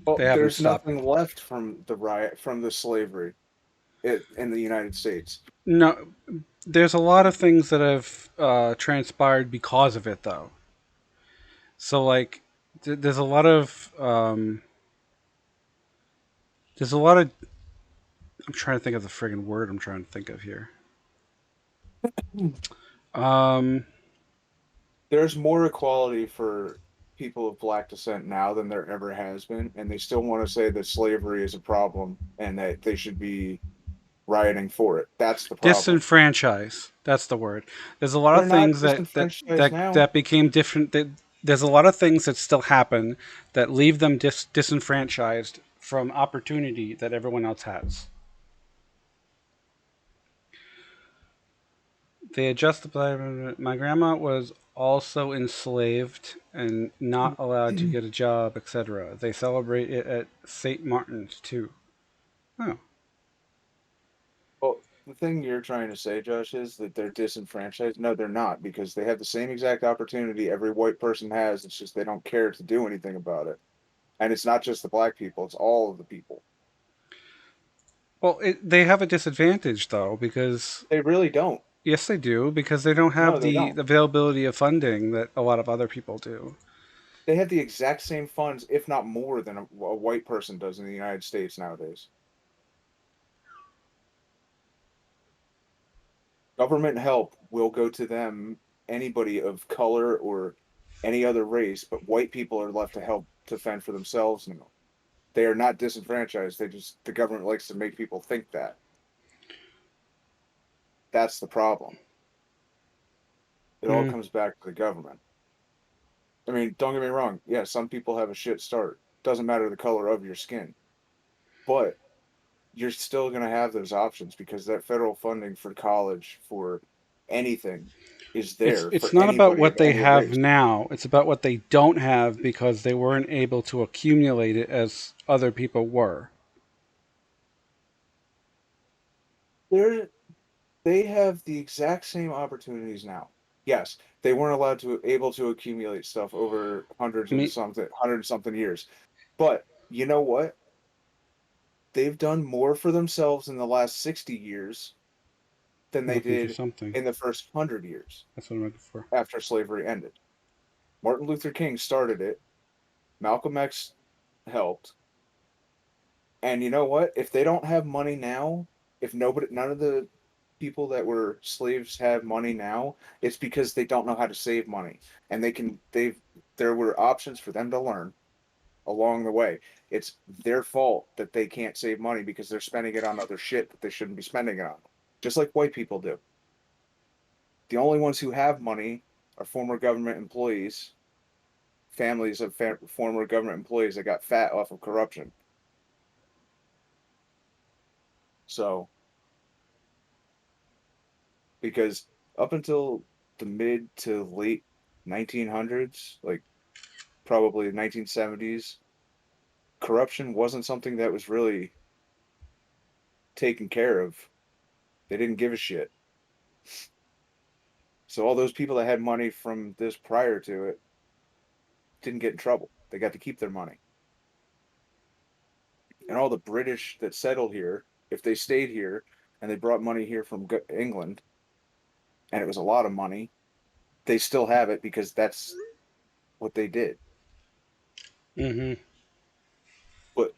Well, They haven't there's stopped. nothing left from the slavery in the United States. No, there's a lot of things that have transpired because of it, though. So, like, there's a lot of I'm trying to think of the friggin' word I'm trying to think of here. There's more equality for people of black descent now than there ever has been, and they still want to say that slavery is a problem and that they should be rioting for it. That's the problem. Disenfranchise. That's the word. There's a lot of They're not things disenfranchised now. that became different. There's a lot of things that still happen that leave them disenfranchised from opportunity that everyone else has. They adjust the. My grandma was also enslaved and not allowed to get a job, etc. They celebrate it at St. Martin's too. Oh, Well, the thing you're trying to say, Josh, is that they're disenfranchised. No, they're not, because they have the same exact opportunity every white person has. It's just they don't care to do anything about it. And it's not just the black people, it's all of the people. well, they have a disadvantage though because They really don't. yes, they do because they don't No, have they the don't. availability of funding that a lot of other people do. They have the exact same funds, if not more, than a white person does in the United States nowadays. Government help will go to them, anybody of color or any other race, but white people are left to help to fend for themselves now. They are not disenfranchised. The government likes to make people think that. That's the problem. It all Mm. comes back to the government. I mean, don't get me wrong. Yeah, some people have a shit start. Doesn't matter the color of your skin. But you're still going to have those options because that federal funding for college, for anything, is there It's for not about anybody of what they any have race. now. It's about what they don't have because they weren't able to accumulate it as other people were. They're, they have the exact same opportunities now. Yes, they weren't allowed to able to accumulate stuff over I mean, hundred and something years. But you know what? They've done more for themselves in the last 60 years than they looking for did something. in the first 100 years That's what I'm looking for. after slavery ended. Martin Luther King started it. Malcolm X helped. And you know what? If they don't have money now, if none of the people that were slaves have money now, it's because they don't know how to save money. And there were options for them to learn along the way. It's their fault that they can't save money because they're spending it on other shit that they shouldn't be spending it on. Just like white people do. The only ones who have money are former government employees, families of former government employees that got fat off of corruption. So, because up until the mid to late 1900s, like probably 1970s, corruption wasn't something that was really taken care of. They didn't give a shit. So all those people that had money from this prior to it didn't get in trouble. They got to keep their money. And all the British that settled here, if they stayed here and they brought money here from England, and it was a lot of money, they still have it because that's what they did. Mm-hmm. But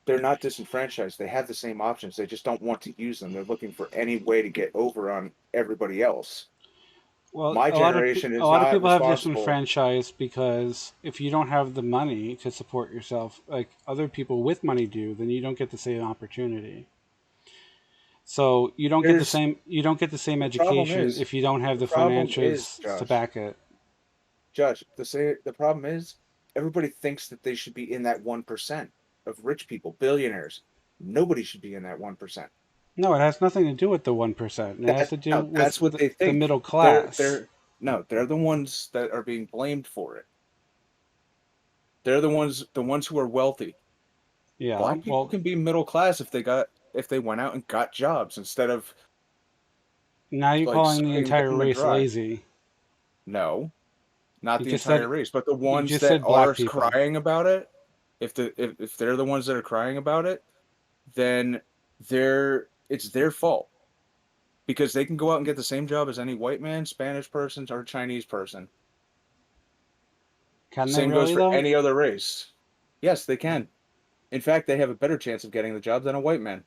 they're not disenfranchised. They have the same options. They just don't want to use them. They're looking for any way to get over on everybody else. Well, My a generation is lot of not people have responsible. disenfranchised because if you don't have the money to support yourself, like other people with money do, then you don't get the same opportunity. So There's you don't get the same the problem education is if you don't have the the problem is financials to Josh. back it. The problem is everybody thinks that they should be in that 1% of rich people, billionaires. Nobody should be in that 1%. No, it has nothing to do with the 1%. It has to do No, with that's what they the think. middle class. They're the ones that are being blamed for it. They're the ones who are wealthy. Yeah. Black people Well, can be middle class if they went out and got jobs instead of now you're like calling the sucking entire government race dry. lazy. No, not You the just entire said race, but the you ones just that said are black people. crying about it. If they're the ones that are crying about it, then it's their fault because they can go out and get the same job as any white man, Spanish person, or Chinese person. Can they Same goes really for though? any other race. Yes, they can. In fact, they have a better chance of getting the job than a white man.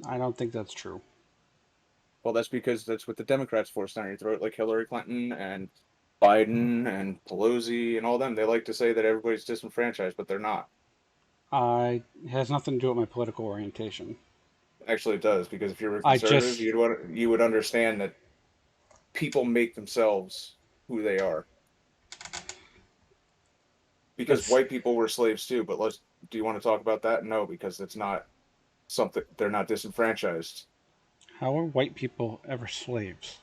I don't think that's true. Well, that's because that's what the Democrats force down your throat, like Hillary Clinton and Biden and Pelosi and all them. They like to say that everybody's disenfranchised, but they're not. It has nothing to do with my political orientation. Actually, it does because if you were I conservative, just you would understand that people make themselves who they are. Because that's white people were slaves too, but do you want to talk about that? No, because it's not something, they're not disenfranchised. how are white people ever slaves?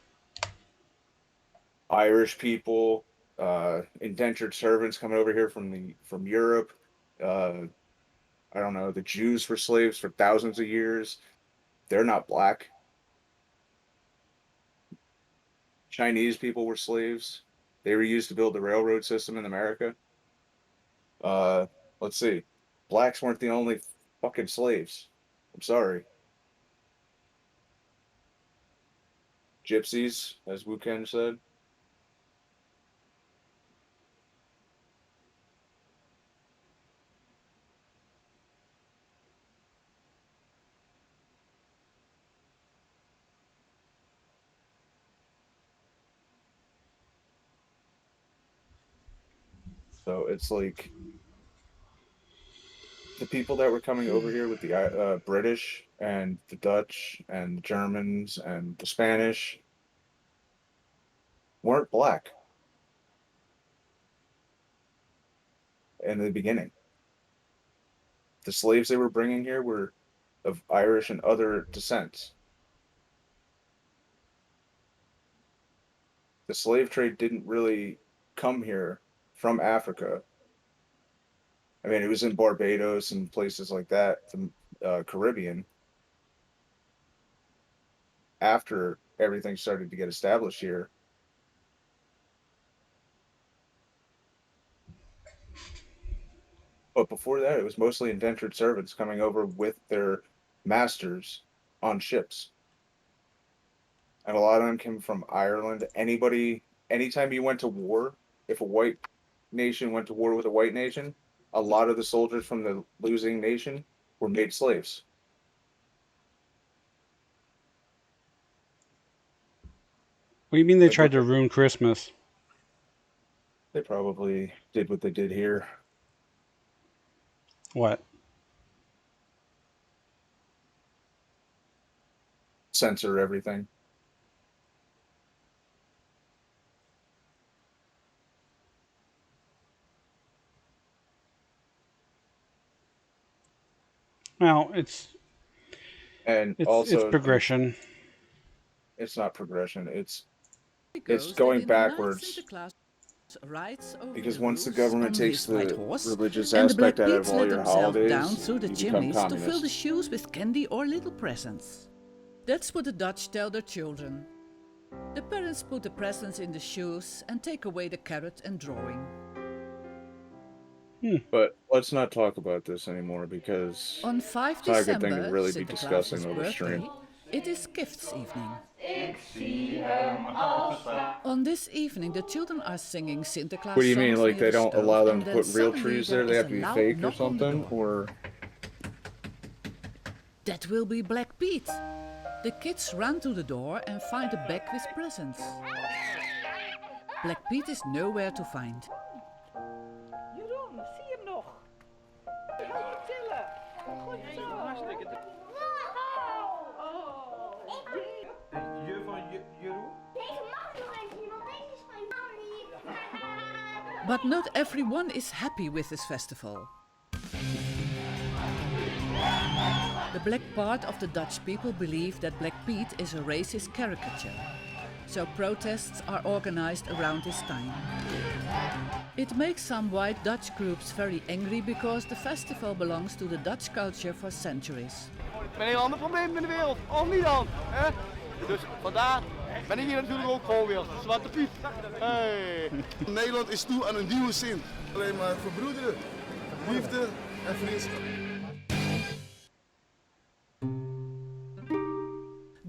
Irish people, indentured servants coming over here from Europe. I don't know. The Jews were slaves for thousands of years. They're not black. Chinese people were slaves. They were used to build the railroad system in America. Let's see. Blacks weren't the only fucking slaves. I'm sorry. Gypsies, as Wu Ken said. So it's like the people that were coming over here with the British and the Dutch and the Germans and the Spanish weren't black in the beginning. The slaves they were bringing here were of Irish and other descents. The slave trade didn't really come here from Africa. I mean, it was in Barbados and places like that, the Caribbean. After everything started to get established here. But before that, it was mostly indentured servants coming over with their masters on ships. And a lot of them came from Ireland. Anytime you went to war, if a white nation went to war with a white nation, a lot of the soldiers from the losing nation were made slaves. What do you mean they tried to ruin Christmas? They probably did what they did here. What? Censor everything. Well, it's also progression. It's not progression. It's Because going in the night, backwards. Sinterklaas rides over Because the once the roofs government on takes his white the horse, religious and the Black aspect out of Beats all let your themselves holidays, down through the you become chimneys to fill the communist. shoes with candy or little presents. That's what the Dutch tell their children. The parents put the presents in the shoes and take away the carrot and drawing. But let's not talk about this anymore because On 5 it's not a good December, thing to really be Sinterklaas' discussing over birthday, stream. it is gifts evening. On this evening, the children are singing Sinterklaas What do you mean? songs Like near they the don't stove, allow them and to then put real suddenly trees there there? They is have a to be loud fake or knock on the something? door. Or That will be Black Pete. The kids run to the door and find a bag with presents. Black Pete is nowhere to find. Jeroen, zie je hem nog? Ga je tillen? Goed zo. Hartstikke. Je van Jeroen? Deze mag nog eentje, want deze is van Jannie. But not everyone is happy with this festival. The black part of the Dutch people believe that Black Pete is a racist caricature, so protests are organized around this time. It makes some white Dutch groups very angry because the festival belongs to the Dutch culture for centuries. Met een heel ander probleem in de wereld, of niet dan? Hè? Dus vandaar ben ik hier natuurlijk ook gewoon weer. Zwarte Piet. Hey. Nederland is toe aan een nieuwe zin. Alleen maar verbroederen, liefde en vriendschap.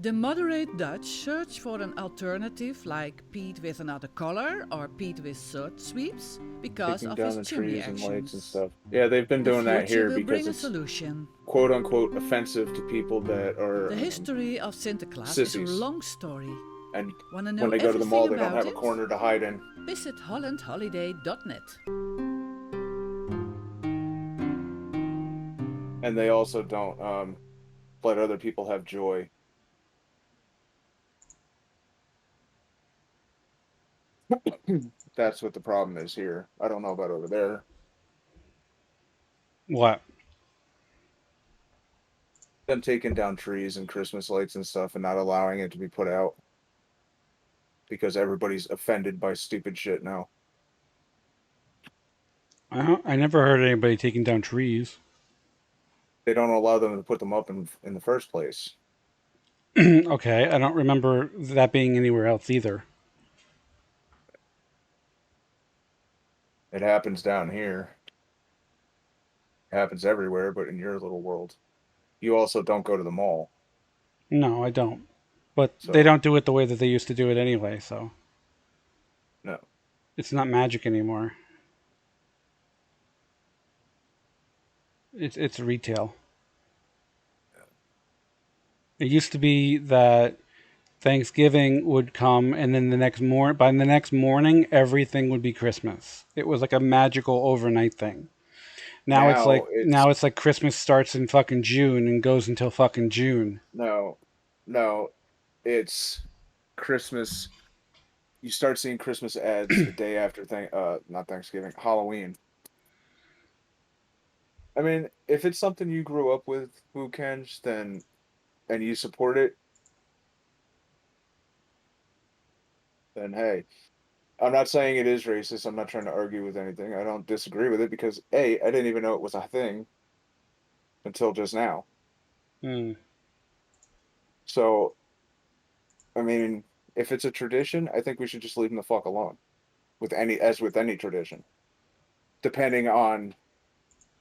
The moderate Dutch search for an alternative like Pete with another color or Pete with soot sweeps because taking of down the his chimney trees and lights and actions. stuff. Yeah, they've been The doing that future here will bring because a it's solution. quote unquote offensive to people that are The history of Sinterklaas is sissies. a long story. And Wanna know when they go to the mall, they everything don't have a about corner to hide in. Visit hollandholiday.net. And they also don't let other people have joy. That's what the problem is here. I don't know about over there. What? Them taking down trees and Christmas lights and stuff and not allowing it to be put out. Because everybody's offended by stupid shit now. I never heard anybody taking down trees. They don't allow them to put them up in the first place. Okay, I don't remember that being anywhere else either. It happens down here. It happens everywhere, but in your little world. You also don't go to the mall. No, I don't. But they So, don't do it the way that they used to do it anyway, so no. it's not magic anymore. It's retail. It used to be that Thanksgiving would come, and then by the next morning, everything would be Christmas. It was like a magical overnight thing. Now it's like Christmas starts in fucking June and goes until fucking June. No, no, it's Christmas. You start seeing Christmas ads the day after not Thanksgiving, Halloween. I mean, if it's something you grew up with, who cares? Then, and you support it, then hey, I'm not saying it is racist. I'm not trying to argue with anything. I don't disagree with it because A, I didn't even know it was a thing until just now. Hmm. So, I mean, if it's a tradition, I think we should just leave them the fuck alone. With any tradition, depending on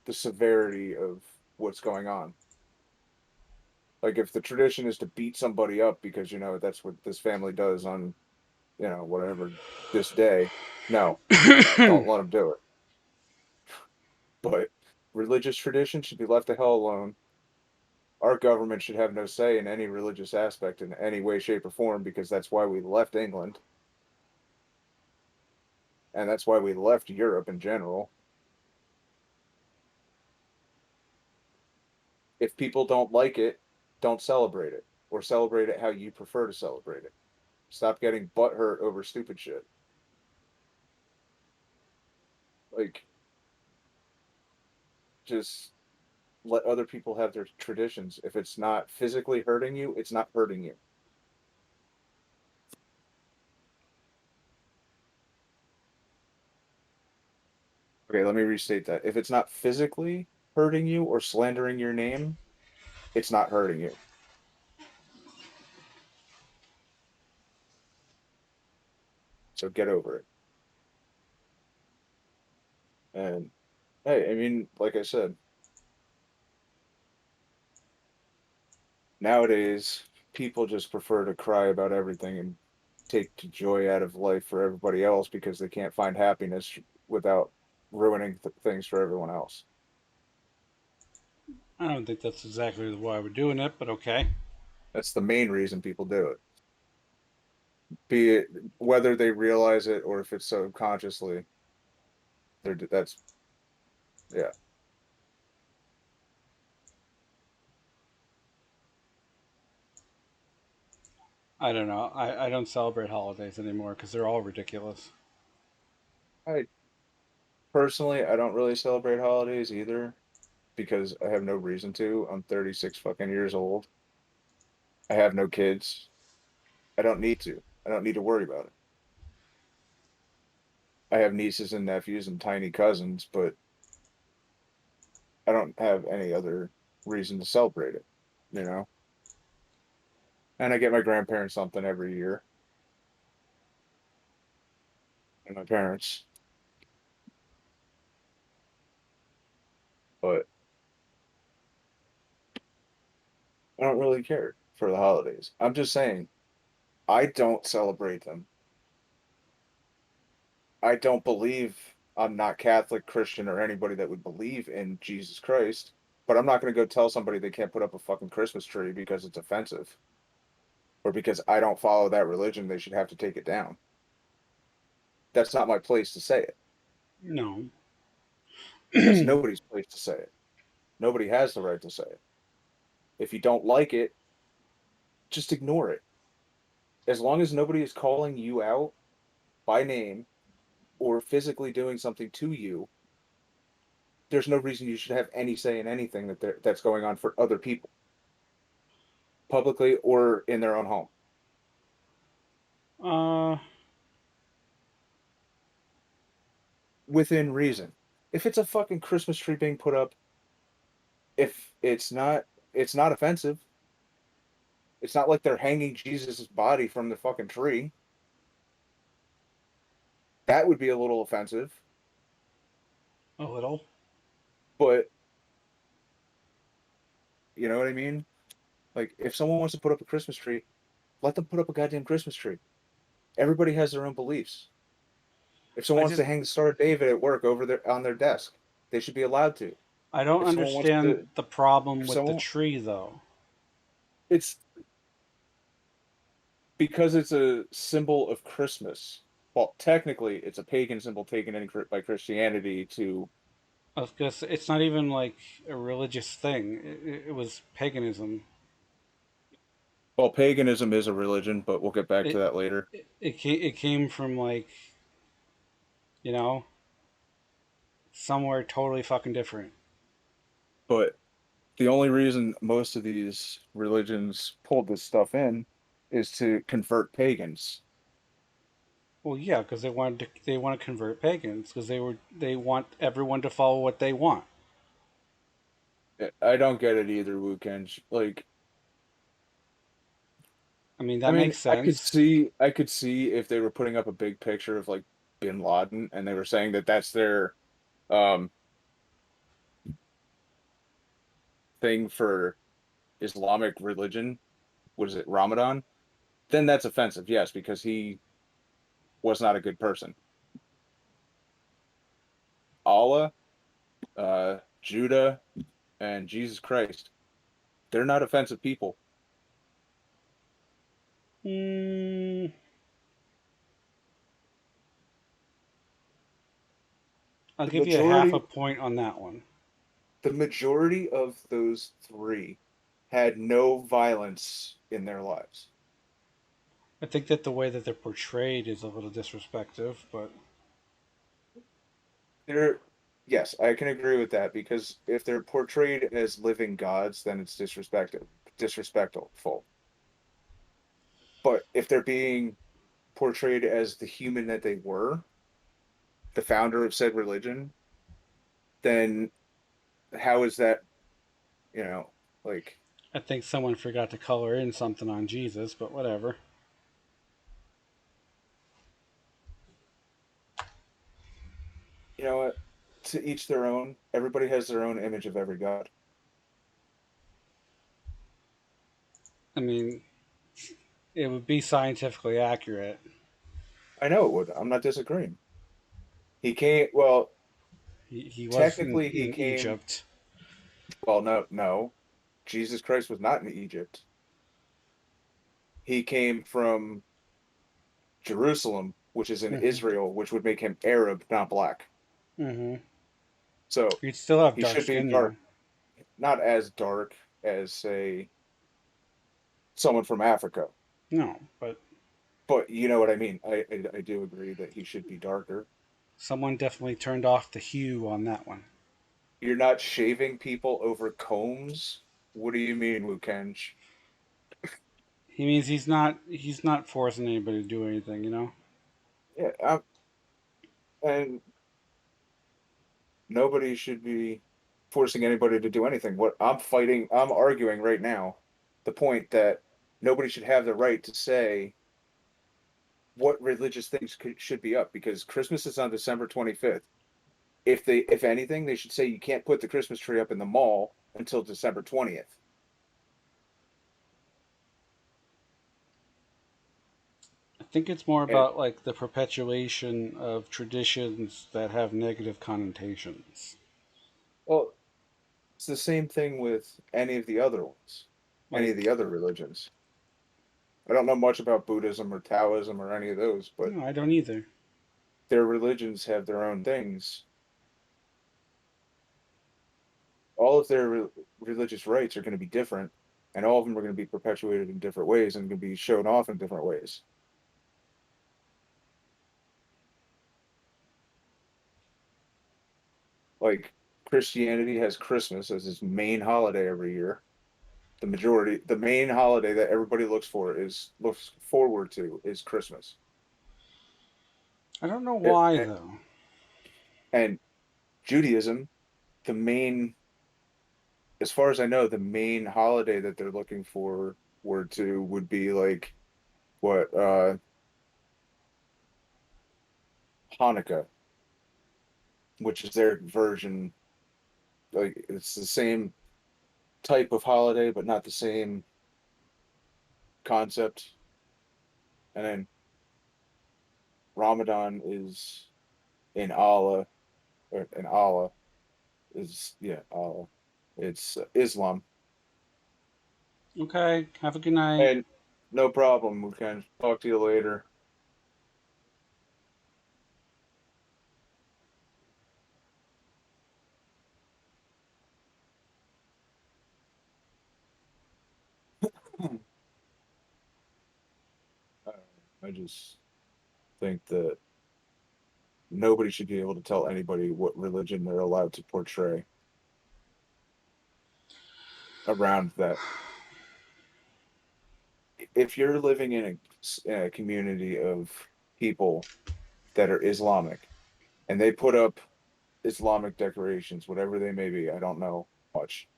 the severity of what's going on. Like if the tradition is to beat somebody up because that's what this family does on whatever this day, no, don't let them do it. But religious tradition should be left the hell alone. Our government should have no say in any religious aspect in any way, shape, or form because that's why we left England. And that's why we left Europe in general. If people don't like it, don't celebrate it or celebrate it how you prefer to celebrate it. Stop getting butthurt over stupid shit. Like, just let other people have their traditions. If it's not physically hurting you, it's not hurting you. Okay, let me restate that. If it's not physically hurting you or slandering your name, it's not hurting you. So get over it. And hey, I mean, like I said, nowadays people just prefer to cry about everything and take the joy out of life for everybody else because they can't find happiness without ruining things for everyone else. I don't think that's exactly why we're doing it, but okay. That's the main reason people do it. Be it whether they realize it or if it's subconsciously, that's yeah. I don't know. I don't celebrate holidays anymore because they're all ridiculous. I personally I don't really celebrate holidays either because I have no reason to. I'm 36 fucking years old. I have no kids. I don't need to. I don't need to worry about it. I have nieces and nephews and tiny cousins, but I don't have any other reason to celebrate it, you know? And I get my grandparents something every year. And my parents. But I don't really care for the holidays. I'm just saying, I don't celebrate them. I don't believe I'm not Catholic, Christian, or anybody that would believe in Jesus Christ, but I'm not going to go tell somebody they can't put up a fucking Christmas tree because it's offensive or because I don't follow that religion, they should have to take it down. That's not my place to say it. No. That's nobody's place to say it. Nobody has the right to say it. If you don't like it, just ignore it. As long as nobody is calling you out by name or physically doing something to you, there's no reason you should have any say in anything that's going on for other people, publicly or in their own home. Uh, Within reason. if it's a fucking Christmas tree being put up, if it's not offensive. It's not like they're hanging Jesus' body from the fucking tree. That would be a little offensive. A little. But you know what I mean? Like, if someone wants to put up a Christmas tree, let them put up a goddamn Christmas tree. Everybody has their own beliefs. If someone wants to hang the Star of David at work on their desk, they should be allowed to. I don't If someone wants understand to- the problem if with the someone- tree, though. It's because it's a symbol of Christmas. Well, technically, it's a pagan symbol taken in by Christianity to. Because it's not even like a religious thing. It was paganism. Well, paganism is a religion, but we'll get back to that later. It came from, like, you know, somewhere totally fucking different. But the only reason most of these religions pulled this stuff in is to convert pagans. Well, yeah, because they want to convert pagans because they want everyone to follow what they want. I don't get it either, Wukeng. Like, I mean, that makes sense. I could see if they were putting up a big picture of like Bin Laden and they were saying that that's their thing for Islamic religion. What is it, Ramadan? Then that's offensive, yes, because he was not a good person. Allah, Judah, and Jesus Christ, they're not offensive people. I'll give you a half a point on that one. The majority of those three had no violence in their lives. I think that the way that they're portrayed is a little disrespectful, but yes, I can agree with that, because if they're portrayed as living gods, then it's disrespectful. But if they're being portrayed as the human that they were, the founder of said religion, then how is that, like... I think someone forgot to color in something on Jesus, but whatever. You know what? To each their own. Everybody has their own image of every god. I mean, it would be scientifically accurate. I know it would. I'm not disagreeing. He came, well... He was technically in came, Egypt. Well, no. Jesus Christ was not in Egypt. He came from Jerusalem, which is in Israel, which would make him Arab, not black. Mm-hmm. So he'd still have he dark should skin, be dark, not as dark as, say, someone from Africa. No, but you know what I mean. I do agree that he should be darker. Someone definitely turned off the hue on that one. You're not shaving people over combs? What do you mean, Wukeng? He means he's not forcing anybody to do anything, you know? Yeah, and nobody should be forcing anybody to do anything. What I'm arguing right now, the point that nobody should have the right to say what religious things should be up, because Christmas is on December 25th. If anything, they should say you can't put the Christmas tree up in the mall until December 20th. I think it's more about like the perpetuation of traditions that have negative connotations. Well, it's the same thing with any of the other ones, any of the other religions. I don't know much about Buddhism or Taoism or any of those, but no, I don't either. Their religions have their own things. All of their religious rites are going to be different, and all of them are going to be perpetuated in different ways and going to be shown off in different ways. Like, Christianity has Christmas as its main holiday every year. The main holiday that everybody looks forward to is Christmas. I don't know why, though. And Judaism, the main, as far as I know, the main holiday that they're looking forward to would be like what Hanukkah, which is their version. Like it's the same type of holiday, but not the same concept. And then Ramadan is in Allah, or in Allah is yeah Allah. It's Islam, Okay. Have a good night. and no problem. We can talk to you later. Uh, I just think that nobody should be able to tell anybody what religion they're allowed to portray around that. If you're living in a community of people that are Islamic and they put up Islamic decorations, whatever they may be, I don't know much.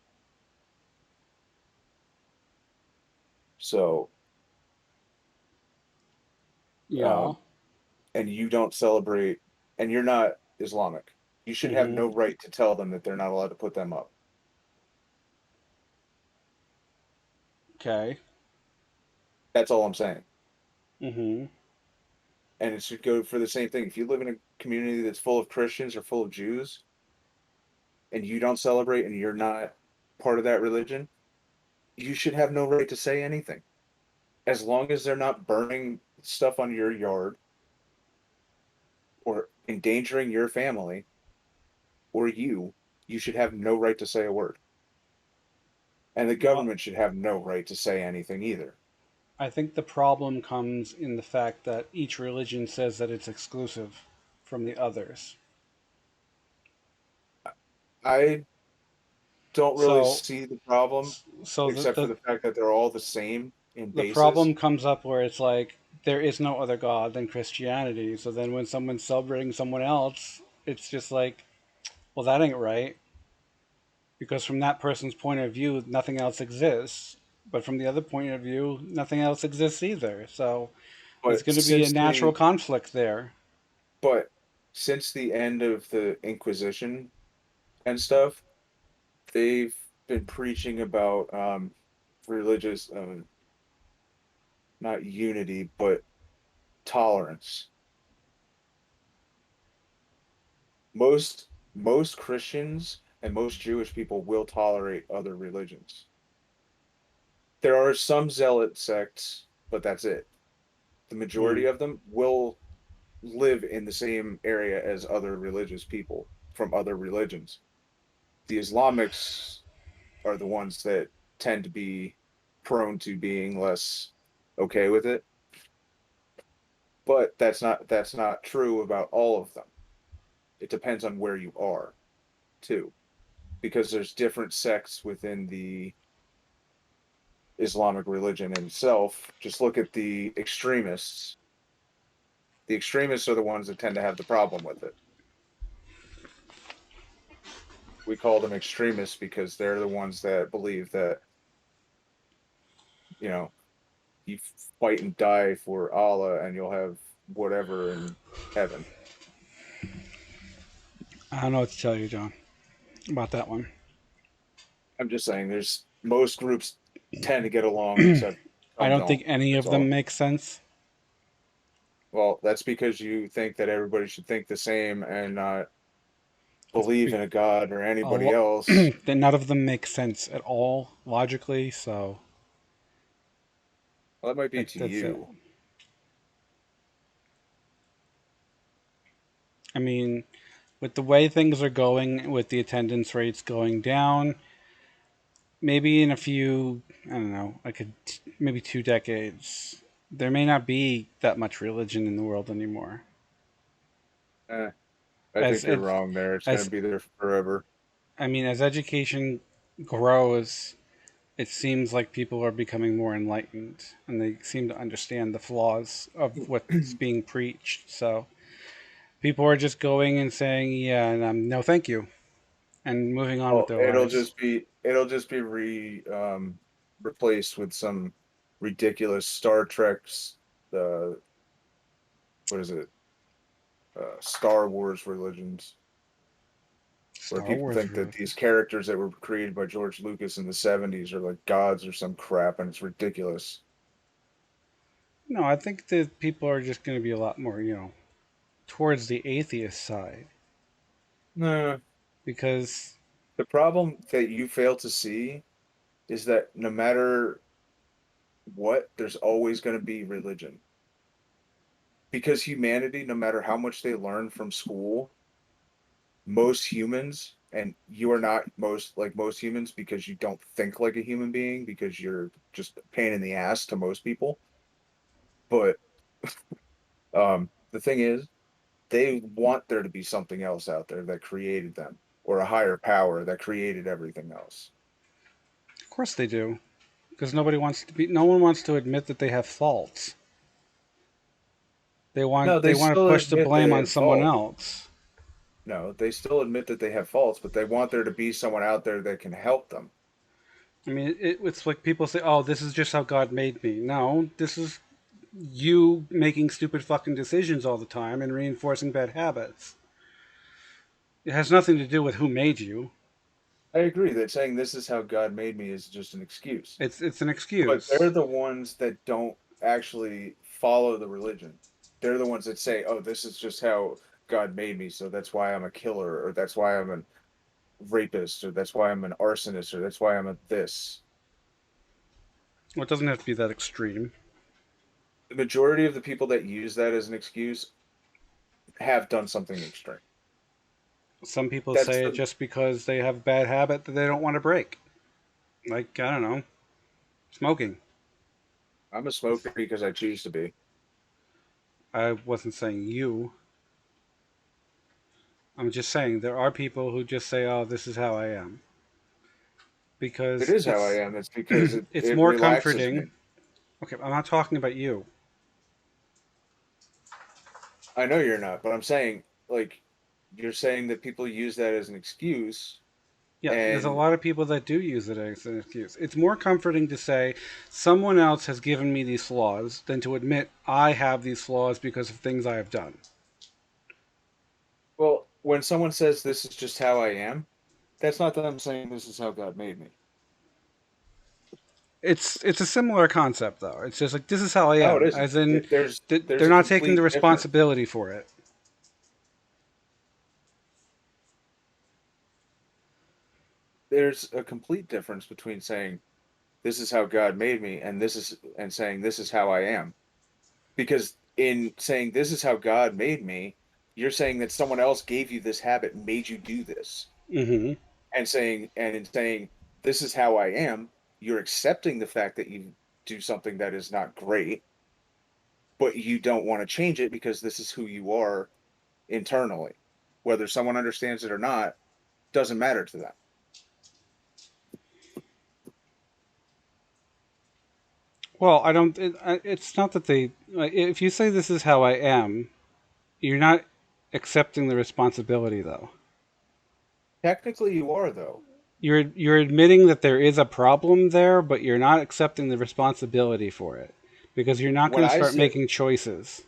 So, Yeah. and you don't celebrate, and you're not Islamic, you should have no right to tell them that they're not allowed to put them up. Okay. That's all I'm saying. Mm-hmm. And it should go for the same thing. If you live in a community that's full of Christians or full of Jews, and you don't celebrate and you're not part of that religion, you should have no right to say anything. As long as they're not burning stuff on your yard or endangering your family or you should have no right to say a word. And the government should have no right to say anything either. I think the problem comes in the fact that each religion says that it's exclusive from the others. I don't really So, see the problem so except for the fact that they're all the same in the basis. problem comes up where it's like there is no other God than Christianity. So then when someone's celebrating someone else, it's just like, well, that ain't right. Because from that person's point of view, nothing else exists. But from the other point of view, nothing else exists either. So there's But going to be a natural conflict there. But since the end of the Inquisition and stuff, they've been preaching about religious, not unity, but tolerance. Most Christians and most Jewish people will tolerate other religions. There are some zealot sects, but that's it. The majority of them will live in the same area as other religious people from other religions. The Islamics are the ones that tend to be prone to being less okay with it. But that's not true about all of them. It depends on where you are, too, because there's different sects within the Islamic religion itself. Just look at the extremists. The extremists are the ones that tend to have the problem with it. We call them extremists because they're the ones that believe that, you know, you fight and die for Allah and you'll have whatever in heaven. I don't know what to tell you, John, about that one. I'm just saying there's most groups tend to get along except I don't think any of them make sense. Well, that's because you think that everybody should think the same and not believe in a god or anybody else. Then none of them make sense at all logically, so well, that might be to you. I mean, with the way things are going, with the attendance rates going down, maybe in a few, I don't know, maybe 2 decades, there may not be that much religion in the world anymore. I think you're wrong there. It's going to be there forever. I mean, as education grows, it seems like people are becoming more enlightened and they seem to understand the flaws of what's being preached. So People are just going and saying, yeah, and no, thank you, and moving on with Well, their lives. it'll just be replaced with some ridiculous Star Trek's what is it? Star Wars religions, where Star people Wars think that religion. these characters that were created by George Lucas in the 70s are like gods or some crap, and it's ridiculous. No, I think that people are just going to be a lot more, towards the atheist side No, because the problem that you fail to see is that no matter what, there's always going to be religion. Because humanity, no matter how much they learn from school, most humans, and you are not most like most humans because you don't think like a human being because you're just a pain in the ass to most people. But the thing is, they want there to be something else out there that created them, or a higher power that created everything else. of course they do. Because no one wants to admit that they have faults. They No, want they they want to still push the admit they blame on have someone faults. else. No, they still admit that they have faults, but they want there to be someone out there that can help them. I mean, it's like people say, "Oh, this is just how God made me." No, this is you making stupid fucking decisions all the time and reinforcing bad habits. It has nothing to do with who made you. I agree that saying this is how God made me is just an excuse. It's an But they're excuse. the ones that don't actually follow the religion. They're the ones that say, "Oh, this is just how God made me, so that's why I'm a killer, or that's why I'm a rapist, or that's why I'm an arsonist, or that's why I'm a this." Well, it doesn't have to be that extreme. The majority of the people that use that as an excuse have done something extreme. Some people That's say it the just because they have a bad habit that they don't want to break. Like, I don't know, smoking. I'm a smoker because I choose to be. I wasn't saying you. I'm just saying there are people who just say, "Oh, this is how I am," It because is how I it's am. It's because it's it more relaxes me. comforting. Okay, I'm not talking about you. I know you're not, but I'm saying like you're saying that people use that as an excuse Yeah, there's a and lot of people that do use it as an excuse. It's more comforting to say someone else has given me these flaws than to admit I have these flaws because of things I have done. well, when someone says this is just how I am, that's not them saying this is how God made me. It's a similar concept though. It's just like this is how I No, it am, isn't. as in There's they're a not taking the complete difference. responsibility for it. There's a complete difference between saying this is how God made me and saying this is how I am. Because in saying this is how God made me, you're saying that someone else gave you this habit and made you do this. Hmm. And in saying this is how I am, you're accepting the fact that you do something that is not great, but you don't want to change it because this is who you are internally. Whether someone understands it or not doesn't matter to them. Well, I don't. It's not that they. If you say this is how I am, you're not accepting the responsibility, though. Technically, you are though. You're admitting that there is a problem there, but you're not accepting the responsibility for it because you're not When going to I start say making choices.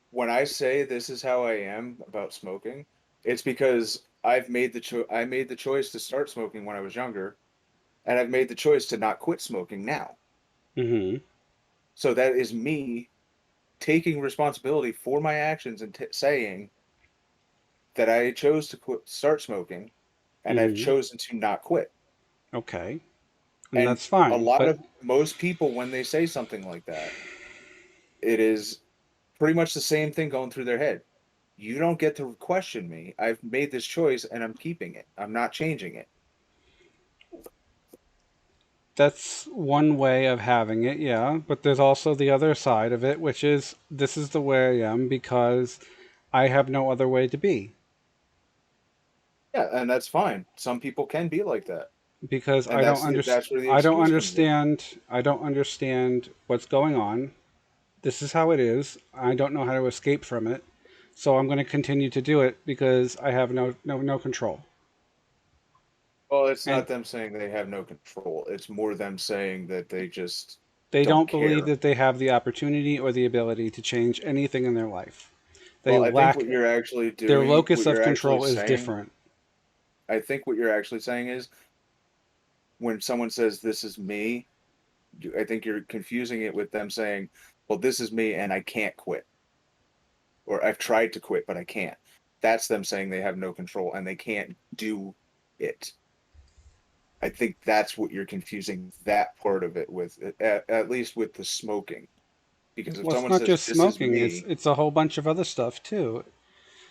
when I say this is how I am about smoking, it's because I made the choice to start smoking when I was younger, and I've made the choice to not quit smoking now. Hmm. So that is me taking responsibility for my actions and saying that I chose to start smoking, and I've Hmm. chosen to not quit. Okay, and And that's a fine. lot But of most people, when they say something like that, it is pretty much the same thing going through their head. You don't get to question me. I've made this choice and I'm keeping it. I'm not changing it. that's one way of having it, yeah. But there's also the other side of it, which is this is the way I am because I have no other way to be. Yeah, and that's fine. Some people can be like that. Because And that's where the I don't excuse comes in. understand. I don't understand what's going on. This is how it is. I don't know how to escape from it. So I'm going to continue to do it because I have no control. Well, it's And not them saying they have no control. It's more them saying that they just they don't believe care. that they have the opportunity or the ability to change anything in their life. They Well, I think lack what you're actually their doing, locus what of you're actually control is saying, different. I think what you're actually saying is when someone says this is me, I think you're confusing it with them saying, well, this is me and I can't quit. Or I've tried to quit, but I can't. That's them saying they have no control and they can't do it. I think that's what you're confusing that part of it with, at least with the smoking. Because if Well, it's someone not says, just this is smoking, me, it's a whole bunch of other stuff too.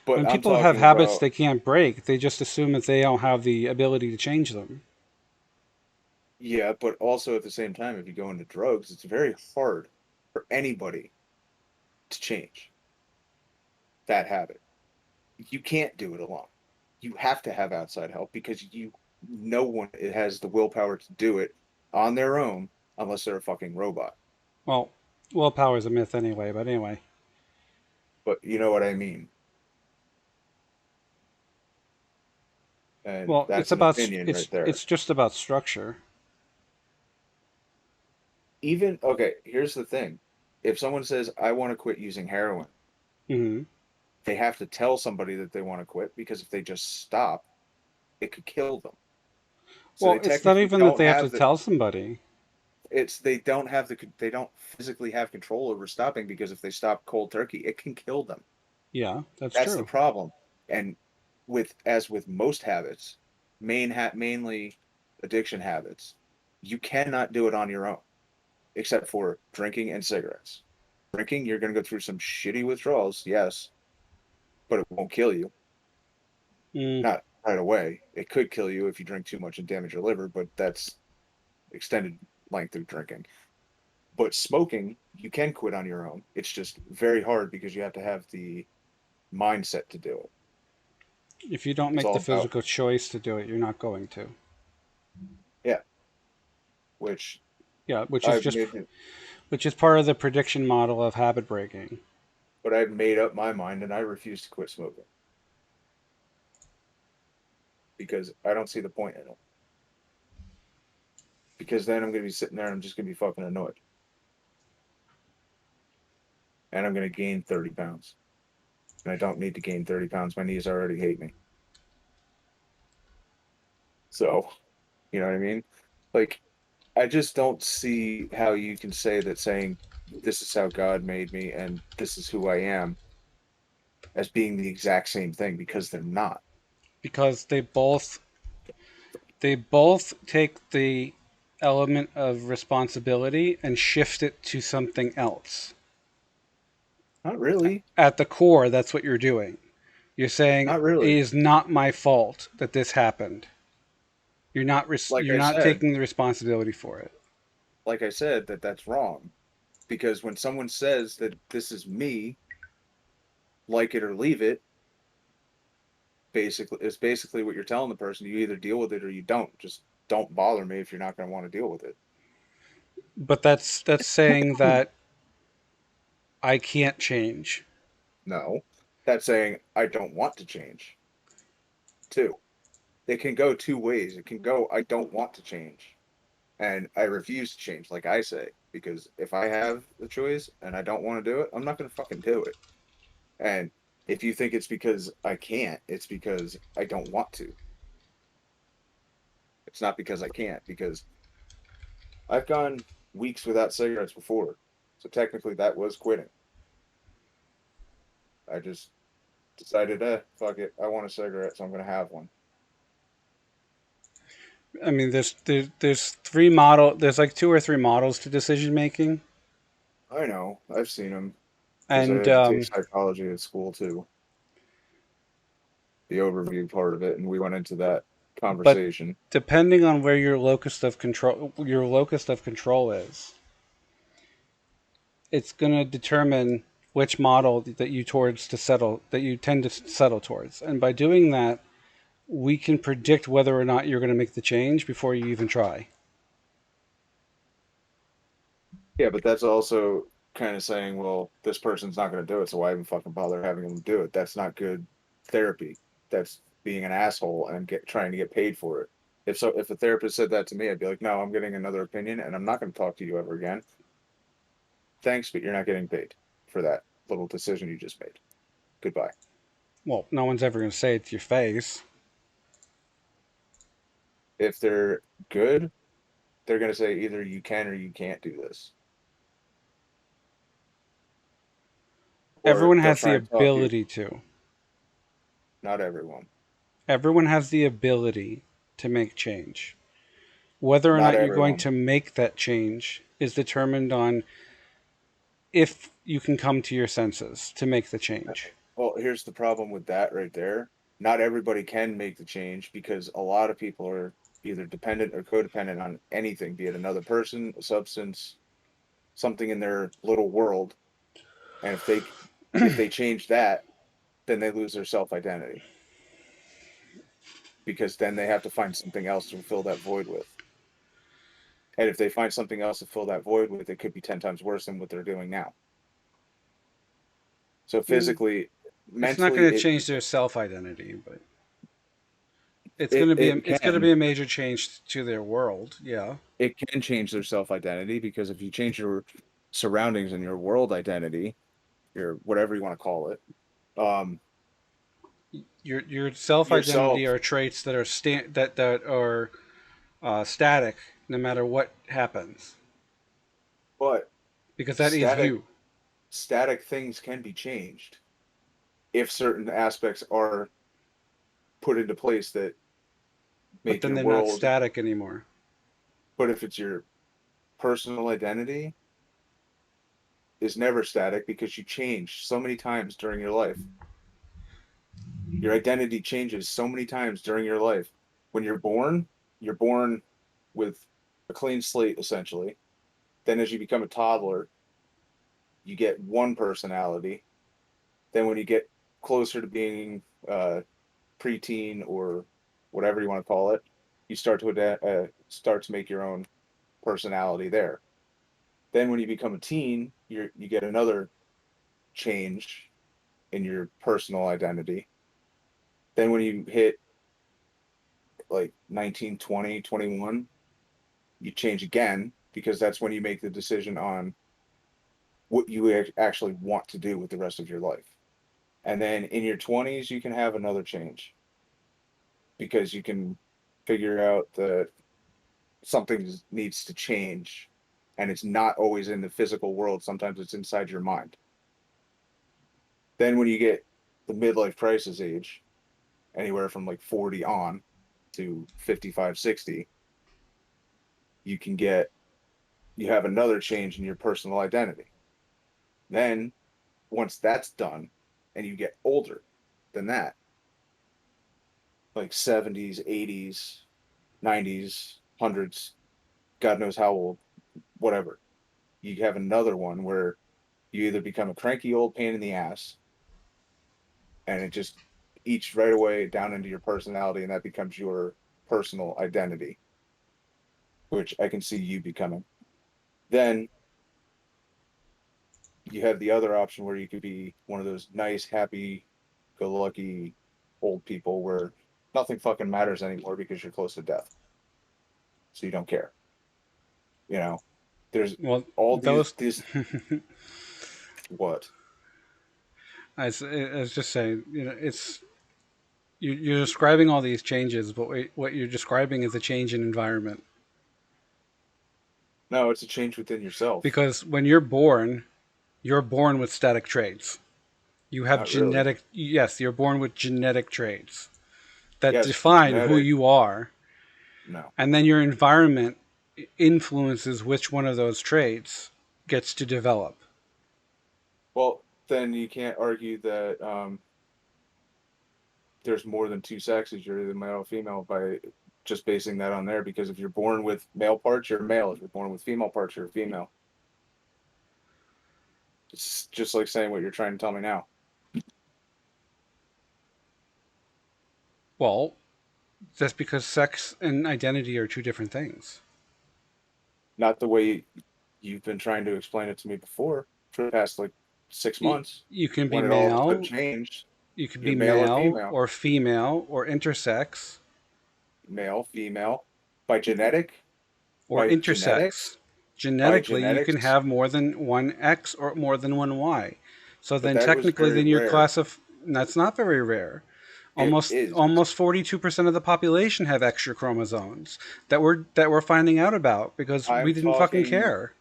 but When I'm people have talking habits about, they can't break, they just assume that they don't have the ability to change them. yeah, but also at the same time, if you go into drugs, it's very hard for anybody to change that habit. You can't do it alone. You have to have outside help because no one has the willpower to do it on their own unless they're a fucking robot. Well, willpower is a myth anyway, but anyway. But you know what I mean. And Well, that's an opinion right there. it's just about structure. Even okay, here's the thing. If someone says I want to quit using heroin, Hmm. they have to tell somebody that they want to quit because if they just stop, it could kill them. So Well, they it's not technically even that don't they have to have the tell somebody. they don't physically have control over stopping because if they stop cold turkey, it can kill them. Yeah, that's That's the true. problem. And with most habits, mainly addiction habits, you cannot do it on your own, except for drinking and cigarettes. Drinking, you're going to go through some shitty withdrawals, yes, but it won't kill you. Mm. Not right away. It could kill you if you drink too much and damage your liver, but that's extended length of drinking. But smoking, you can quit on your own. It's just very hard because you have to have the mindset to do it. If you don't It's make the all about, physical choice to do it, you're not going to. yeah, which Yeah, I've made, which is part of the prediction model of habit breaking. but I've made up my mind and I refuse to quit smoking because I don't see the point in it. Because then I'm going to be sitting there and I'm just going to be fucking annoyed. And I'm going to gain 30 pounds. And I don't need to gain 30 pounds. My knees already hate me. So, you know what I mean? Like, I just don't see how you can say that saying this is how God made me and this is who I am as being the exact same thing because they're not. Because they both take the element of responsibility and shift it to something else. Not really. At the core, that's what you're doing. You're saying Not it really. is not my fault that this happened. Like You're I not said, taking the responsibility for it. that's wrong. Because when someone says that this is me, like it or leave it, it's basically what you're telling the person. You either deal with it or you don't. Just don't bother me if you're not going to want to deal with it. But that's saying that I can't change. No, that's saying I don't want to change. Too. It can go two ways. It can go I don't want to change, and I refuse to change, like I say, because if I have the choice and I don't want to do it, I'm not going to fucking do it. And if you think it's because I can't, it's because I don't want to. It's not because I can't, because I've gone weeks without cigarettes before. So technically that was quitting. I just decided, fuck it. I want a cigarette, so I'm going to have one. I mean, there's there's like two or three models to decision making, I know. I've seen them because I and had to take psychology at school too. The overview part of it, and we went into that but conversation. depending on where your locus of control is, it's going to determine which model that you tend to settle towards. And by doing that, we can predict whether or not you're going to make the change before you even try. Yeah, but that's also kind of saying, well, this person's not going to do it, so why even fucking bother having them do it? That's not good therapy. That's being an asshole and trying to get paid for it. If a therapist said that to me, I'd be like, no, I'm getting another opinion, and I'm not going to talk to you ever again. Thanks, but you're not getting paid for that little decision you just made. Goodbye. Well, no one's ever going to say it to your face. If they're good, they're going to say either you can or you can't do this. Or Everyone they'll has try the and talk you. ability to. Not everyone. Everyone has the ability to make change. Whether or Not not you're going everyone. to make that change is determined on if you can come to your senses to make the change. Well, here's the problem with that right there. Not everybody can make the change because a lot of people are either dependent or codependent on anything, be it another person, a substance, something in their little world. And if they change that, then they lose their self-identity. Because then they have to find something else to fill that void with. And if they find something else to fill that void with, it could be 10 times worse than what they're doing now. So physically, mentally, it's not going to change their self-identity, but it's going to be a major change to their world. Yeah, it can change their self-identity because if you change your surroundings and your world identity, your whatever you want to call it, your self-identity are traits that are static no matter what happens. But because that is you. Static things can be changed if certain aspects are put into place that make but then your they're world not static anymore. But if it's your personal identity, is never static because you change so many times during your life. Your identity changes so many times during your life. When you're born with a clean slate, essentially. Then as you become a toddler, you get one personality. Then when you get closer to being preteen or whatever you want to call it, you start to make your own personality there. Then when you become a teen, you get another change in your personal identity. Then when you hit like 19, 20, 21, you change again because that's when you make the decision on what you actually want to do with the rest of your life. And then in your 20s, you can have another change because you can figure out that something needs to change and it's not always in the physical world. Sometimes it's inside your mind. Then when you get the midlife crisis age, anywhere from like 40 on to 55, 60, you have another change in your personal identity. Then once that's done and you get older than that, like 70s, 80s, 90s, 100s, God knows how old, whatever, you have another one where you either become a cranky old pain in the ass and it just eats right away down into your personality and that becomes your personal identity, which I can see you becoming. Then you have the other option where you could be one of those nice, happy-go-lucky old people where nothing fucking matters anymore because you're close to death. So you don't care. You know, there's all these what? I was just saying, it's you're describing all these changes, but what you're describing is a change in environment. No, it's a change within yourself. Because when you're born with static traits. You have genetic. Really. Yes, you're born with genetic traits that define who you are. No. And then your environment influences which one of those traits gets to develop. Well, then you can't argue that there's more than two sexes. You're either male or female by just basing that on there. Because if you're born with male parts, you're male. If you're born with female parts, you're female. It's just like saying what you're trying to tell me now. Well, that's because sex and identity are two different things. Not the way you've been trying to explain it to me before. for the past like 6 months You can be when it all of a sudden male. changed. You could You're be male or male female. or female or intersex Male, female, by genetic, or by intersex. genetics, Genetically, you can genetics. have more than one X or more than one Y. So But then that was technically, very then you're rare. that's not very rare. It Almost is. almost 42% of the population have extra chromosomes that we're finding out about because we I'm didn't fucking talking. care.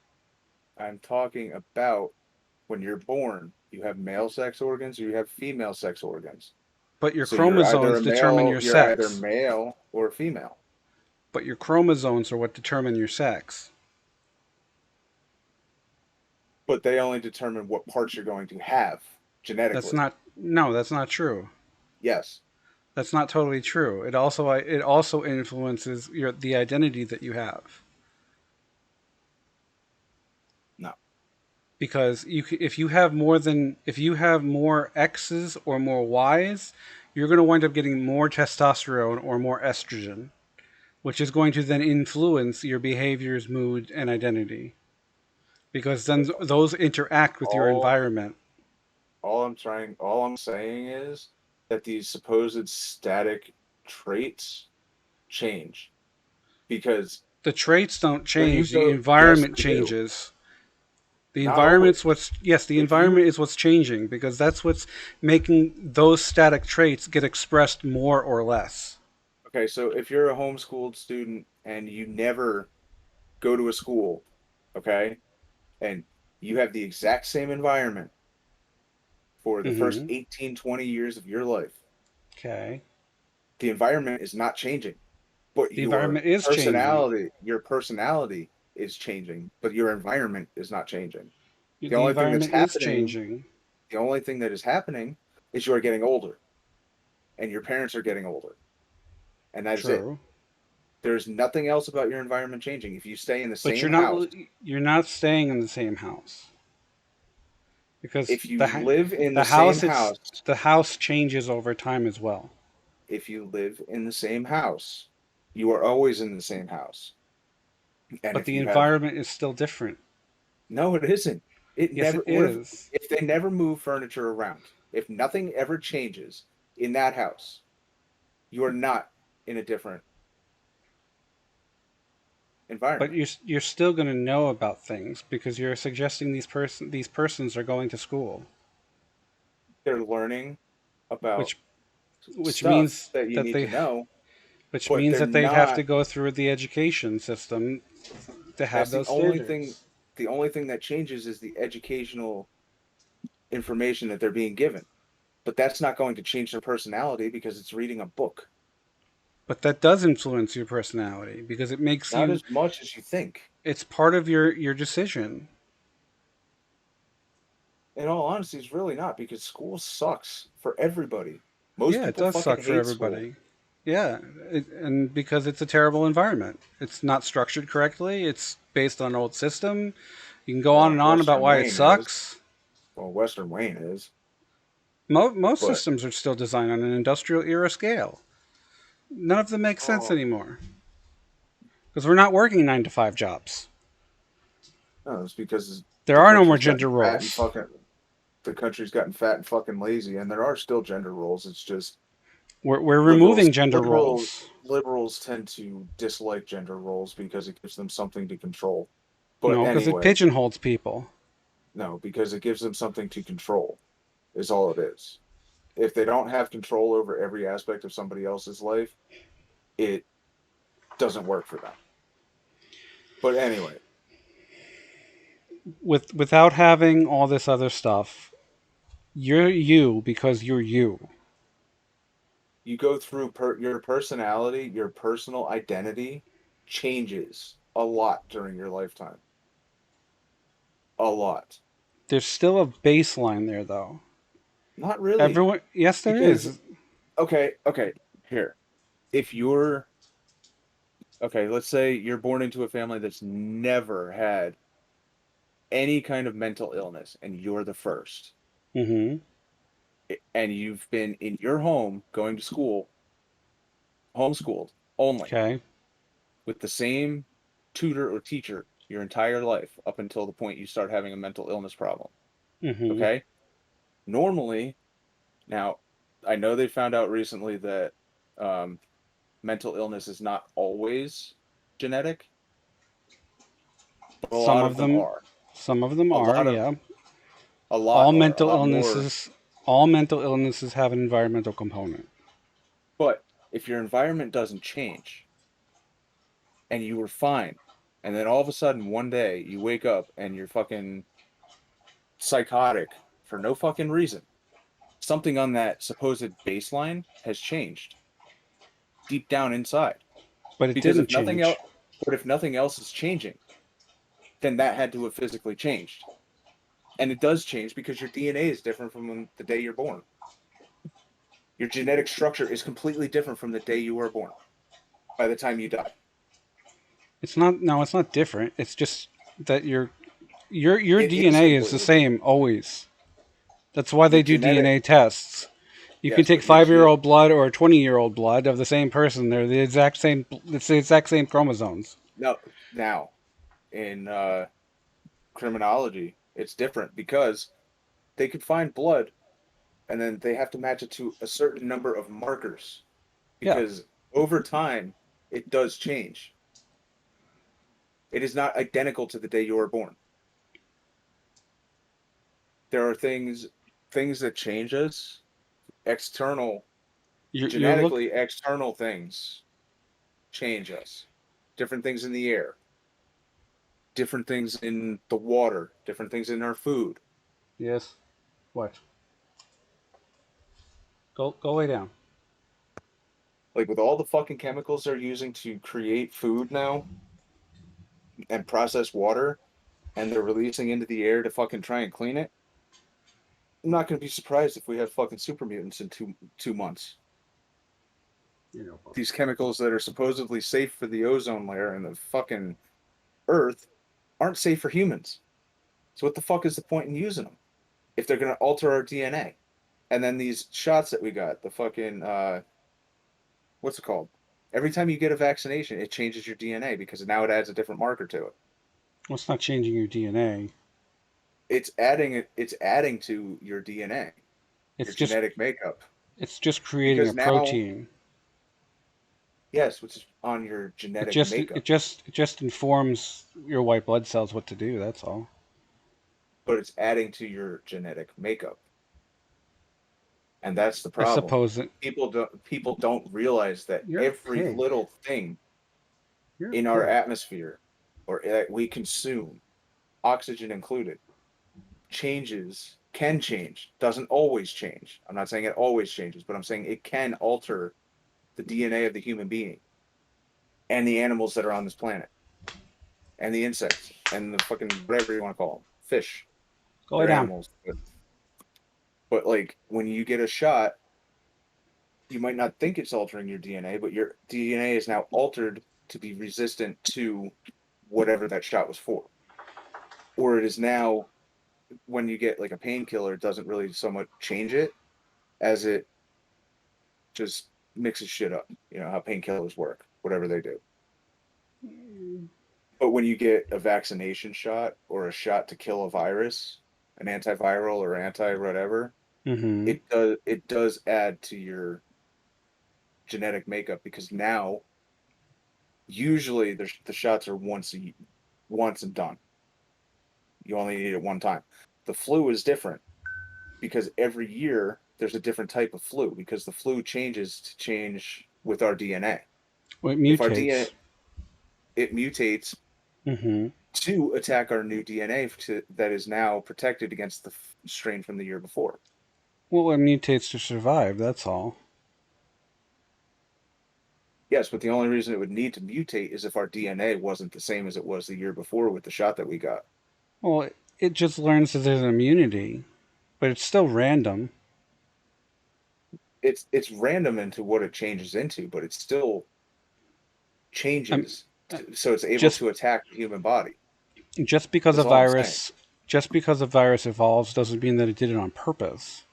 I'm talking about when you're born. You have male sex organs or you have female sex organs. But your So you're either chromosomes a determine male. your You're either sex. male or female. But your chromosomes are what determine your sex. But they only determine what parts you're going to have genetically. That's not true. Yes. That's not totally true. It also influences the identity that you have. No. Because if you have more X's or more Y's, you're going to wind up getting more testosterone or more estrogen, which is going to then influence your behaviors, mood, and identity. Because then those interact with your environment. All I'm saying is that these supposed static traits change. Because The traits don't change, the yes, environment they do. changes. The Not environment's always. the environment is what's changing because that's what's making those static traits get expressed more or less. Okay, so if you're a homeschooled student and you never go to a school, okay, and you have the exact same environment for the first Mm-hmm. 18, 20 years of your life, Okay. the environment is not changing, but The environment is changing. your personality is changing, but your environment is not changing. The The only thing that's environment is happening, changing. the only thing that is happening is you are getting older and your parents are getting older. And that's it. True. There's nothing else about your environment changing. If you stay in the But same house, you're not staying in the same house. Because if you live in the the same house it's house, the house changes over time as well. if you live in the same house, you are always in the same house. And But if the you have, environment is still different. no, it isn't. It Yes, never, it what is. if they never move furniture around? If nothing ever changes in that house, you are not in a different But environment. you're still going to know about things because you're suggesting these persons are going to school, They're learning about which which stuff means that you that need to know, but they're they'd have not. to go through the education system to have That's the those only thing. standards. The only thing that changes is the educational information that they're being given. But that's not going to change their personality because it's reading a book. But that does influence your personality because it makes Not you. as much as you think. It's part of your decision. In all honesty, it's really not because school sucks for everybody. Most Yeah, it people does fucking suck for hate school. everybody. Yeah, and because it's a terrible environment. It's not structured correctly. It's based on an old system. You can go on Well, and on about Western why it Wayne is. sucks. Well, Western Wayne is. Most But systems are still designed on an industrial era scale. None of them make sense oh, anymore because we're not working 9 to 5 jobs. no, it's because There the are no more country's gotten gender fat and roles. fucking. The country's gotten fat and fucking lazy, and there are still gender roles. It's just We're liberals removing gender liberals roles. liberals tend to dislike gender roles because it gives them something to control. But No, because it anyway, pigeonholes people. no, because it gives them something to control, is all it is. If they don't have control over every aspect of somebody else's life, it doesn't work for them. But anyway, Without having all this other stuff, you're you because you're you. you go through your personality, your personal identity changes a lot during your lifetime. A lot. There's still a baseline there, though. Not really. Everyone, yes, there Because, is. okay, here. If you're, okay, let's say you're born into a family that's never had any kind of mental illness and you're the first, Mm-hmm. and you've been in your home going to school, homeschooled only, Okay. with the same tutor or teacher your entire life up until the point you start having a mental illness problem. Mm-hmm. Okay? Normally, now, I know they found out recently that mental illness is not always genetic, but a Some lot of of them them, are. some of them A are, lot of yeah. a lot are. A lot more. All mental illnesses have an environmental component. But if your environment doesn't change and you were fine, and then all of a sudden one day you wake up and you're fucking psychotic for no fucking reason, something on that supposed baseline has changed deep down inside. But it Because didn't if nothing change. else, but if nothing else is changing, then that had to have physically changed. And it does change because your DNA is different from the day you're born. Your genetic structure is completely different from the day you were born by the time you die. It's not. No, it's not different. It's just that your It is DNA is the completely same always. That's why your they do genetic. DNA tests. You can Yes, take but your 5-year-old blood or 20-year-old blood of the same person. They're the exact same. It's the exact same chromosomes. No, now in criminology, it's different because they could find blood and then they have to match it to a certain number of markers Yeah, because over time it does change. It is not identical to the day you were born. There are things that change us, external, you're look. genetically external things change us. Different things in the air, different things in the water, different things in our food. Yes. What? Go lay down. Like with all the fucking chemicals they're using to create food now and process water, and they're releasing into the air to fucking try and clean it. I'm not going to be surprised if we have fucking super mutants in 2 months. You know. These chemicals that are supposedly safe for the ozone layer and the fucking Earth aren't safe for humans. So what the fuck is the point in using them if they're going to alter our DNA? And then these shots that we got, the fucking what's it called? Every time you get a vaccination, it changes your DNA because now it adds a different marker to it. Well, it's not changing your DNA. It's adding to your DNA, It's your just genetic makeup. it's just creating a Because now, protein. yes, which is on your It genetic just makeup. it just informs your white blood cells what to do. That's all. But it's adding to your genetic makeup. And that's the I problem. suppose that People don't realize that You're a every pig. little thing You're a in our pig. atmosphere or that we consume, oxygen included, can change, doesn't always change. I'm not saying it always changes, but I'm saying it can alter the DNA of the human being and the animals that are on this planet and the insects and the fucking whatever you want to call them, fish. Go lay They're down. animals. But like when you get a shot, you might not think it's altering your DNA, but your DNA is now altered to be resistant to whatever that shot was for. Or it is now, when you get like a painkiller, it doesn't really so much change it as it just mixes shit up. You know how painkillers work, whatever they do. But when you get a vaccination shot or a shot to kill a virus, an antiviral or anti whatever, Mm-hmm. it does add to your genetic makeup because now usually the shots are once and done. You only need it one time. The flu is different because every year there's a different type of flu because the flu changes with our DNA. Well, it If our mutates. DNA it mutates Mm-hmm. to attack our new DNA that is now protected against the strain from the year before. Well, it mutates to survive. That's all. Yes, but the only reason it would need to mutate is if our DNA wasn't the same as it was the year before with the shot that we got. Well, it just learns that there's an immunity, but it's still random. It's random into what it changes into, but it still changes so it's able to attack the human body. Just because That's a all I'm saying. virus evolves doesn't mean that it did it on purpose.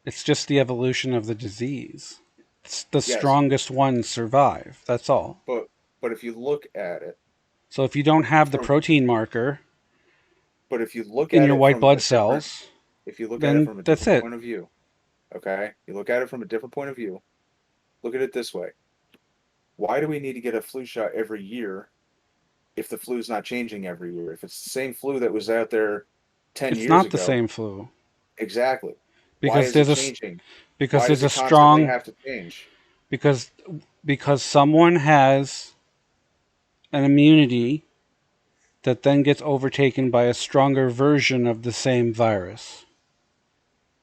It's just the evolution of the disease. It's the strongest ones survive. That's all. But if you look at it, So if you don't have the protein marker, But if you look in at your it white from blood a different- cells, if you look at it then from a that's different it. point of view, okay? You look at it from a different point of view. Look at it this way. Why do we need to get a flu shot every year if the flu's not changing every year? If it's the same flu that was out there 10 It's years not ago. the same flu. Exactly. Why Because is it there's changing? because Why there's does a it constantly strong have to change? because someone has an immunity that then gets overtaken by a stronger version of the same virus.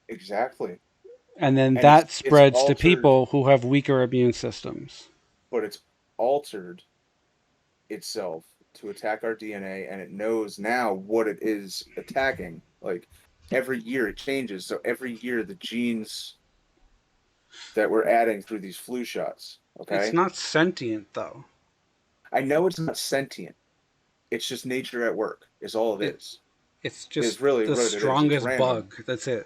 Exactly. And then And that it's spreads to altered, people who have weaker immune systems. but it's altered itself to attack our DNA, and it knows now what it is attacking. Like every year it changes. So every year the genes that we're adding through these flu shots, It's okay? not sentient though. I know it's not sentient. It's just nature at work, is all it It- is. It's Is just really the what it is. It's strongest random. bug. That's it.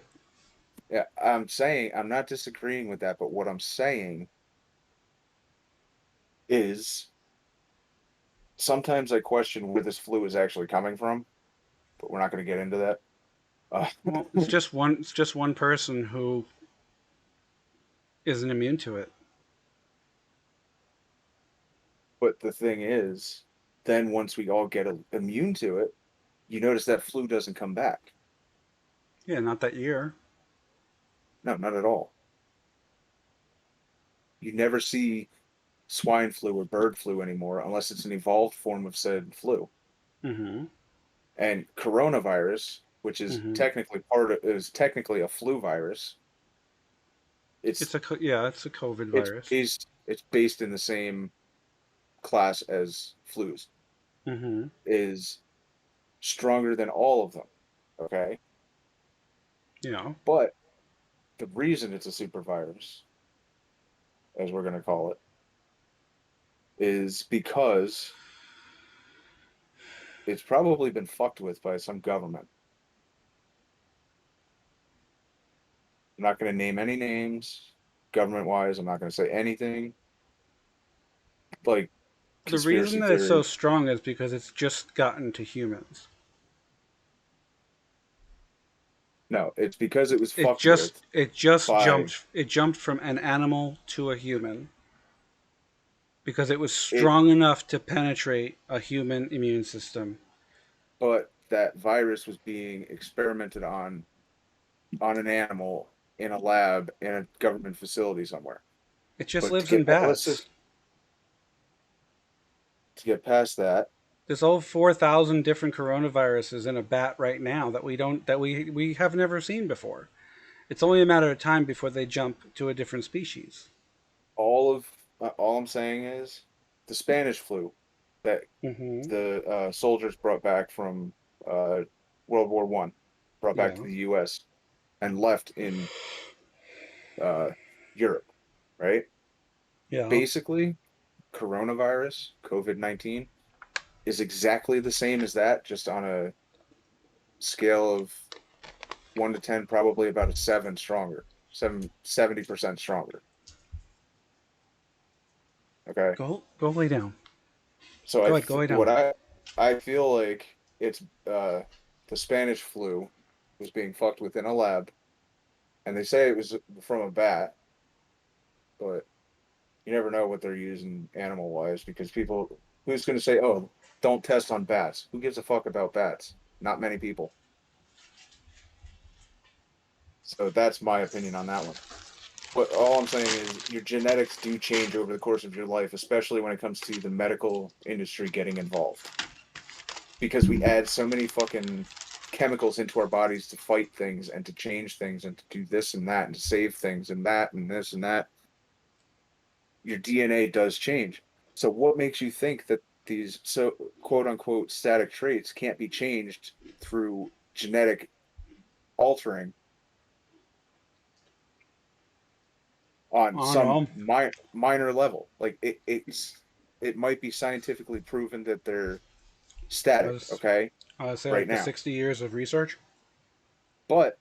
Yeah, I'm not disagreeing with that, but what I'm saying is sometimes I question where this flu is actually coming from, but we're not going to get into that. Well, it's just one person who isn't immune to it. But the thing is, then once we all get immune to it, you notice that flu doesn't come back. Yeah, not that year. No, not at all. You never see swine flu or bird flu anymore unless it's an evolved form of said flu. Mm-hmm. And coronavirus, which is Mhm. technically a flu virus. It's It's a COVID virus. it's based in the same class as flus. Mm-hmm. Is stronger than all of them. Okay. Yeah. But the reason it's a super virus, as we're going to call it, is because it's probably been fucked with by some government. I'm not going to name any names government wise. I'm not going to say anything like The reason conspiracy that it's so theory. strong is because it's just gotten to humans. No, it's because it was It fucked just with by jumped from an animal to a human because it was it, strong enough to penetrate a human immune system. but that virus was being experimented on an animal in a lab in a government facility somewhere. It just But lives in bats. To get past that, There's over 4,000 different coronaviruses in a bat right now that we have never seen before. It's only a matter of time before they jump to a different species. all I'm saying is the Spanish flu that Mm-hmm. the soldiers brought back from World War One, brought back Yeah. to the U.S. and left in Europe, right? Yeah. Basically, coronavirus, COVID-19, is exactly the same as that, just on a scale of 1 to 10, probably about a 7 stronger, 70% stronger. Okay. Go lay down. So Go lay down. what I feel like it's the Spanish flu was being fucked with in a lab, and they say it was from a bat, but you never know what they're using animal wise because people who's going to say, oh, don't test on bats? Who gives a fuck about bats? Not many people. So that's my opinion on that one. But all I'm saying is your genetics do change over the course of your life, especially when it comes to the medical industry getting involved. Because we add so many fucking chemicals into our bodies to fight things and to change things and to do this and that and to save things and that and this and that. Your DNA does change. So what makes you think that these so quote unquote static traits can't be changed through genetic altering on some minor level? Like it might be scientifically proven that they're static, okay? Say right like the now. 60 years of research. But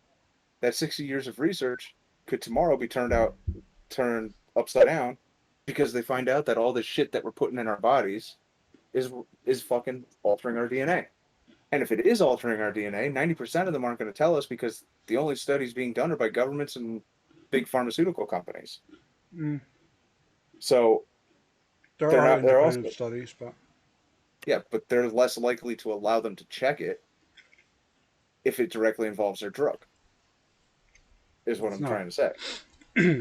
that 60 years of research could tomorrow be turned upside down because they find out that all this shit that we're putting in our bodies is fucking altering our DNA. And if it is altering our DNA, 90% of them aren't going to tell us because the only studies being done are by governments and big pharmaceutical companies. Mm. So There they're are not. They're independent also studies, but yeah, but they're less likely to allow them to check it if it directly involves their drug. Is what it's I'm not. trying to say.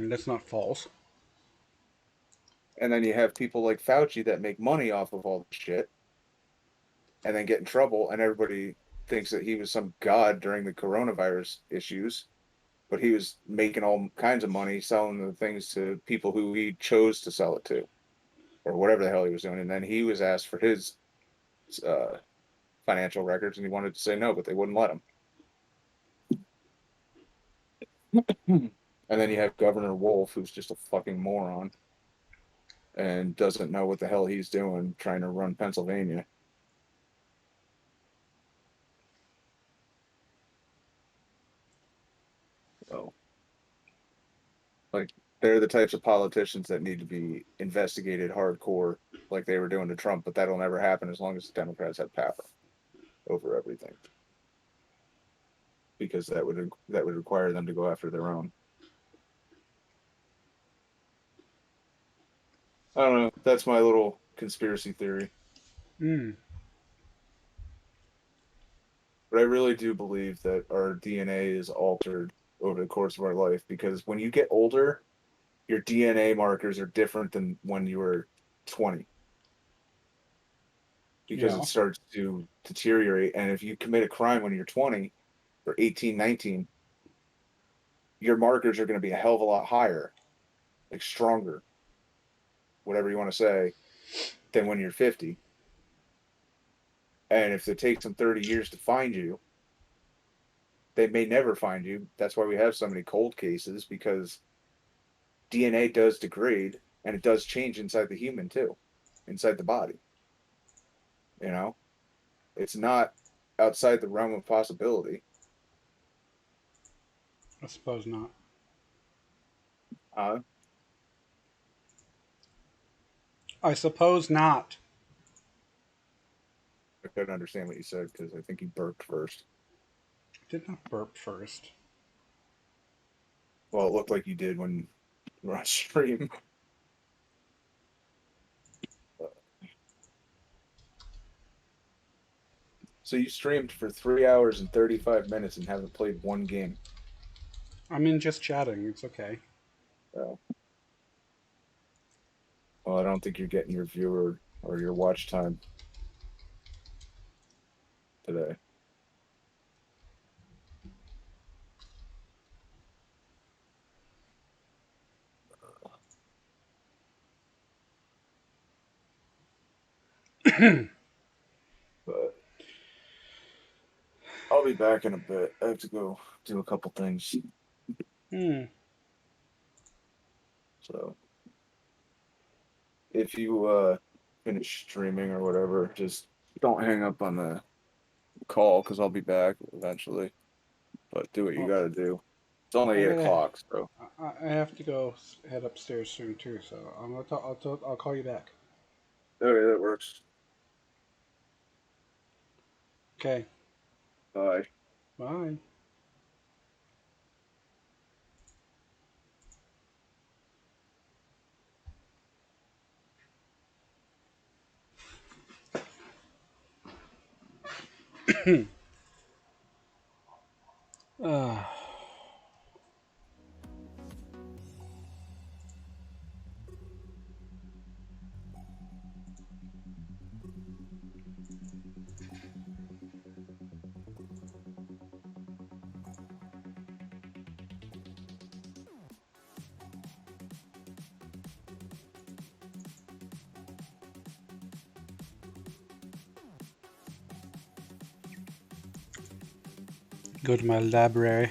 That's not false. And then you have people like Fauci that make money off of all the shit and then get in trouble, and everybody thinks that he was some god during the coronavirus issues, but he was making all kinds of money selling the things to people who he chose to sell it to, or whatever the hell he was doing. And then he was asked for his uh, financial records, and he wanted to say no, but they wouldn't let him. And then you have Governor Wolf, who's just a fucking moron and doesn't know what the hell he's doing trying to run Pennsylvania. So, like, they're the types of politicians that need to be investigated hardcore, like they were doing to Trump, but that'll never happen as long as the Democrats have power over everything, because that would require them to go after their own. I don't know. That's my little conspiracy theory. Mm. But I really do believe that our DNA is altered over the course of our life, because when you get older, your DNA markers are different than when you were 20, because Yeah. it starts to deteriorate. And if you commit a crime when you're 20 or 18, 19, your markers are going to be a hell of a lot higher, like stronger, whatever you want to say, than when you're 50. And if it takes them 30 years to find you, they may never find you. That's why we have so many cold cases, because DNA does degrade and it does change inside the human too, inside the body. You know, it's not outside the realm of possibility. I suppose not. Uh, I suppose not. I couldn't understand what you said because I think you burped first. I did not burp first. Well, it looked like you did when you were on stream. So you streamed for 3 hours and 35 minutes and haven't played one game. I mean, just chatting. It's okay. Oh. Well, I don't think you're getting your viewer or your watch time today. But I'll be back in a bit. I have to go do a couple things. Hmm. So if you finish streaming or whatever, just don't hang up on the call because I'll be back eventually. But do what you got to do. It's only 8 o'clock, so. I have to go head upstairs soon too, so I'll call you back. Okay, that works. Okay. Bye. Bye. Ah. Go to my library.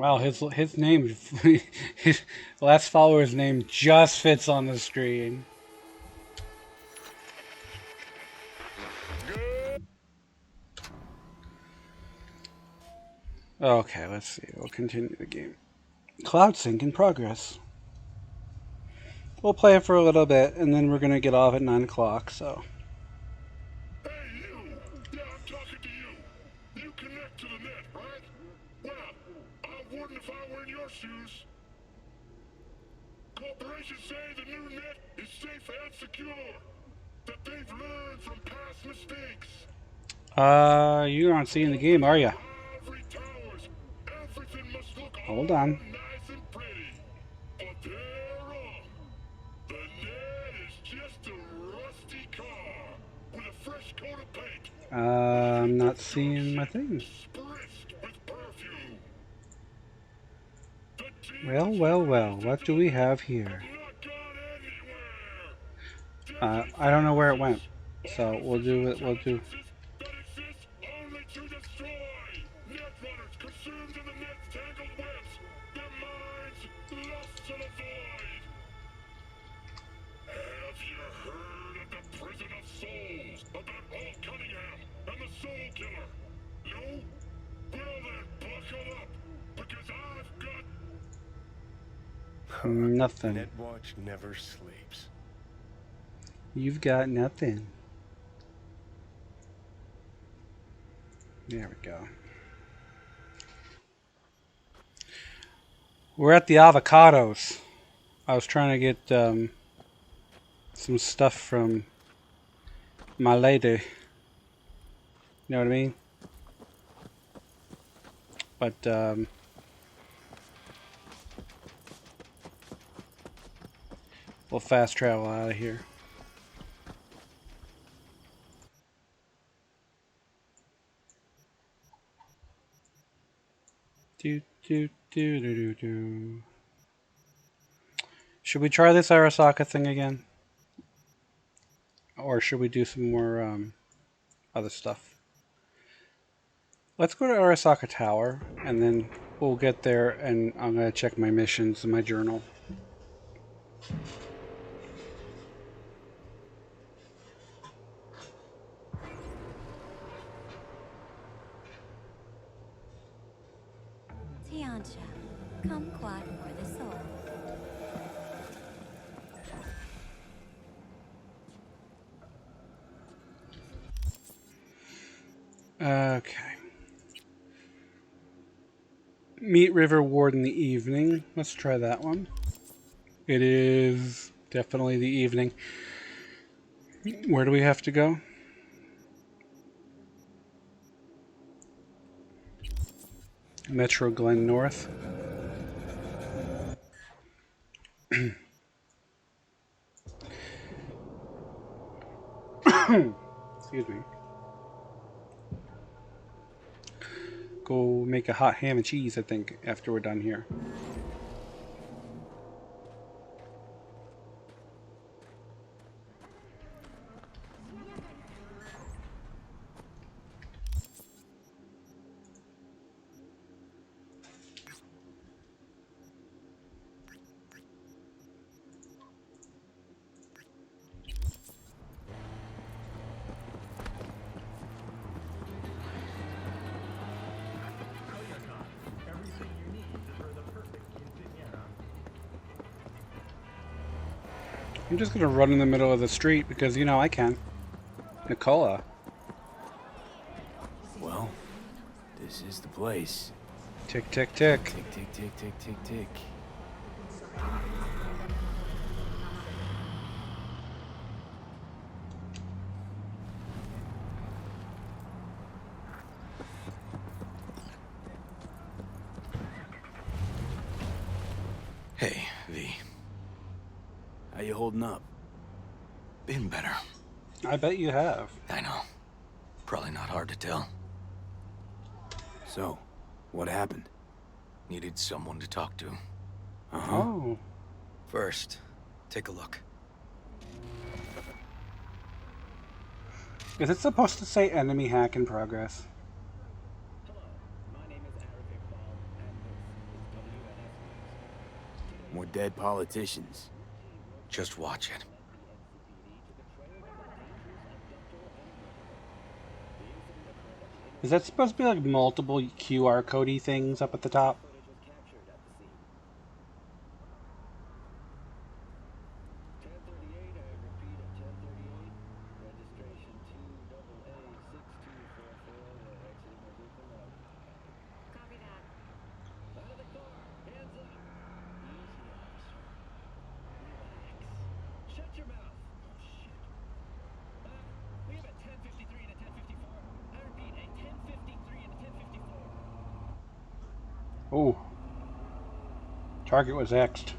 Wow, his name, his last follower's name just fits on the screen. Okay, let's see. We'll continue the game. Cloud sync in progress. We'll play it for a little bit, and then we're gonna get off at 9 o'clock. So. Hey, you! Yeah, I'm talking to you. You connect to the net, right? Well, I wouldn't if I were in your shoes. Corporations say the new net is safe and secure. That they've learned from past mistakes. You're not seeing the game, are you? Every towers, everything must look Hold all on. nice and pretty. But they're wrong. The net is just a rusty car with a fresh coat of paint. I'm not seeing my thing. Spritzed with perfume. The team Well, well, well. What do we have here? not gone anywhere. I don't know where it went. So we'll do it. We'll do. That exist only to destroy. Netrunners consumed in the net's tangled webs. Their minds lost to the void. Have you heard of the Prison of Souls? About Paul Cunningham and the Soul Killer? No? Well then, buckle up. Because I've got... Nothing. Netwatch never sleeps. You've got nothing. There we go. We're at the avocados. I was trying to get some stuff from my lady. You know what I mean? But we'll fast travel out of here. Do, do, do, do, do, do. Should we try this Arasaka thing again? Or should we do some more other stuff? Let's go to Arasaka Tower, and then we'll get there, and I'm going to check my missions and my journal. Tiancha, kumquat for the soul. Okay. Meet River Ward in the evening. Let's try that one. It is definitely the evening. Where do we have to go? Metro Glen North. Excuse me. Go make a hot ham and cheese, I think, after we're done here. I'm just gonna run in the middle of the street because, you know, I can. Nicola. Well, this is the place. Tick, tick, tick. Tick, tick, tick, tick, tick, tick. Hey, V. How you holding up? Been better. I bet you have. I know. Probably not hard to tell. So, what happened? Needed someone to talk to. Uh-huh. Oh. First, take a look. Is it supposed to say enemy hack in progress? of dead politicians. Just watch it. Is that supposed to be like multiple QR code-y things up at the top? Oh. Target was X'd.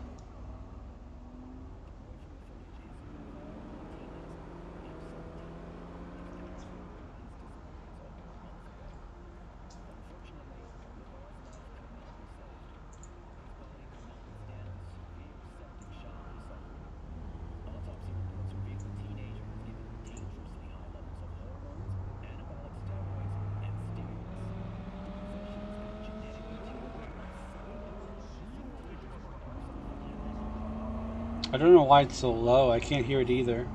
I don't know why it's so low. I can't hear it either.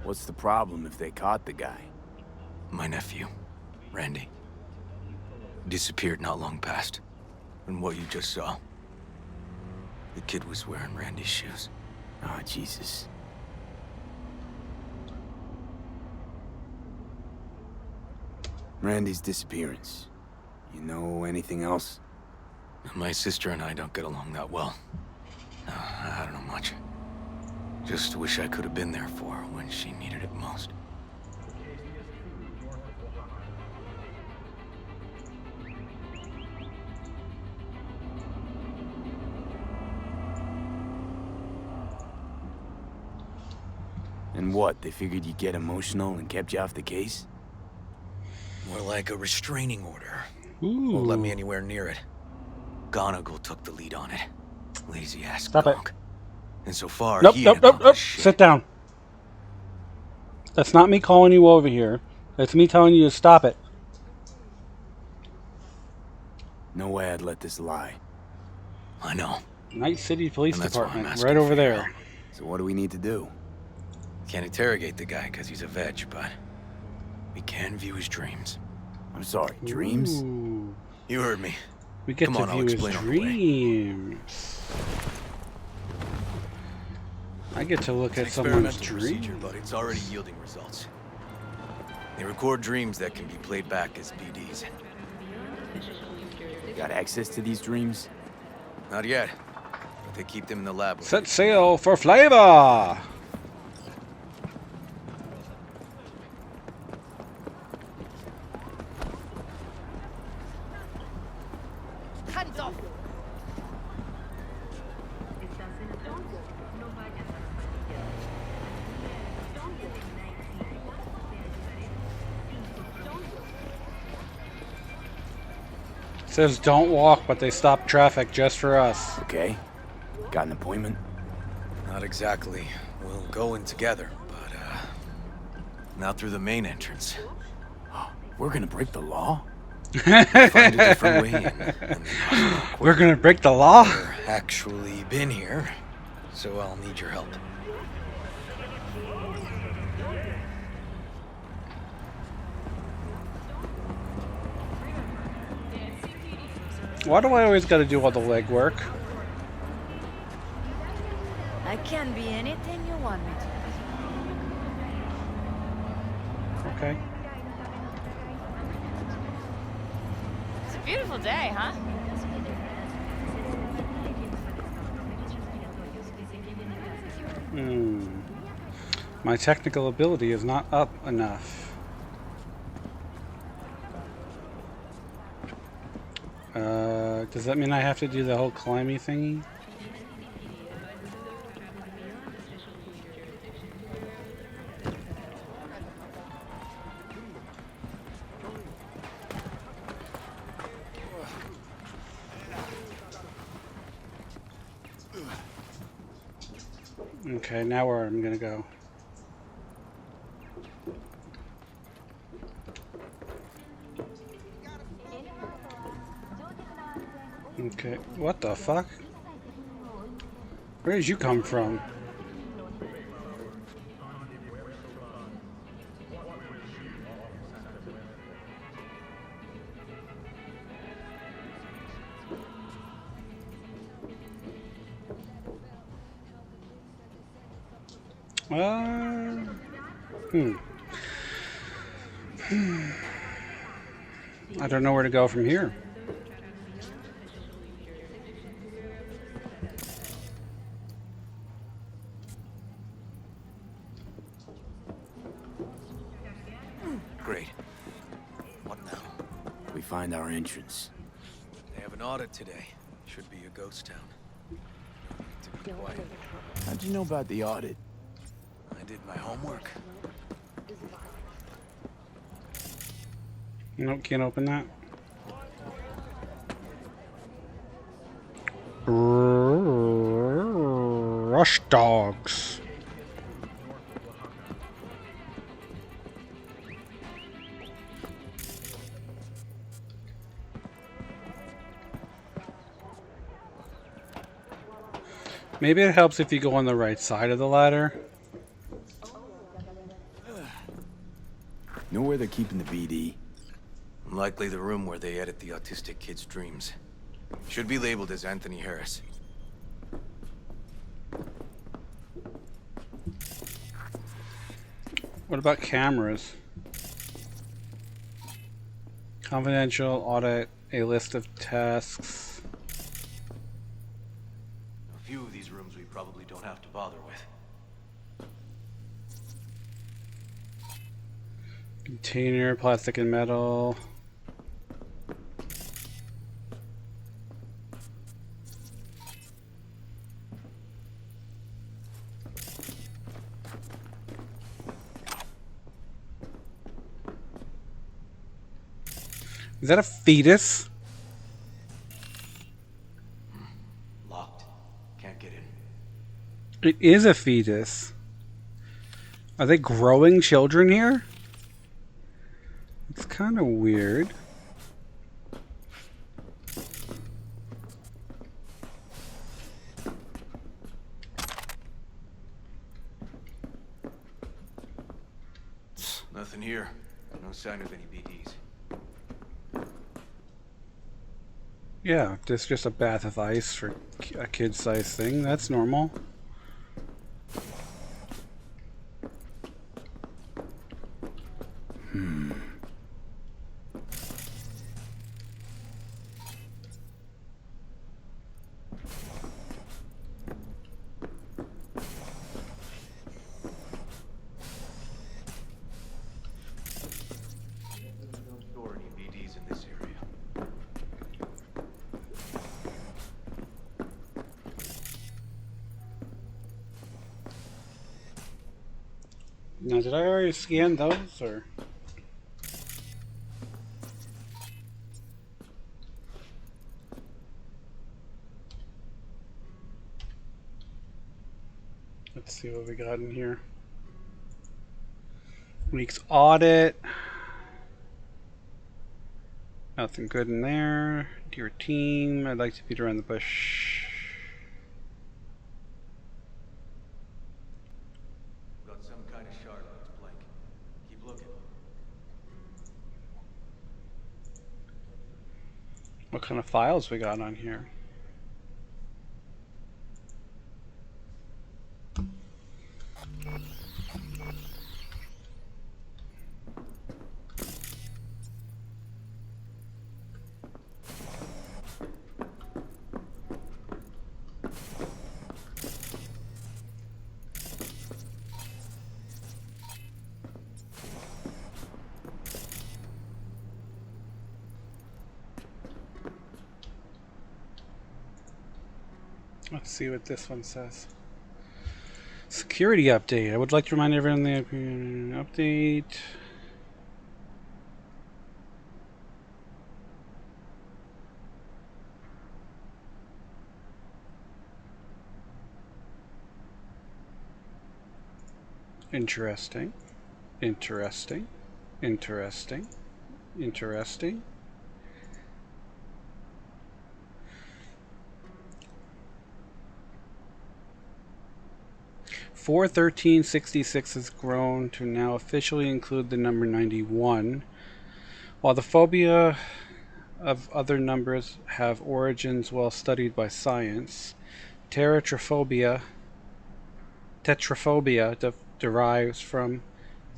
What's the problem if they caught the guy? My nephew, Randy, disappeared not long past. And what you just saw, the kid was wearing Randy's shoes. Oh, Jesus. Randy's disappearance. You know anything else? My sister and I don't get along that well. I don't know much. Just wish I could have been there for her when she needed it most. And what, they figured you'd get emotional and kept you off the case? More like a restraining order. Ooh. Won't let me anywhere near it. Gonagle took the lead on it. Lazy ass Stop gonk. it. And so far, Nope, he nope, ain't nope, nope. accomplished shit. Sit down. That's not me calling you over here. That's me telling you to stop it. No way I'd let this lie. I know. Night City Police And that's why I'm Department, asking right over for your there. help. So what do we need to do? Can't interrogate the guy because he's a veg, but we can view his dreams. I'm sorry, dreams? Ooh. You heard me. We get Come to on, I'll view his explain on the way. dreams. I get to look at someone's Experimental dreams. procedure, but it's already yielding results. They record dreams that can be played back as PDs. You got access to these dreams? Not yet, but they keep them in the lab. Set sail for Flavor! Hands off! Says don't walk, but they stop traffic just for us. Okay. Got an appointment? Not exactly. We'll go in together, but not through the main entrance. We're gonna break the law? Find a different way in. And then We're gonna break the law? Never actually been here, so I'll need your help. Why do I always gotta do all the legwork? I can be anything you want me to. Okay. It's a beautiful day, huh? My technical ability is not up enough. Does that mean I have to do the whole climby thingy? Okay, now where I'm gonna go. Okay, what the fuck? Where did you come from? I don't know where to go from here. Great. What now? We find our entrance. They have an audit today. Should be a ghost town. No need to be quiet. How'd you know about the audit? I did my homework. Nope, can't open that. Rush dogs. Maybe it helps if you go on the right side of the ladder. Know where they're keeping the BD? Likely the room where they edit the autistic kid's dreams. Should be labeled as Anthony Harris. What about cameras? Confidential, audit, a list of tasks. A few of these rooms we probably don't have to bother with. Container, plastic and metal. Is that a fetus? Locked. Can't get in. It is a fetus. Are they growing children here? It's kind of weird. Nothing here. No sign of any BDs. Yeah, there's just a bath of ice for a kid-sized thing. That's normal. Don't store any BDs in this area. Now, did I already scan those, or? Let's see what we got in here. Week's audit. Nothing good in there. Dear team, I'd like to beat around the bush. Got some kind of shard on its blank. Keep looking. What kind of files we got on here? Let's see what this one says. Security update. I would like to remind everyone the update. Interesting. Interesting. Interesting. Interesting. 41366 has grown to now officially include the number 91, while the phobia of other numbers have origins well studied by science. Tetraphobia derives from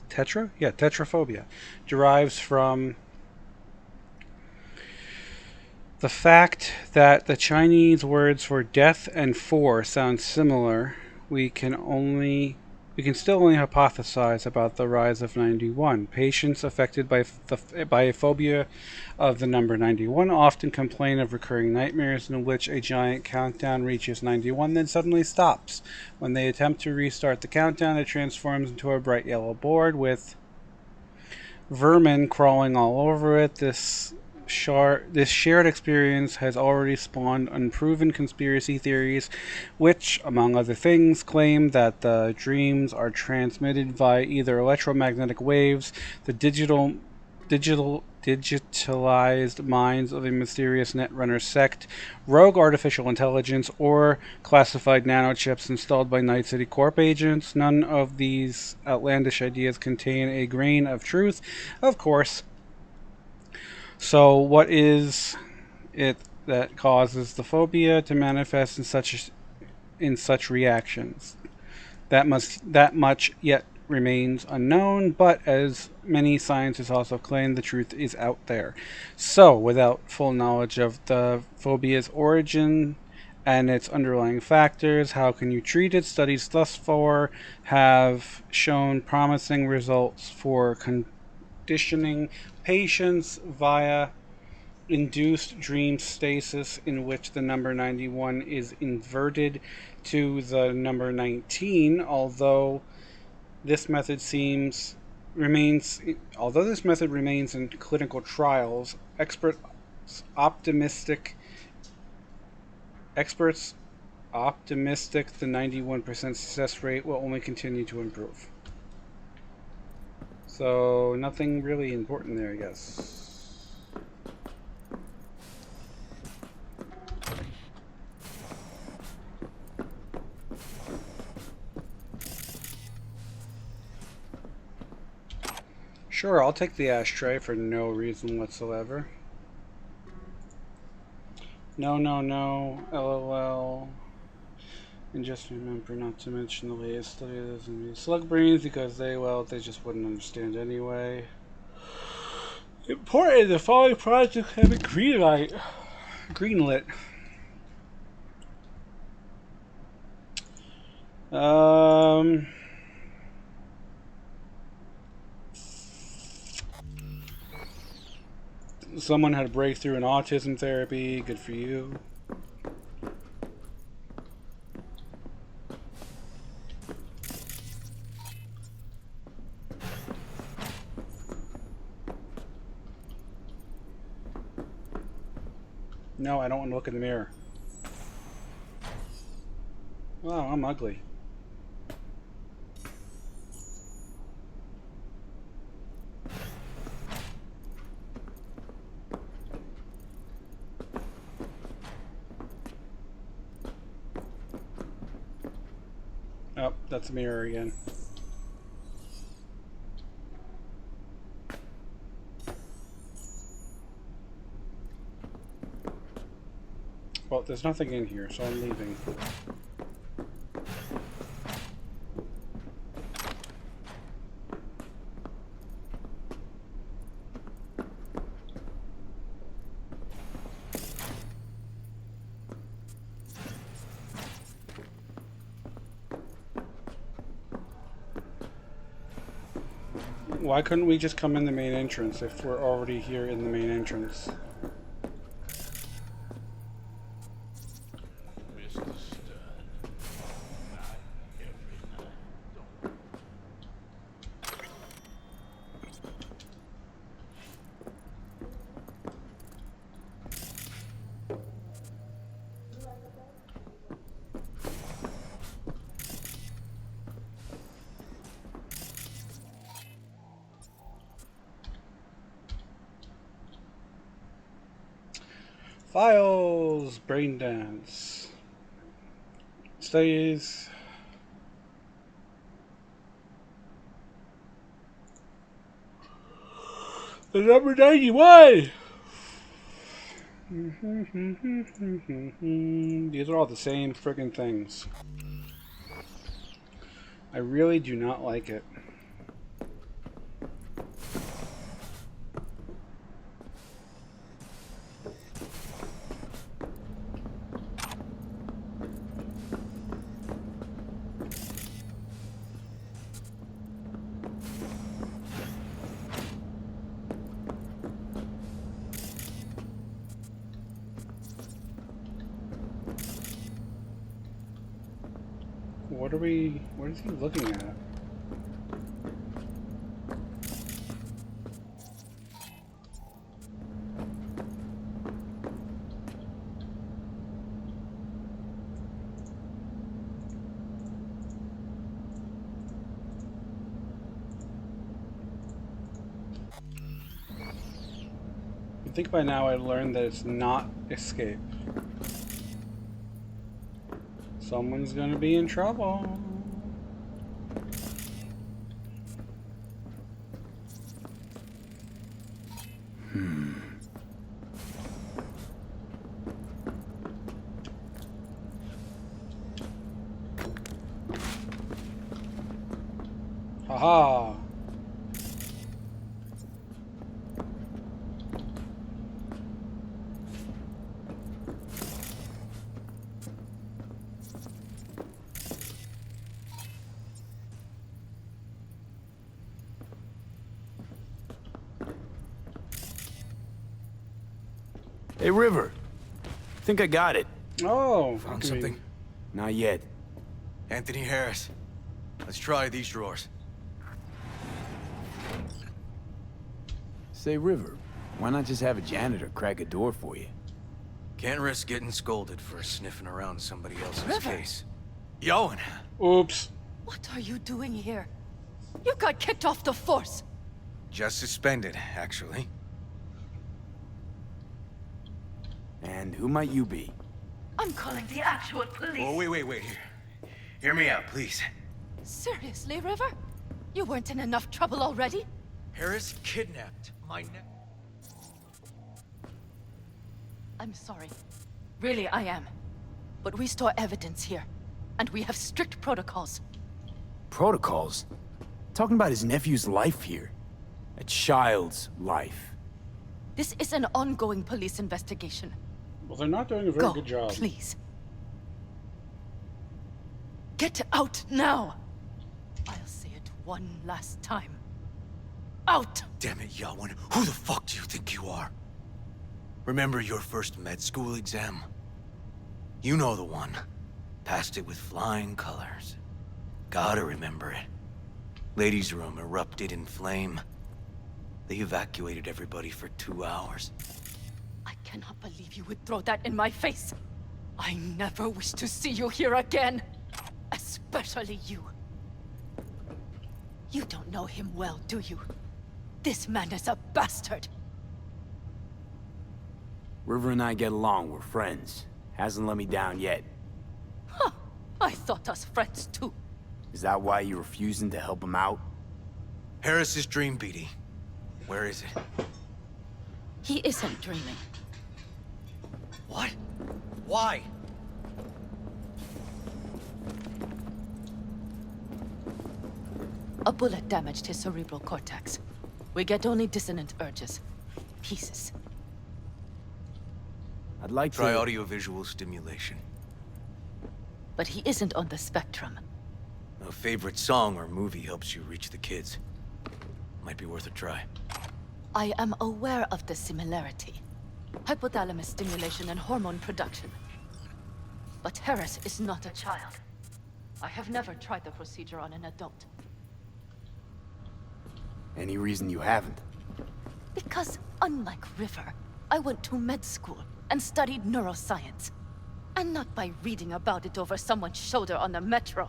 tetraphobia derives from the fact that the Chinese words for death and four sound similar. We can still only hypothesize about the rise of 91. Patients affected by a phobia of the number 91 often complain of recurring nightmares in which a giant countdown reaches 91, then suddenly stops. When they attempt to restart the countdown, it transforms into a bright yellow board with vermin crawling all over it. This shared experience has already spawned unproven conspiracy theories, which, among other things, claim that the dreams are transmitted via either electromagnetic waves, the digitalized minds of a mysterious netrunner sect, rogue artificial intelligence, or classified nanochips installed by Night City Corp agents. None of these outlandish ideas contain a grain of truth, of course. So what is it that causes the phobia to manifest in such reactions? That much yet remains unknown, but as many scientists also claim, the truth is out there. So, without full knowledge of the phobia's origin and its underlying factors, how can you treat it? Studies thus far have shown promising results for conditioning patients via induced dream stasis, in which the number 91 is inverted to the number 19. Although this method remains in clinical trials, experts optimistic the 91% success rate will only continue to improve. So nothing really important there, I guess. Sure, I'll take the ashtray for no reason whatsoever. No, LOL. And just remember not to mention the latest studies in slug brains because they just wouldn't understand anyway. Important, the following projects have been greenlit. Someone had a breakthrough in autism therapy. Good for you. No, I don't want to look in the mirror. Wow, I'm ugly. Oh, that's a mirror again. Well, there's nothing in here, so I'm leaving. Why couldn't we just come in the main entrance if we're already here in the main entrance? Files, brain dance, studies, The number 91! These are all the same friggin' things. I really do not like it. What is he looking at? I think by now I learned that it's not escape. Someone's gonna be in trouble. Haha. Hey, River. Think I got it. Oh. Found something? Not yet. Anthony Harris. Let's try these drawers. Say, River, why not just have a janitor crack a door for you? Can't risk getting scolded for sniffing around somebody else's River. case. Yoan! Oops. What are you doing here? You got kicked off the force. Just suspended, actually. And who might you be? I'm calling the actual police. Oh, wait. Hear me out, please. Seriously, River? You weren't in enough trouble already? Harris kidnapped my I'm sorry. Really, I am. But we store evidence here. And we have strict protocols. Protocols? Talking about his nephew's life here. A child's life. This is an ongoing police investigation. Well, they're not doing a very good job. Please. Get out now! I'll say it one last time. Out! Damn it, Yawen. Who the fuck do you think you are? Remember your first med school exam? You know the one. Passed it with flying colors. Gotta remember it. Ladies' room erupted in flame. They evacuated everybody for 2 hours. I cannot believe you would throw that in my face. I never wish to see you here again. Especially you. You don't know him well, do you? This man is a bastard. River and I get along, we're friends. Hasn't let me down yet. Huh. I thought us friends too. Is that why you're refusing to help him out? Harris's dream, BD. Where is it? He isn't dreaming. What? Why? A bullet damaged his cerebral cortex. We get only dissonant urges. Pieces. I'd like Try to... audiovisual stimulation. But he isn't on the spectrum. A favorite song or movie helps you reach the kids. Might be worth a try. I am aware of the similarity. Hypothalamus stimulation and hormone production. But Harris is not a child. I have never tried the procedure on an adult. Any reason you haven't? Because, unlike River, I went to med school and studied neuroscience. And not by reading about it over someone's shoulder on the metro.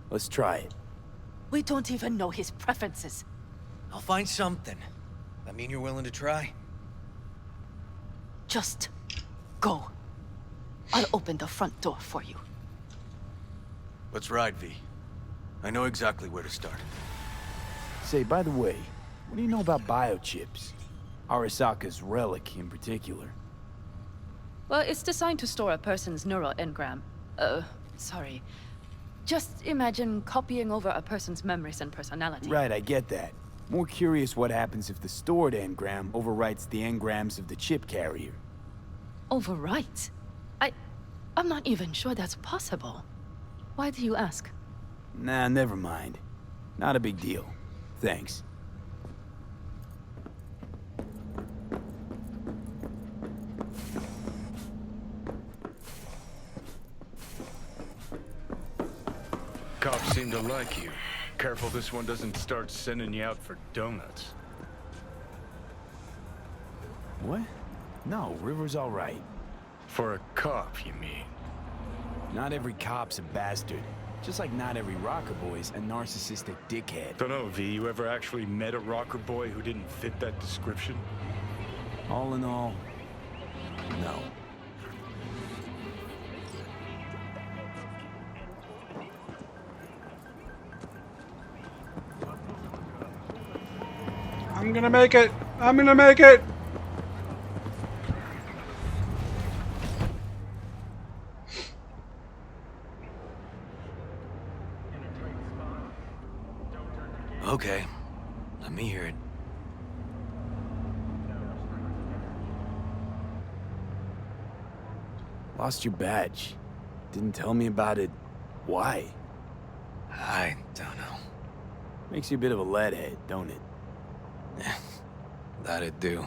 Let's try it. We don't even know his preferences. I'll find something. That mean you're willing to try? Just go. I'll open the front door for you. Let's ride, V. I know exactly where to start. Say, by the way, What do you know about biochips? Arasaka's relic in particular. Well, it's designed to store a person's neural engram. Sorry. Just imagine copying over a person's memories and personality. Right, I get that. More curious what happens if the stored engram overwrites the engrams of the chip carrier. Overwrite? I'm not even sure that's possible. Why do you ask? Nah, never mind. Not a big deal. Thanks. Cops seem to like you. Careful this one doesn't start sending you out for donuts. What? No, River's all right. For a cop, you mean? Not every cop's a bastard. Just like not every rocker boy's a narcissistic dickhead. Dunno, V, you ever actually met a rocker boy who didn't fit that description? All in all, no. I'm gonna make it! I'm gonna make it! Okay, let me hear it. Lost your badge. Didn't tell me about it. Why? I don't know. Makes you a bit of a leadhead, don't it? That'd do.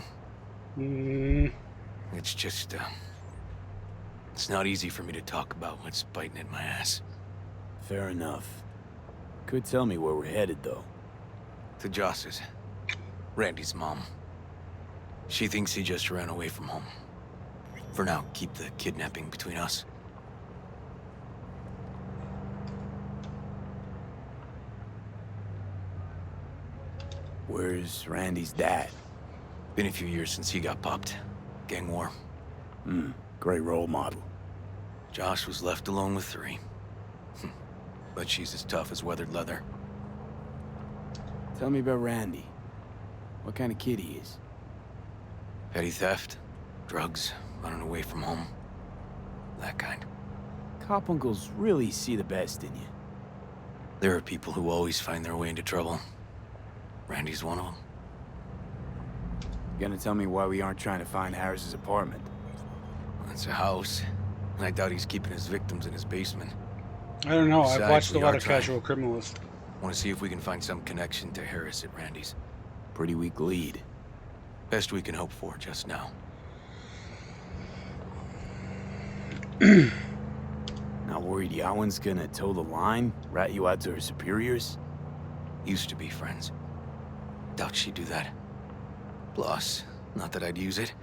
It's just, it's not easy for me to talk about what's biting at my ass. Fair enough. Could tell me where we're headed, though. To Joss's. Randy's mom. She thinks he just ran away from home. For now, keep the kidnapping between us. Where's Randy's dad? Been a few years since he got popped. Gang war. Great role model. Josh was left alone with 3. But she's as tough as weathered leather. Tell me about Randy. What kind of kid he is? Petty theft, drugs, running away from home. That kind. Cop uncles really see the best in you. There are people who always find their way into trouble. Randy's one of them. Gonna tell me why we aren't trying to find Harris's apartment? It's a house, and I doubt he's keeping his victims in his basement. I don't know. I've Besides, watched a we lot are of trying. Casual Criminalist. Want to see if we can find some connection to Harris at Randy's. Pretty weak lead. Best we can hope for just now. Not worried Yawen's gonna toe the line? Rat you out to her superiors? Used to be friends. Doubt she'd do that. Plus, not that I'd use it,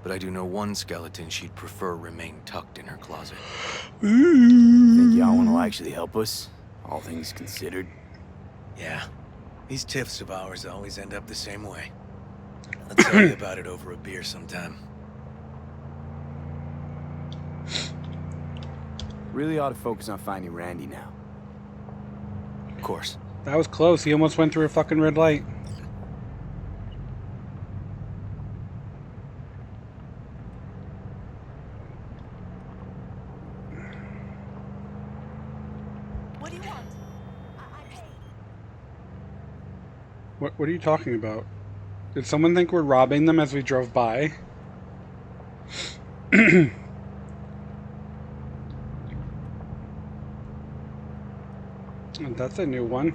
but I do know one skeleton she'd prefer remain tucked in her closet. Think Yawen will actually help us? All things considered? Yeah. These tiffs of ours always end up the same way. I'll tell you about it over a beer sometime. Really ought to focus on finding Randy now. Of course. That was close. He almost went through a fucking red light. What do you want? What are you talking about? Did someone think we're robbing them as we drove by? That's a new one.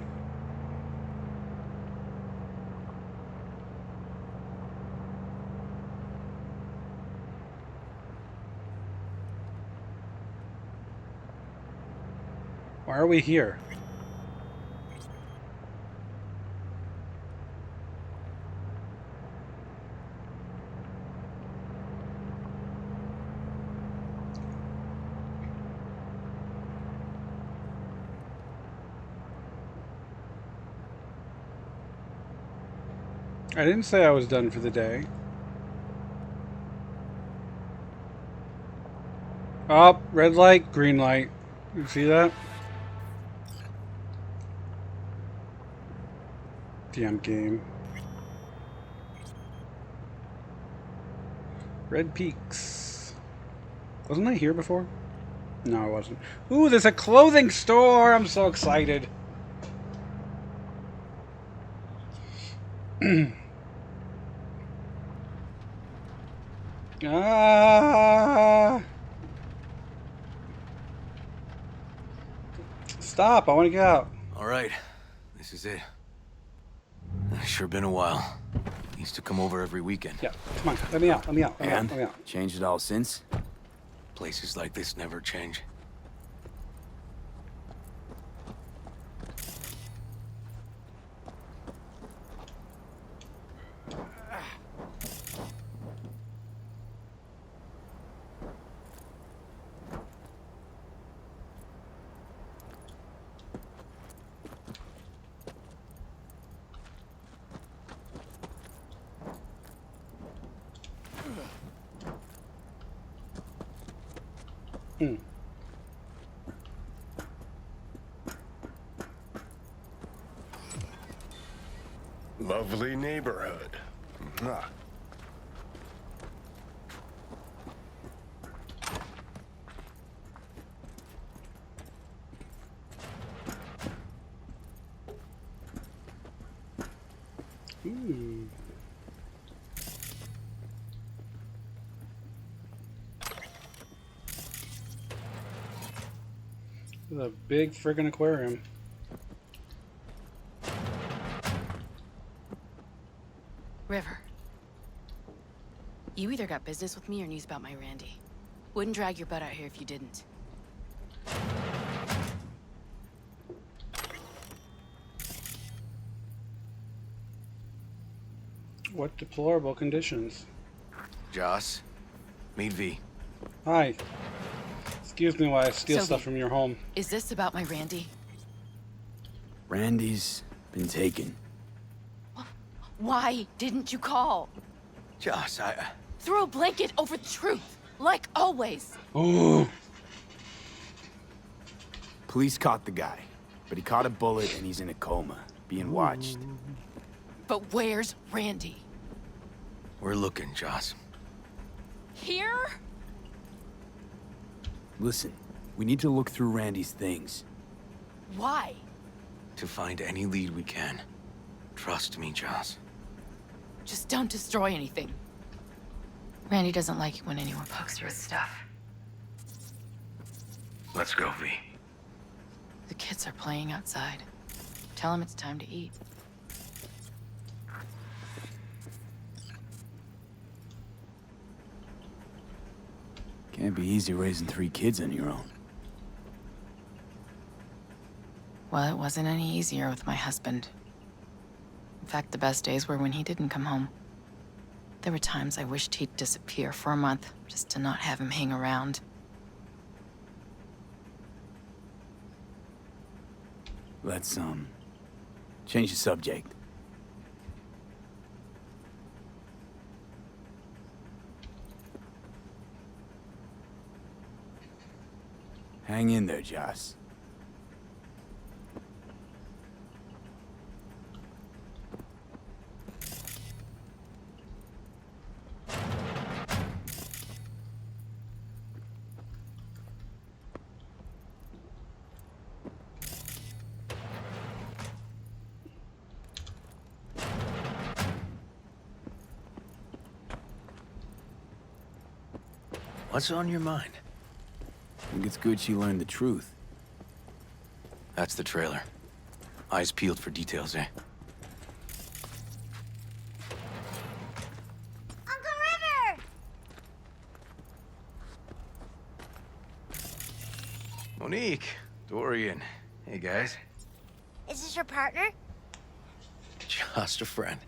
Why are we here? I didn't say I was done for the day. Oh, red light, green light. You see that? Damn game. Red Peaks. Wasn't I here before? No, I wasn't. Ooh, there's a clothing store! I'm so excited. Ah! Stop, I want to get out. All right, this is it. It's sure been a while. Used to come over every weekend. Yeah, come on, let me out, let me out, let me out, And? let me out. Changed it all since? Places like this never change. Lovely neighborhood. Mwah. Ooh. This is a big friggin' aquarium. River. You either got business with me or news about my Randy. Wouldn't drag your butt out here if you didn't. What deplorable conditions. Joss, meet V. Hi. Excuse me while I steal So stuff V, from your home. Is this about my Randy? Randy's been taken. Why didn't you call? Joss, Throw a blanket over the truth, like always. Ooh. Police caught the guy, but he caught a bullet and he's in a coma, being watched. But where's Randy? We're looking, Joss. Here? Listen, we need to look through Randy's things. Why? To find any lead we can. Trust me, Joss. Just don't destroy anything. Randy doesn't like it when anyone pokes through his stuff. Let's go, V. The kids are playing outside. Tell them it's time to eat. Can't be easy raising 3 kids on your own. Well, it wasn't any easier with my husband. In fact, the best days were when he didn't come home. There were times I wished he'd disappear for a month, just to not have him hang around. Let's, change the subject. Hang in there, Joss. What's on your mind? I think it's good she learned the truth. That's the trailer. Eyes peeled for details, eh? Uncle River! Monique, Dorian. Hey, guys. Is this your partner? Just a friend.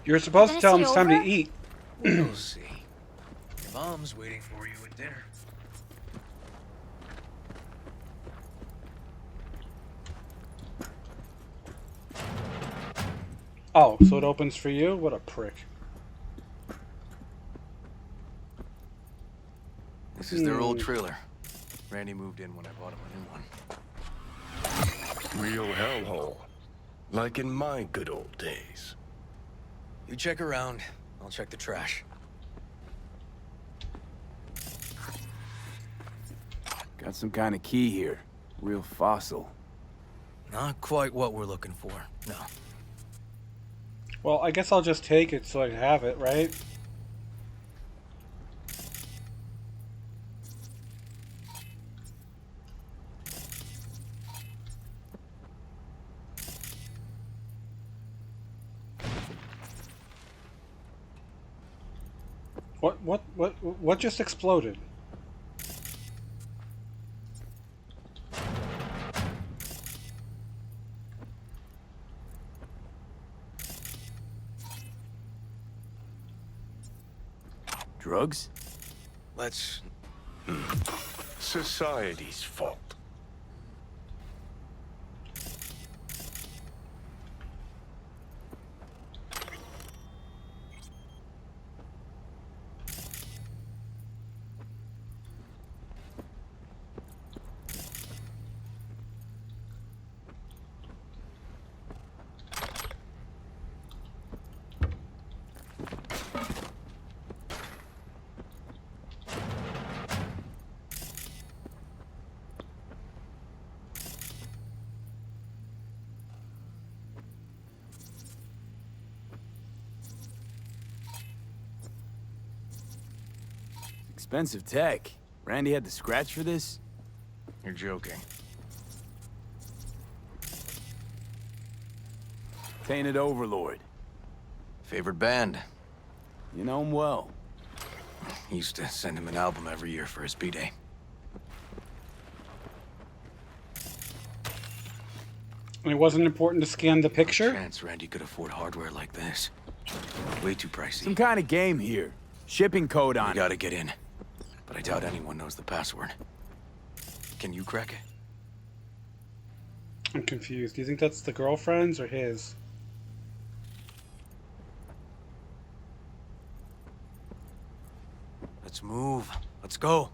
You're supposed to tell him it's time to eat. We'll see. Your mom's waiting for you at dinner. Oh, so it opens for you? What a prick. This is their old trailer. Randy moved in when I bought him a new one. Real hellhole. Like in my good old days. You check around, I'll check the trash. Got some kind of key here. Real fossil. Not quite what we're looking for, no. Well, I guess I'll just take it so I have it, right? What just exploded? Drugs? Let's... Society's fault. Expensive tech. Randy had the scratch for this? You're joking. Tainted Overlord. Favorite band? You know him well. Used to send him an album every year for his B-Day. And it wasn't important to scan the picture? Chance Randy could afford hardware like this. Way too pricey. Some kind of game here. Shipping code on You it. gotta get in. But I doubt anyone knows the password. Can you crack it? I'm confused. Do you think that's the girlfriend's or his? Let's move. Let's go.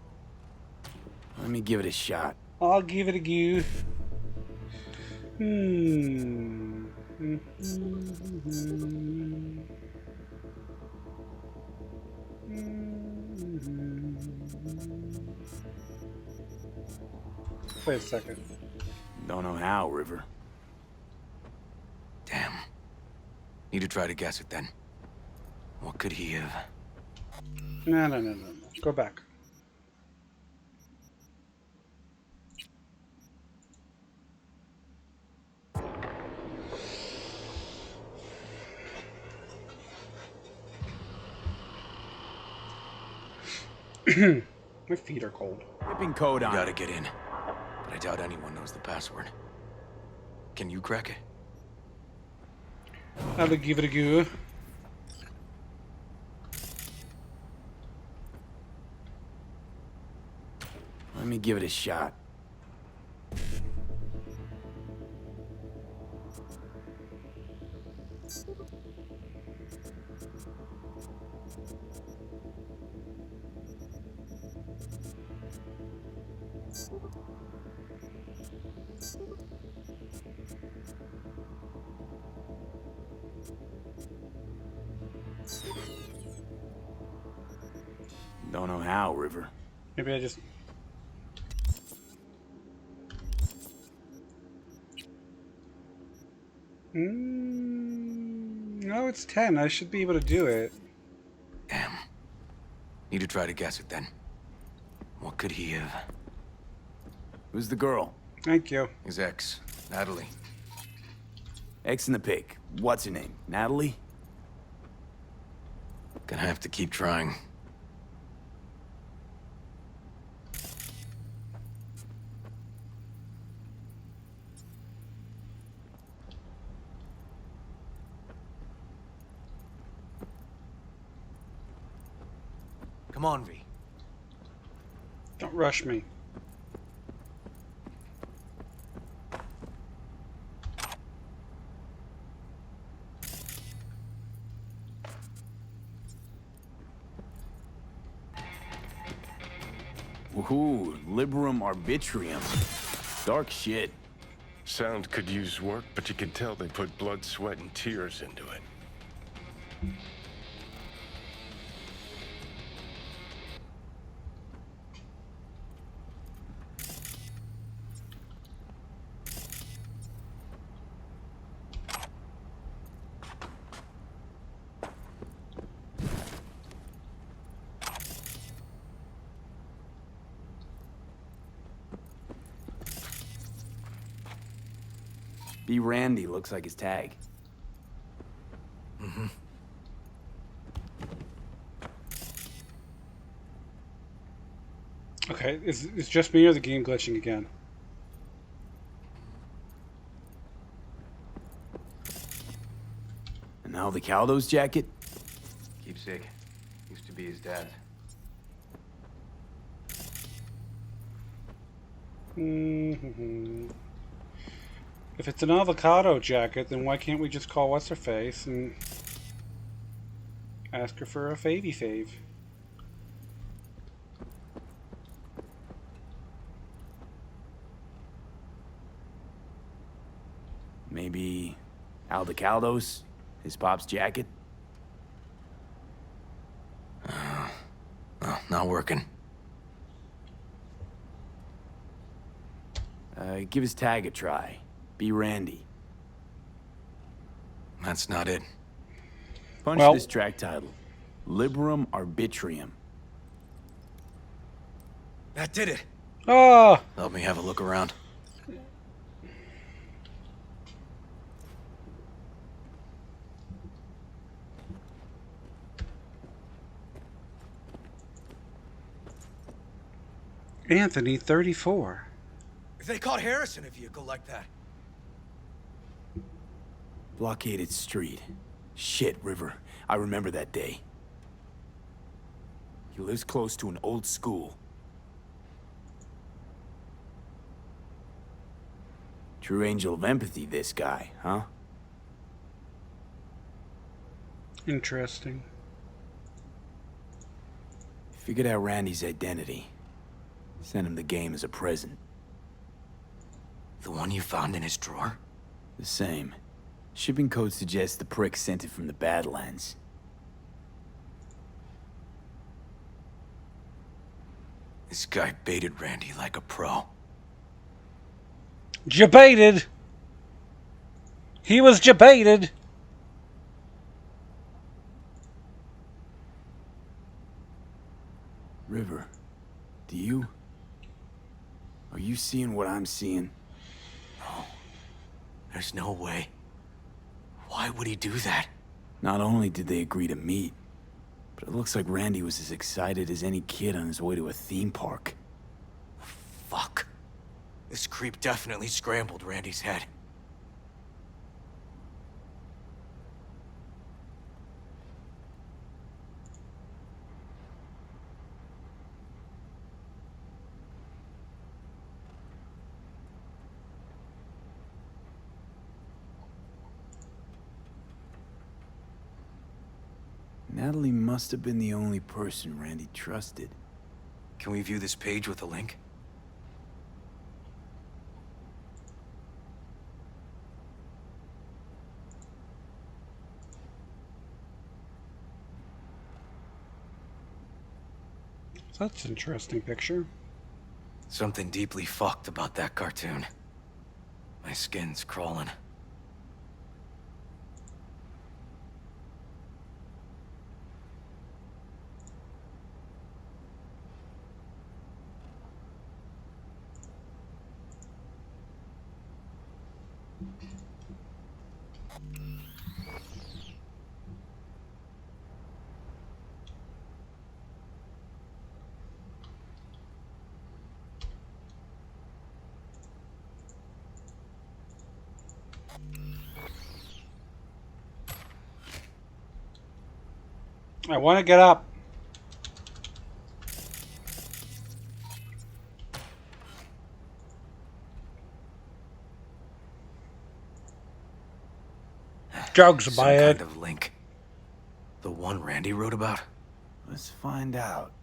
Let me give it a shot. I'll give it a go. Wait a second. Don't know how, River. Damn. Need to try to guess it then. What could he have? No. Go back. My feet are cold. Shipping code on You gotta it. get in. But I doubt anyone knows the password. Can you crack it? I'll give it a go. Let me give it a shot. Don't know how, River. Maybe I just... No, it's 10. I should be able to do it. Damn. Need to try to guess it then. What could he have? Who's the girl? Thank you. His ex, Natalie. X in the pic. What's her name? Natalie? Gonna have to keep trying. Come on, V. Don't rush me. Woohoo, Liberum Arbitrium. Dark shit. Sound could use work, but you can tell they put blood, sweat, and tears into it. B. Randy looks like his tag. Mm-hmm. Okay, it's just me or the game glitching again? And Aldecaldo's jacket? Keepsake. Used to be his dad's. If it's an avocado jacket, then why can't we just call What's-Her-Face and ask her for a favy fave? Maybe Aldecaldo's? His pop's jacket? No, not working. Give his tag a try. Be Randy. That's not it. Punch Well- this track title. Liberum Arbitrium. That did it. Ah! Let me have a look around. Anthony, 34. If they caught Harris in a vehicle like that. Blockaded street. Shit, River. I remember that day. He lives close to an old school. True angel of empathy, this guy, huh? Interesting. Figured out Randy's identity. Sent him the game as a present. The one you found in his drawer? The same. Shipping code suggests the prick sent it from the Badlands. This guy baited Randy like a pro. Jebaited! He was jebaited! River, do you... Are you seeing what I'm seeing? No. There's no way. Why would he do that? Not only did they agree to meet, but it looks like Randy was as excited as any kid on his way to a theme park. Fuck. This creep definitely scrambled Randy's head. Natalie must have been the only person Randy trusted. Can we view this page with a link? That's an interesting picture. Something deeply fucked about that cartoon. My skin's crawling. I want to get up. Drugs Some by it. kind of link. The one Randy wrote about? Let's find out.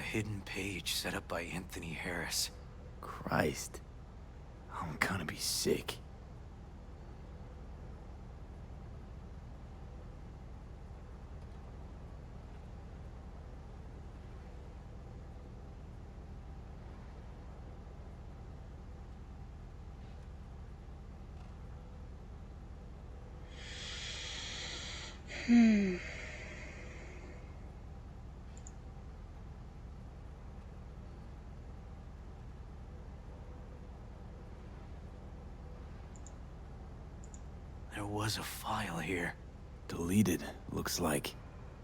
hidden page set up by Anthony Harris. Christ. I'm gonna be sick. There was a file here. Deleted, looks like.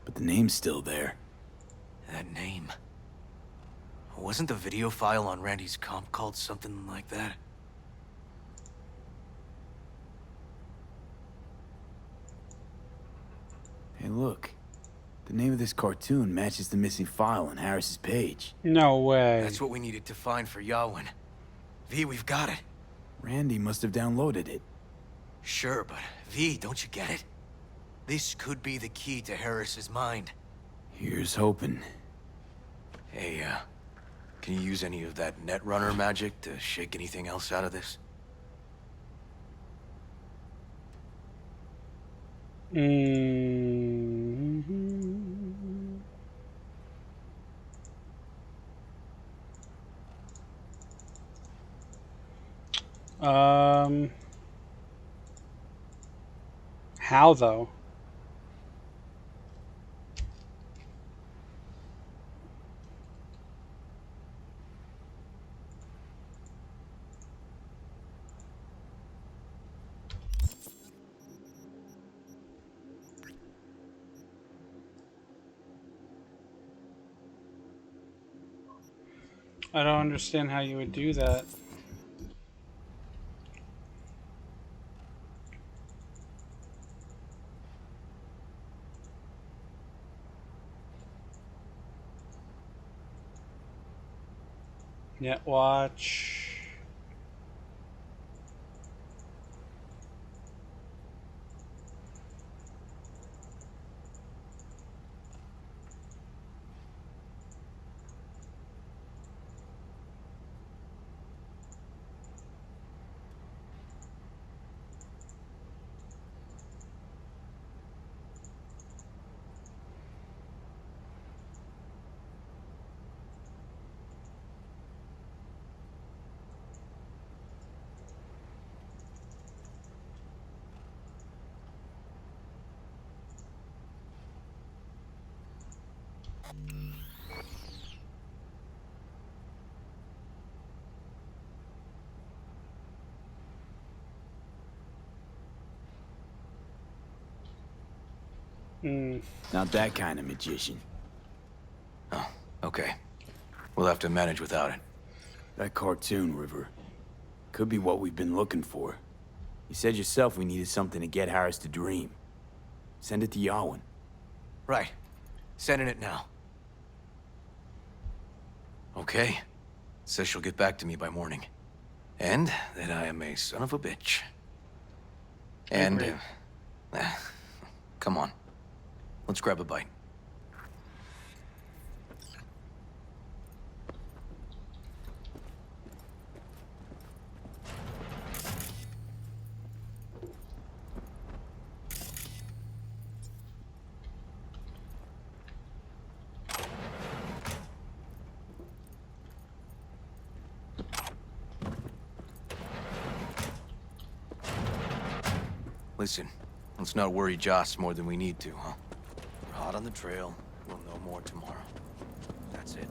But the name's still there. That name. Wasn't the video file on Randy's comp called something like that? Hey, look. The name of this cartoon matches the missing file on Harris's page. No way. That's what we needed to find for Yawin. V, we've got it. Randy must have downloaded it. Sure, but V, don't you get it? This could be the key to Harris's mind. Here's hoping. Hey, can you use any of that Netrunner magic to shake anything else out of this? How though? I don't understand how you would do that. Netwatch. Not that kind of magician. Oh, okay. We'll have to manage without it. That cartoon, River. Could be what we've been looking for. You said yourself we needed something to get Harris to dream. Send it to Yawin. Right. Sending it now. Okay. Says she'll get back to me by morning. And that I am a son of a bitch. And, come on. Let's grab a bite. Listen, let's not worry Joss more than we need to, huh? We're hot on the trail. We'll know more tomorrow. That's it.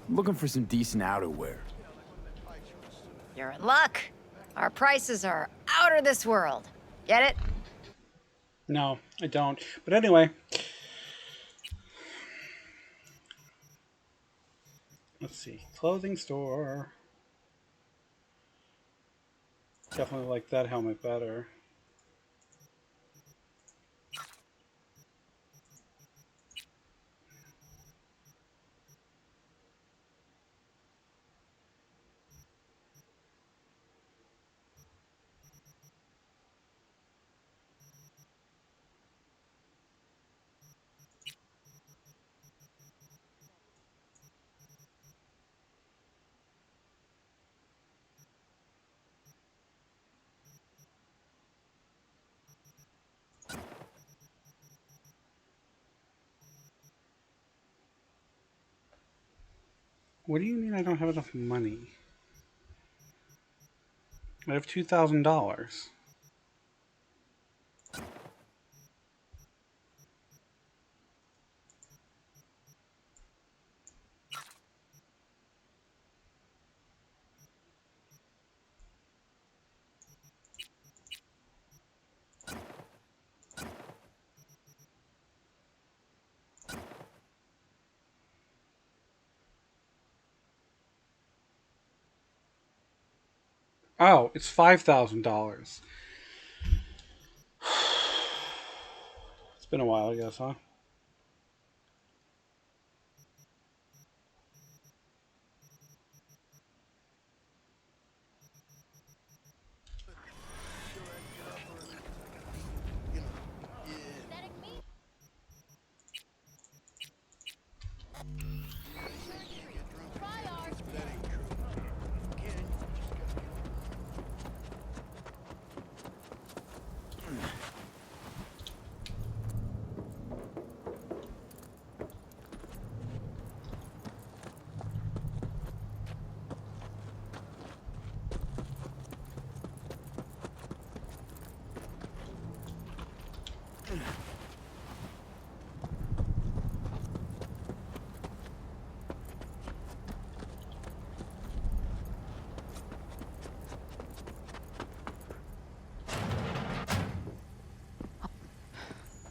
I'm looking for some decent outerwear. You're in luck. Our prices are out of this world. Get it? No, I don't. But anyway. Let's see. Clothing store. Definitely like that helmet better. What do you mean I don't have enough money? I have $2,000. Oh, it's $5,000. It's been a while, I guess, huh?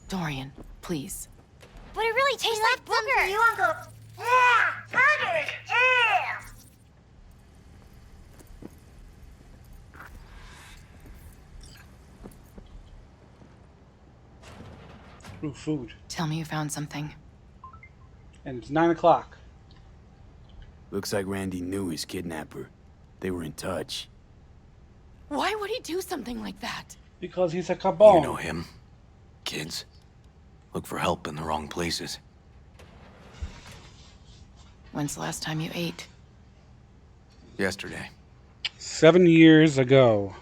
Dorian, please. But it really tastes like booger. You, Uncle. Yeah, boogers. Yeah. Ooh, food. Tell me you found something. And it's 9 o'clock. Looks like Randy knew his kidnapper. They were in touch. Why would he do something like that? Because he's a cabal. You know him. Kids. Look for help in the wrong places. When's the last time you ate? Yesterday. 7 years ago.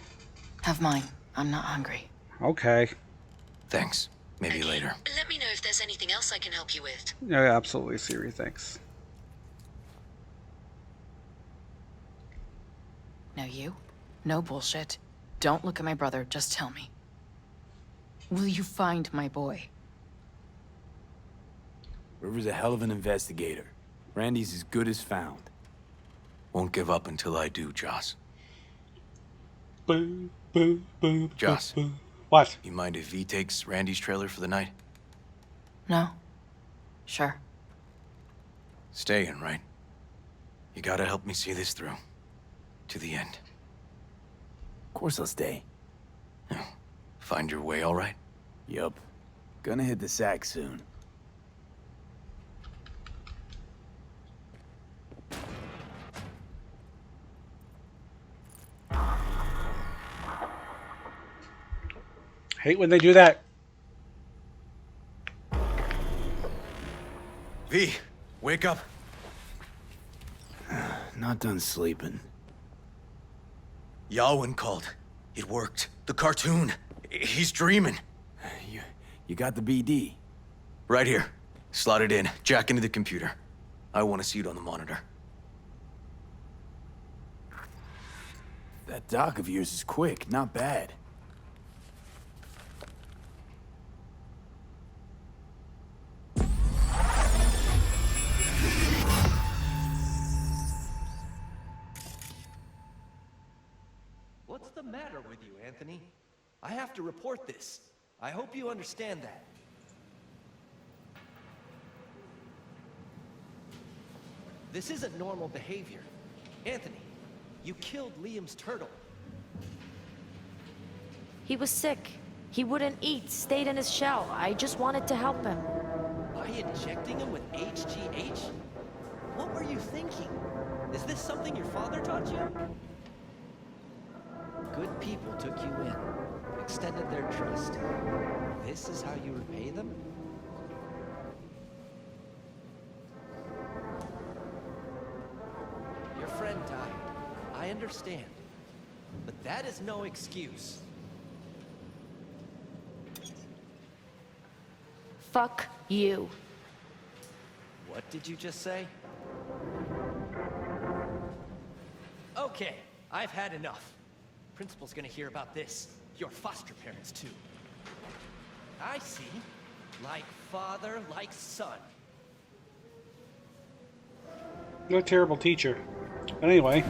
Have mine. I'm not hungry. Okay. Thanks. Maybe later. Let me know if there's anything else I can help you with. Yeah, absolutely, Siri, thanks. Now you? No bullshit. Don't look at my brother, just tell me. Will you find my boy? River's a hell of an investigator. Randy's as good as found. Won't give up until I do, Joss. Boo, boo, boo, Joss. boo, boo. What? You mind if V takes Randy's trailer for the night? No. Sure. Staying, right? You gotta help me see this through. To the end. Of course I'll stay. Find your way all right? Yup. Gonna hit the sack soon. Hate when they do that. V, wake up. Not done sleeping. Yalwyn called. It worked. The cartoon. He's dreaming. You got the BD? Right here. Slot it in. Jack into the computer. I want to see it on the monitor. That doc of yours is quick. Not bad. What's the matter with you, Anthony? I have to report this. I hope you understand that. This isn't normal behavior. Anthony, you killed Liam's turtle. He was sick. He wouldn't eat, stayed in his shell. I just wanted to help him. By injecting him with HGH? What were you thinking? Is this something your father taught you? Good people took you in, extended their trust. This is how you repay them? Your friend died. I understand. But that is no excuse. Fuck you. What did you just say? Okay, I've had enough. Principal's gonna hear about this. Your foster parents, too. I see. Like father, like son. What a terrible teacher. But anyway.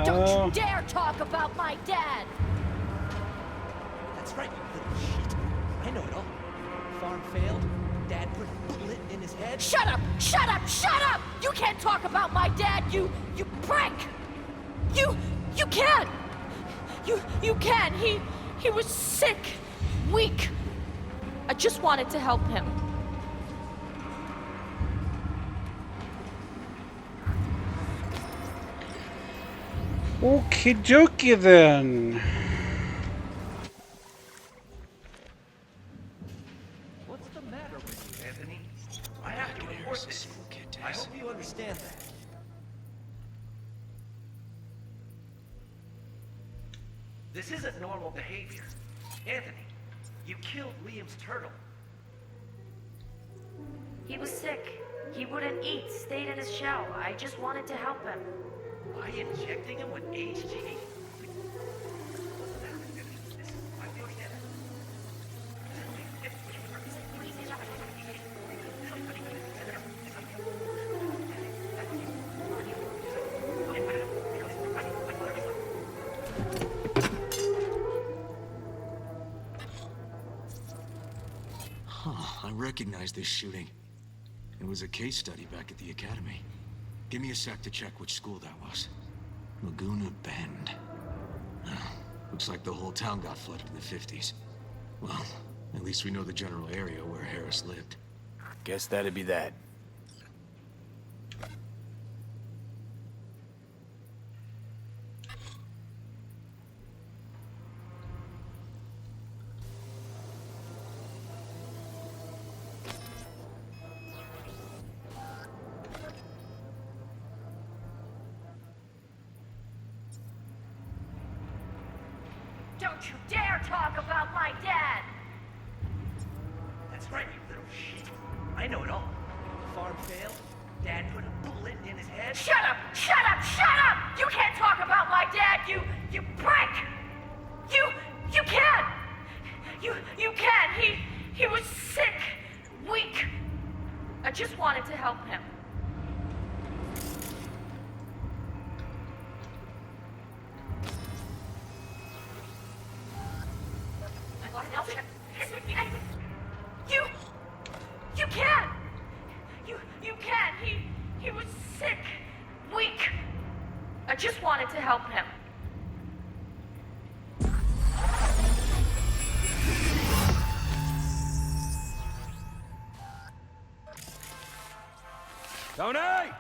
Don't you dare talk about my dad! That's right, you little shit. I know it all. Farm failed. Dad put a bullet in his head. Shut up! Shut up! Shut up! You can't talk about my dad, you prick! You can't! You can't! He was sick, weak. I just wanted to help him. Okie dokie then. What's the matter with you, Anthony? I have to report this. I hope you understand that. This isn't normal behavior. Anthony, you killed Liam's turtle. He was sick. He wouldn't eat, stayed in his shell. I just wanted to help him. By injecting him with HG? Huh, I recognize this shooting. It was a case study back at the academy. Give me a sec to check which school that was. Laguna Bend. Looks like the whole town got flooded in the 50s. Well, at least we know the general area where Harris lived. Guess that'd be that. Don't you dare talk about my dad! That's right, you little shit. I know it all. Farm failed. Dad put a bullet in his head. Shut up! Shut up! Shut up! You can't talk about my dad, you prick! You can't! You can't! He was sick, weak. I just wanted to help him. You can't! You can't! He was sick, weak. I just wanted to help him. Tony!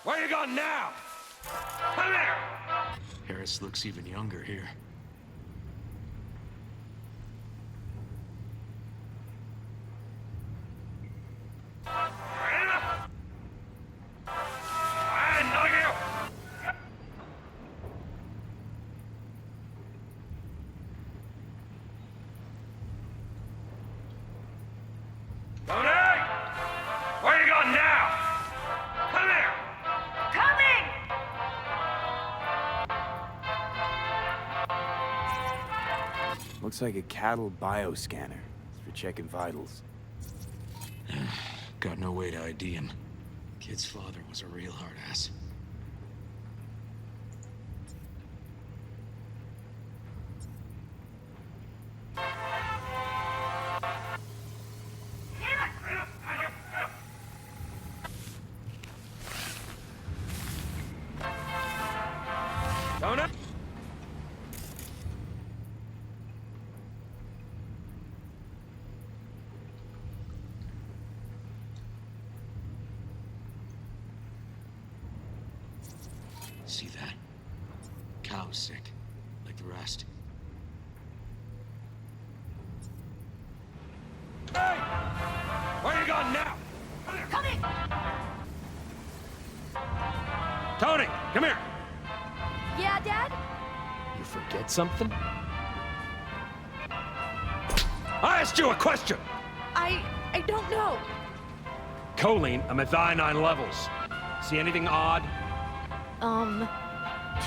Where you going now? Come here! Harris looks even younger here. Tony! Where you going now? Come here! Coming! Looks like a cattle bioscanner. It's for checking vitals. Got no way to ID him. Kid's father was a real hard ass. Tony! See that? Cow's sick, like the rest. Hey! Where you going now? Coming! Tony, come here! Yeah, Dad? You forget something? I asked you a question! I don't know. Choline, I'm at thionine levels. See anything odd?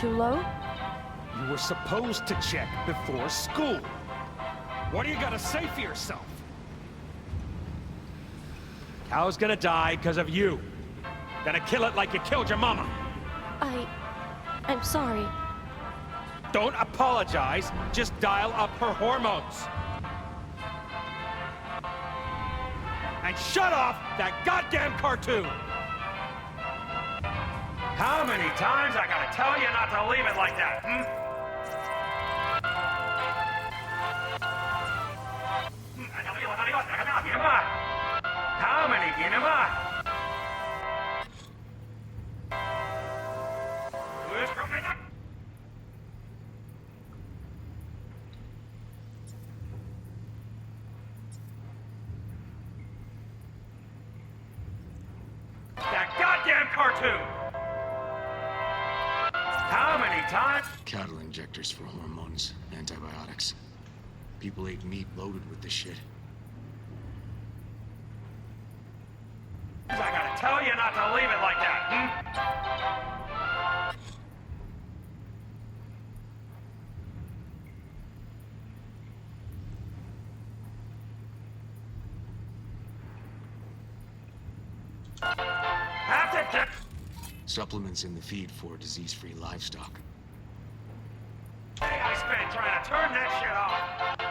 Too low? You were supposed to check before school. What do you gotta say for yourself? Cow's gonna die because of you. Gotta kill it like you killed your mama. I'm sorry. Don't apologize, just dial up her hormones. And shut off that goddamn cartoon! How many times I gotta tell you not to leave it like that, How many tiene más? That goddamn cartoon! How many times? Cattle injectors for hormones, antibiotics. People ate meat loaded with this shit. I gotta tell you not to leave it like that, Supplements in the feed for disease-free livestock. Hey, I spent trying to turn that shit off.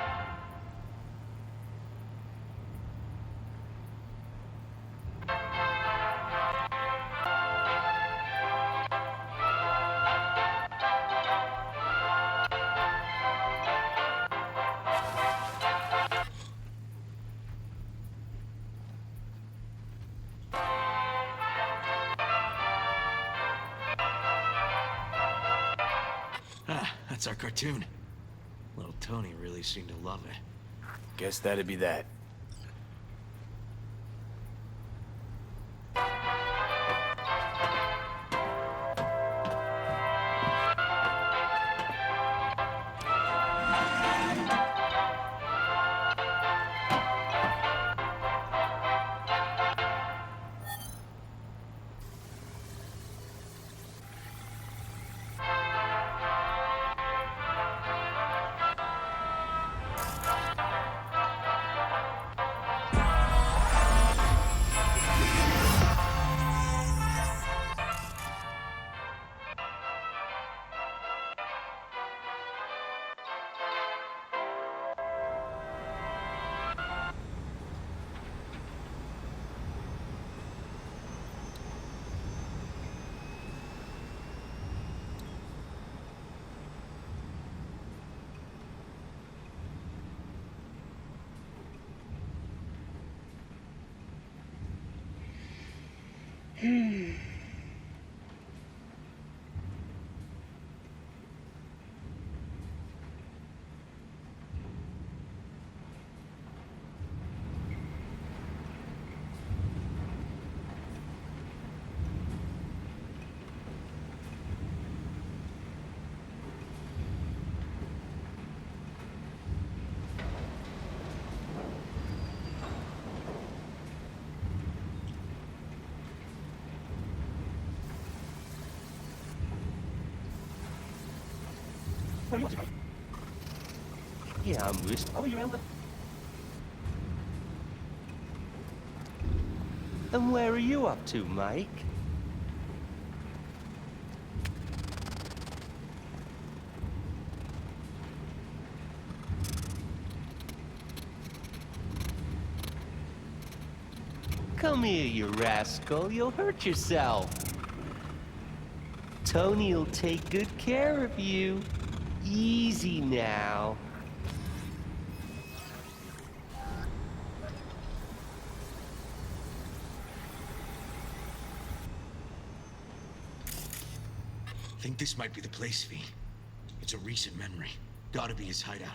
Ah, that's our cartoon. Little Tony really seemed to love it. Guess that'd be that. Yeah, I'm Moose. Oh, you're around the... And where are you up to, Mike? Come here, you rascal. You'll hurt yourself. Tony'll take good care of you. Easy now. Think this might be the place, V. It's a recent memory. Gotta be his hideout.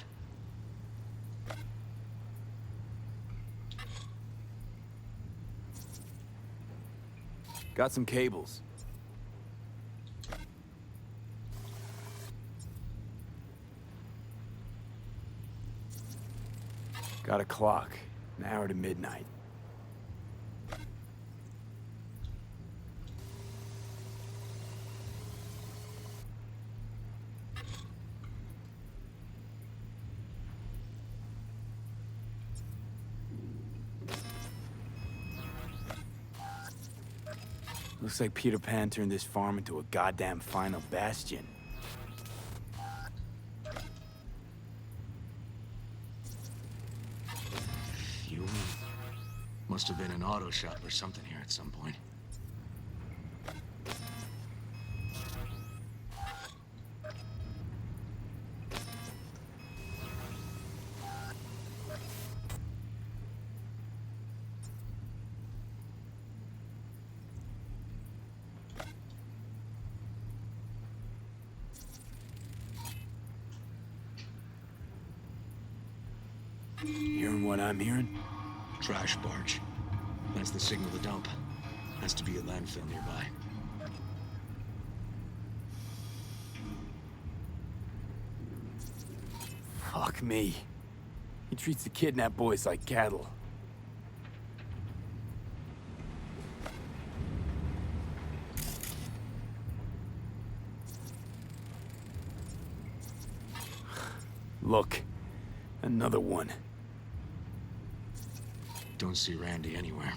Got some cables. Got a clock. An hour to midnight. Looks like Peter Pan turned this farm into a goddamn final bastion. You must have been an auto shop or something here at some point. Hearing what I'm hearing? Trash barge. That's the signal to dump. Has to be a landfill nearby. Fuck me. He treats the kidnapped boys like cattle. Look. Another one. Don't see Randy anywhere.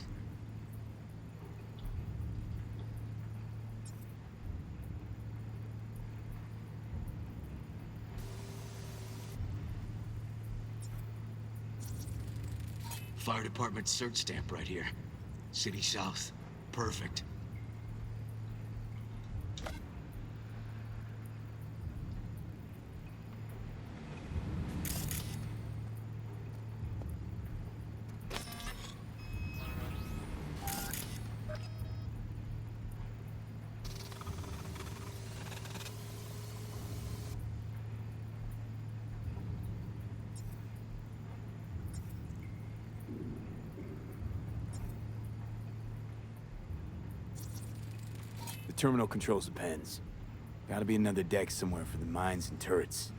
Fire department search stamp right here. City South. Perfect. The terminal controls the pens. Gotta be another deck somewhere for the mines and turrets.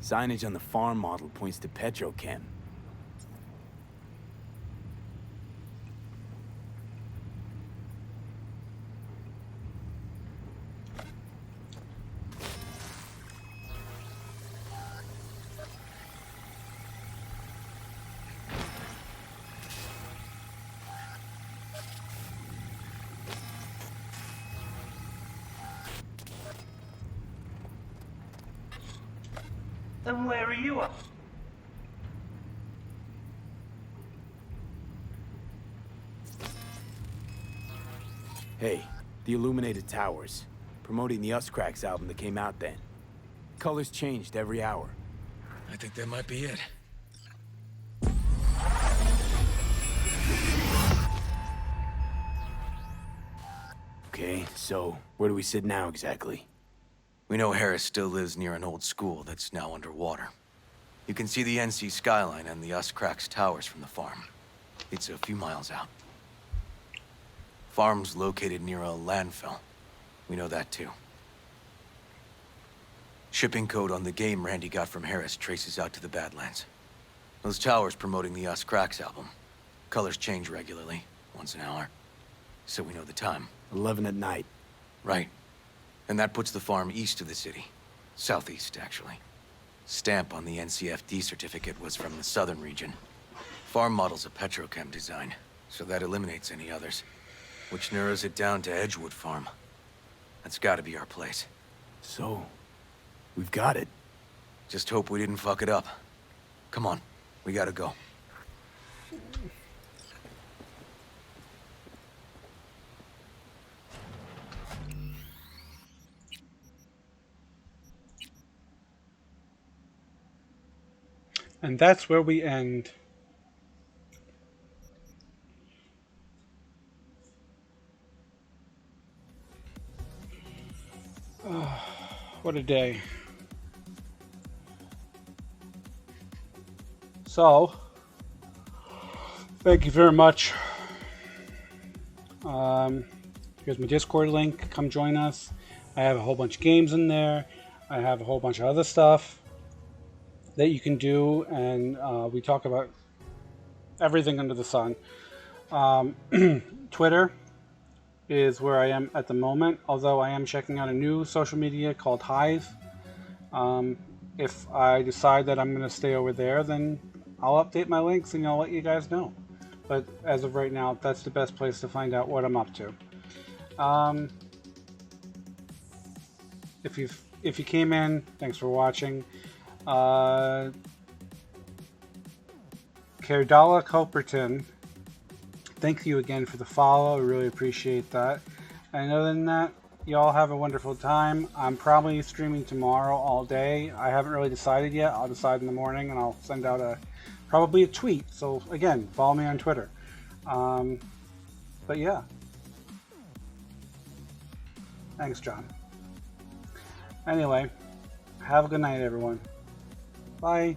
Signage on the farm model points to Petrochem. Then where are you at? Hey, the Illuminated Towers. Promoting the Us Cracks album that came out then. Colors changed every hour. I think that might be it. Okay, so where do we sit now exactly? We know Harris still lives near an old school that's now underwater. You can see the NC skyline and the Us Cracks towers from the farm. It's a few miles out. Farm's located near a landfill. We know that too. Shipping code on the game Randy got from Harris traces out to the Badlands. Those towers promoting the Us Cracks album. Colors change regularly, once an hour. So we know the time. 11 at night. Right. And that puts the farm east of the city. Southeast, actually. Stamp on the NCFD certificate was from the southern region. Farm model's a Petrochem design, so that eliminates any others. Which narrows it down to Edgewood Farm. That's gotta be our place. So, we've got it. Just hope we didn't fuck it up. Come on, we gotta go. And that's where we end. Oh, what a day. So, thank you very much. Here's my Discord link. Come join us. I have a whole bunch of games in there. I have a whole bunch of other stuff that you can do, and we talk about everything under the sun. Twitter is where I am at the moment, although I am checking out a new social media called Hive. If I decide that I'm going to stay over there, then I'll update my links and I'll let you guys know. But as of right now, that's the best place to find out what I'm up to. If you came in, thanks for watching. Kerdala Culperton, thank you again for the follow. I really appreciate that. And other than that, y'all have a wonderful time. I'm probably streaming tomorrow all day. I haven't really decided yet. I'll decide in the morning and I'll send out probably a tweet. So again, follow me on Twitter. But yeah. Thanks, John. Anyway, have a good night, everyone. Bye.